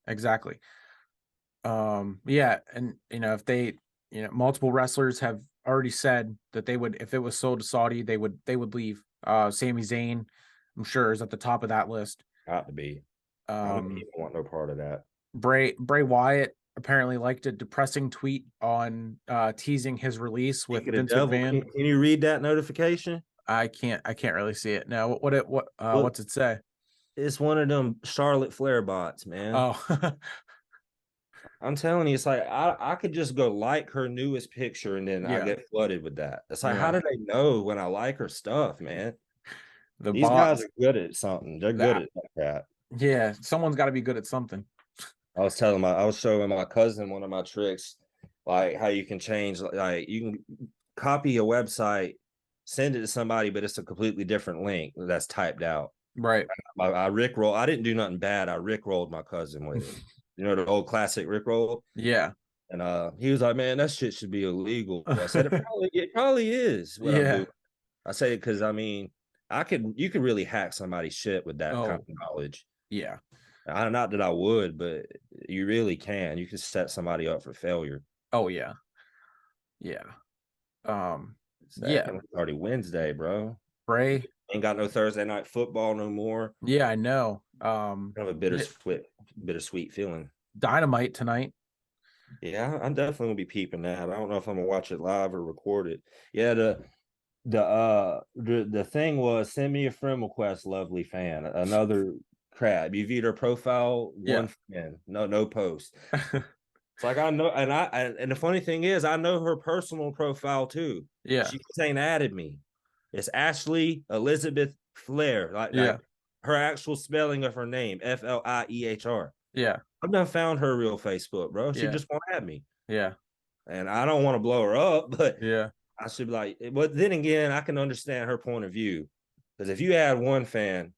Yeah, and if they, multiple wrestlers have already said that they would, if it was sold to Saudi, they would leave. Sami Zayn, I'm sure, is at the top of that list. Got to be. I don't Um, even want no part of that. Bray Wyatt apparently liked a depressing tweet on teasing his release with Speaking of Vince devil, McMahon. can you read that notification? I can't really see it now. Well, What's it say? it's one of them Charlotte Flair bots, man. Oh, I'm telling you, it's like I could just go like her newest picture and then I yeah, get flooded with that. It's like, how yeah. do they know when I like her stuff, man? The These guys bots are good at something. They're good that at that. Yeah, someone's got to be good at something. I was showing my cousin one of my tricks, like how you can change, like you can copy a website, send it to somebody, but it's a completely different link that's typed out. Right. I rickroll. I didn't do nothing bad. I rickrolled my cousin with it. You know the old classic rickroll. Yeah. And he was like, "Man, that shit should be illegal." I said, "It probably is what I'm Yeah. doing." I say because I mean, you could really hack somebody's shit with that kind Oh, of knowledge. yeah. Not that I would, but you really can. You can set somebody up for failure. Oh, yeah. Yeah. Yeah. Second, it's already Wednesday, bro. Bray. Ain't got no Thursday night football no more. Yeah, I know. Kind of a bittersweet feeling. Dynamite tonight. Yeah, I'm definitely gonna be peeping that. I don't know if I'm gonna watch it live or record it. Yeah, the thing was send me a friend request, lovely fan. Another crab. You viewed her profile, Yeah. one fan, no post. It's like I know, and the funny thing is, I know her personal profile too. Yeah. She just ain't added me. It's Ashley Elizabeth Flair, like Yeah. her actual spelling of her name, Fliehr. Yeah. I've done found her real Facebook, bro. She Yeah. just won't add me, Yeah. and I don't want to blow her up, but Yeah. I should be like. But then again, I can understand her point of view because if you add one fan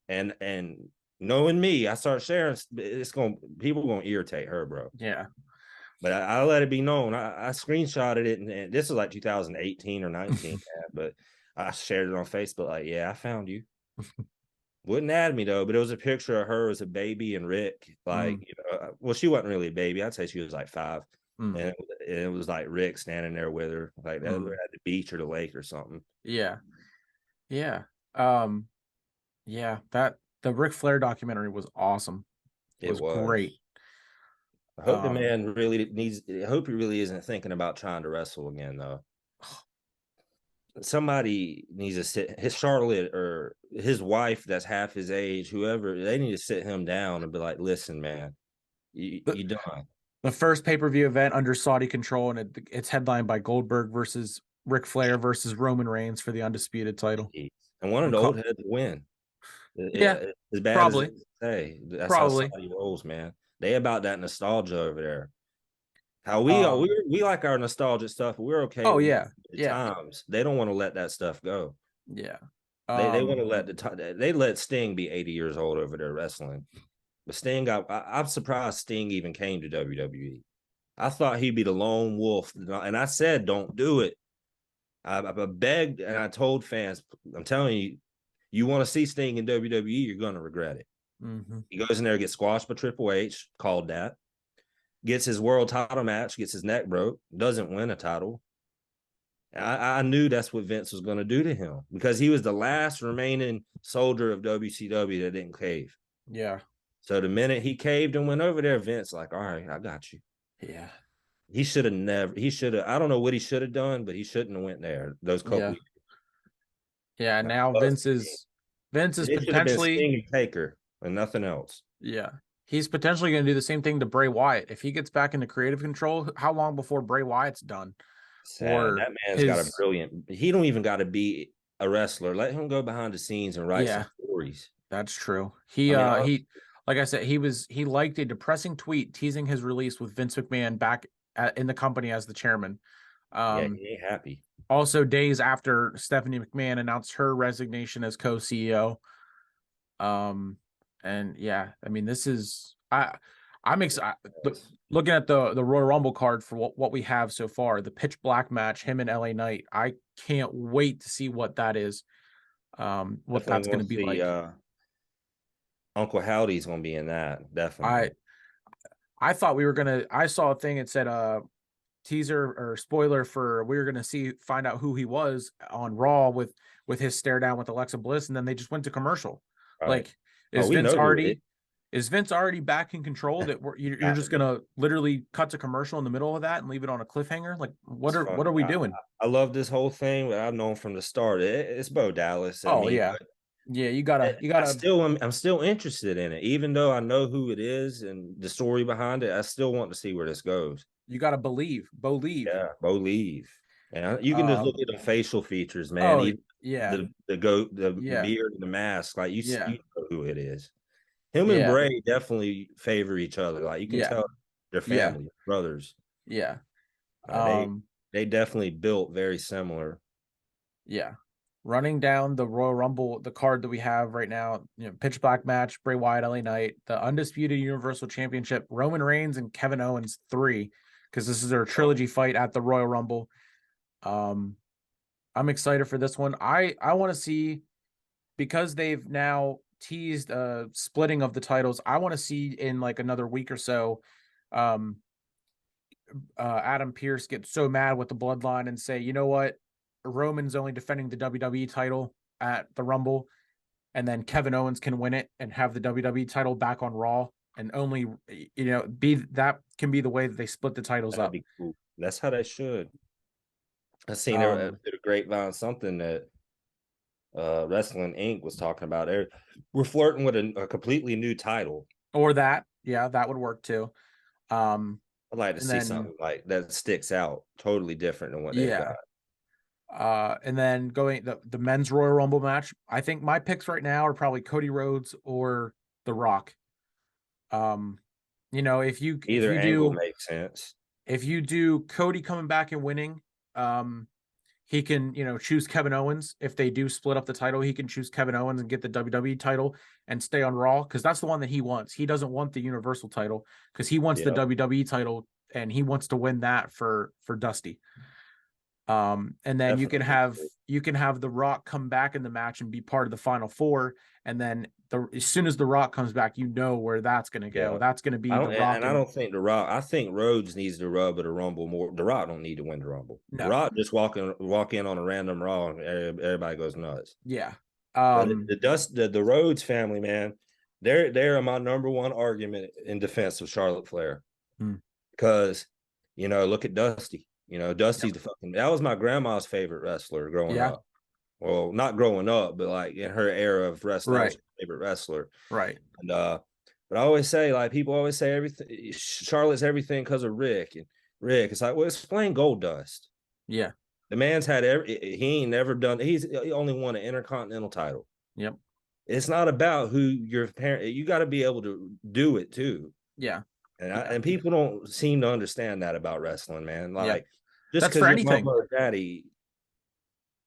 and knowing me, I start sharing, people gonna irritate her, bro. Yeah. But I let it be known. I screenshotted it, and this was like 2018 or 19, but I shared it on Facebook. Like, yeah, I found you. Wouldn't add me though, but it was a picture of her as a baby and Rick. Like, Mm, well, she wasn't really a baby. I'd say she was like 5, mm, and it was like Rick standing there with her, like at mm. the beach or the lake or something. Yeah. Yeah. Um, yeah, that the Ric Flair documentary was awesome. It It was great. was. I hope the Um, man really needs. I hope he really isn't thinking about trying to wrestle again though. Somebody needs to sit his Charlotte or his wife that's half his age, whoever, they need to sit him down and be like, listen, man, the, you done. the first pay-per-view event under Saudi control, and it's headlined by Goldberg versus Ric Flair versus Roman Reigns for the undisputed title. And one of the old heads win. Yeah, As bad as probably, it is to say, that's how probably. Saudi rolls, man. They about that nostalgia over there. How we are, Um, we like our nostalgic stuff, but we're okay oh with yeah, the yeah, times. They don't want to let that stuff go. yeah. They want Um, to they let Sting be 80 years old over there wrestling. But Sting, I'm surprised Sting even came to WWE. I thought he'd be the lone wolf, and I said, don't do it. I begged and I told fans, I'm telling you, you want to see Sting in WWE, you're going to regret it. mm-hmm. He goes in there, gets squashed by Triple H, called that, gets his world title match, gets his neck broke, doesn't win a title. I knew that's what Vince was going to do to him because he was the last remaining soldier of WCW that didn't cave. Yeah, So the minute he caved and went over there, Vince like, all right, I got you. yeah, He should have never. He should have. I don't know what he should have done, but he shouldn't have went there. Those couple. yeah, yeah. Now Vince is It should have been potentially, Sting and Taker and nothing else. yeah, he's potentially going to do the same thing to Bray Wyatt if he gets back into creative control. How long before Bray Wyatt's done? Sad. Or That man's got a his brilliant. He don't even got to be a wrestler. Let him go behind the scenes and write some Yeah, stories. That's true. I mean, He like I said, he liked a depressing tweet teasing his release with Vince McMahon back in the company as the chairman. yeah, Um, he ain't happy. Also days after Stephanie McMahon announced her resignation as co-CEO. Um, and yeah, I mean, this is I'm excited. Looking at the Royal Rumble card for what we have so far, the pitch black match, him and LA Knight. I can't wait to see what that is. What Definitely that's going going to to be see like. Uncle Howdy's going to be in that. I Definitely. I thought we were gonna. I saw a thing. It said teaser or spoiler for we were gonna find out who he was on Raw with his stare down with Alexa Bliss, and then they just went to commercial. Right. Like, Oh, is we Vince know who it is. already is Vince already back in control that you're Got to just be. gonna literally cut to commercial in the middle of that and leave it on a cliffhanger? Like, It's what funny. are we doing? I love this whole thing, but I've known from the start. It's Bo Dallas. I Oh mean, yeah, yeah. You I gotta still am. I'm still interested in it, even though I know who it is and the story behind it. I still want to see where this goes. believe. Yeah, Bo leave, and you can just look Um. at the facial features, man. Oh Even yeah, the yeah, beard and the mask, like yeah, you know who it is. Him and yeah, Bray definitely favor each other. Like you can yeah, tell they're yeah, family, brothers. yeah. Uh, they Um. they definitely built very similar. Yeah. Running down the Royal Rumble, the card that we have right now, pitch black match, Bray Wyatt, LA Knight, the undisputed Universal Championship, Roman Reigns and Kevin Owens 3, because this is their trilogy fight at the Royal Rumble. Um, I'm excited for this one. I want to see, because they've now teased splitting of the titles. I want to see in like another week or so, um, Adam Pearce get so mad with the bloodline and say, you know what, Roman's only defending the WWE title at the Rumble, and then Kevin Owens can win it and have the WWE title back on Raw, and only be that can be the way that they split the titles That'd up. be cool. That's how they should. I seen there Um, through the grapevine something that Wrestling Inc. was talking about. We're flirting with a completely new title. or that, yeah, that would work too. Um, I'd like to and see then something like that sticks out, totally different than what they've got. yeah, and then going the men's Royal Rumble match. I think my picks right now are probably Cody Rhodes or The Rock. Um, if Either you angle do makes sense. Cody coming back and winning, he can, choose Kevin Owens. If they do split up the title, he can choose Kevin Owens and get the WWE title and stay on Raw, because that's the one that he wants. He doesn't want the Universal title because he wants the Yep, WWE title and he wants to win that for Dusty. And then definitely. you can have The Rock come back in the match and be part of the final four. And then as soon as The Rock comes back, you know where that's gonna go. Yeah. That's gonna be The Rock I and don't think The Rock. I think Rhodes needs to rub at a Rumble more. The Rock don't need to win the Rumble. The no, Rock just walk in on a random Raw and everybody goes nuts. yeah. But Um, the Rhodes family, man, they're my number one argument in defense of Charlotte Flair. hmm, Because look at Dusty. yep, Dusty's the fucking that was my grandma's favorite wrestler growing yeah, up. Well, not growing up, but like in her era of wrestling, that was right, her favorite wrestler. right, And but I always say, like, people always say everything Charlotte's everything because of Rick. And Rick, it's like, well, explain Gold Dust. yeah, The man's had he ain't never done he only won an intercontinental title. yep, It's not about who your parent you got to be able to do it too. yeah, yeah, And people don't seem to understand that about wrestling, man. yeah. Like just That's because for your mama anything. or daddy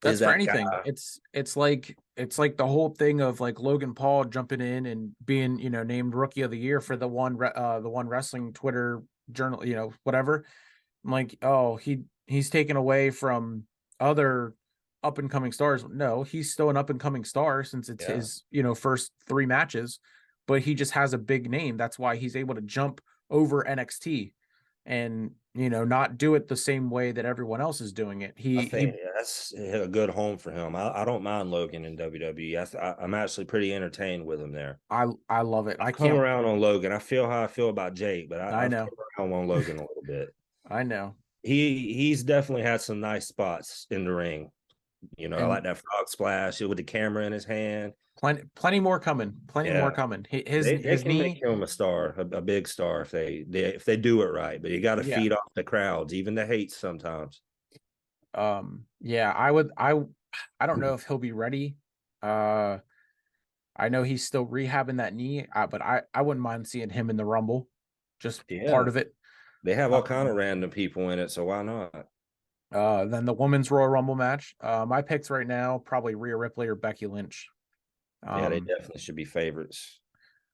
is That's for that anything. guy. It's like the whole thing of like Logan Paul jumping in and being, named rookie of the year for the one wrestling Twitter journal, whatever. I'm like, oh, he's taken away from other up and coming stars. No, he's still an up and coming star since it's Yeah, his, first three matches, but he just has a big name. That's why he's able to jump over NXT and, not do it the same way that everyone else is doing it. I He think that's a good home for him. I don't mind Logan in WWE. I'm actually pretty entertained with him there. I love it. I've come around on Logan. I feel how I feel about Jake, but I I've know. come around on Logan a little bit. I know. He's definitely had some nice spots in the ring. I like And that frog splash with the camera in his hand. plenty more coming. Plenty more Yeah, coming. they His can make knee. him a star, a big star if they do it right. But you got to Yeah. feed off the crowds, even the hate sometimes. Yeah, I don't know if he'll be ready. Uh I know he's still rehabbing that knee, but I wouldn't mind seeing him in the Rumble, just part Yeah, of it. they have all kind Um, of random people in it, so why not? then the women's Royal Rumble match. My picks right now probably Rhea Ripley or Becky Lynch. Yeah, they Um, definitely should be favorites.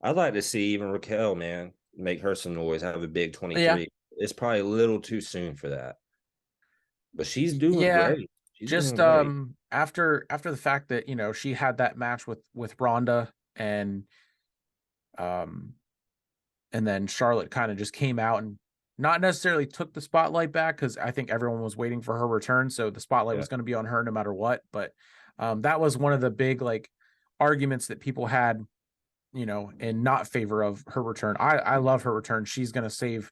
I'd like to see even Raquel, man, make her some noise, have a big yeah, 23. It's probably a little too soon for that, but she's doing yeah. great. She's doing Just great. after the fact that she had that match with Ronda um and then Charlotte kind of just came out and not necessarily took the spotlight back because I think everyone was waiting for her return, so the spotlight Yeah, was going to be on her no matter what. But that was one of the big like arguments that people had, in not favor of her return. I love her return. She's going to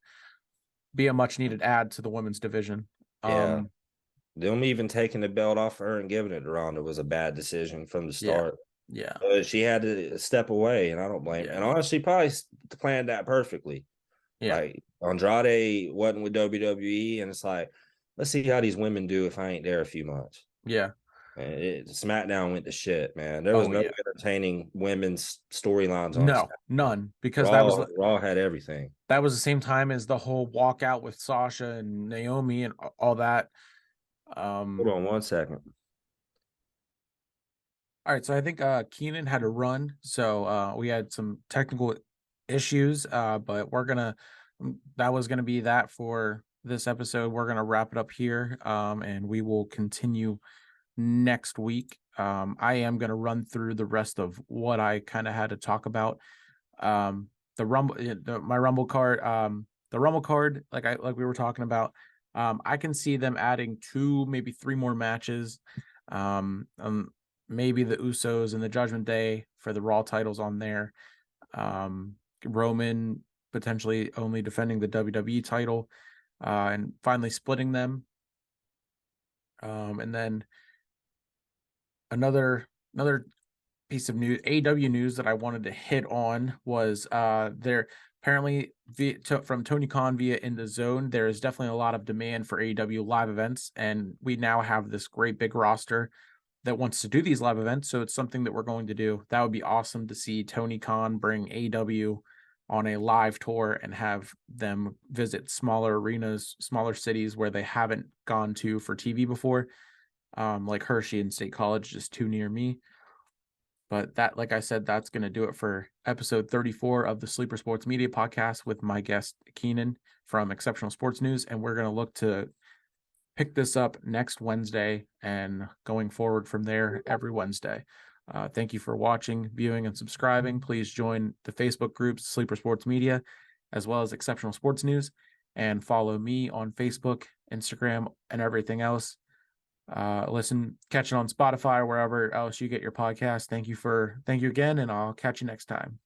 be a much needed add to the women's division. yeah. Um, Them even taking the belt off her and giving it to Ronda was a bad decision from the yeah, start. yeah, She had to step away, and I don't blame. And yeah, honestly, probably planned that perfectly. yeah, Like Andrade wasn't with WWE, and it's like, let's see how these women do if I ain't there a few months. yeah. And SmackDown went to shit, man. There was Oh no yeah. entertaining women's storylines on No, SmackDown. none, because Raw had everything. that was the same time as the whole walkout with Sasha and Naomi and all that. Hold Um, on one second. all right, so I think Keenan had a run, so we had some technical issues, but that was gonna be that for this episode. We're gonna wrap it up here, and we will continue next week. I am gonna run through the rest of what I kind of had to talk about. Um, my Rumble card, the Rumble card, like we were talking about. I can see them adding two, maybe three more matches. Um, um, Maybe the Usos and the Judgment Day for the Raw titles on there. Roman potentially only defending the WWE title, and finally splitting them. And then another piece of news, AW news that I wanted to hit on was there apparently from Tony Khan via In the Zone, there is definitely a lot of demand for AEW live events, and we now have this great big roster that wants to do these live events. So it's something that we're going to do. That would be awesome to see Tony Khan bring AEW on a live tour and have them visit smaller arenas, smaller cities where they haven't gone to for TV before, like Hershey and State College, just too near me. But that, like I said, that's going to do it for episode 34 of the Sleeper Sports Media Podcast with my guest, Keenan from Exceptional Sports News. And we're going to look to pick this up next Wednesday and going forward from there every Wednesday. Thank you for watching, viewing, and subscribing. Please join the Facebook groups, Sleeper Sports Media, as well as Exceptional Sports News, and follow me on Facebook, Instagram, and everything else. Catch it on Spotify or wherever else you get your podcast. Thank you again, and I'll catch you next time.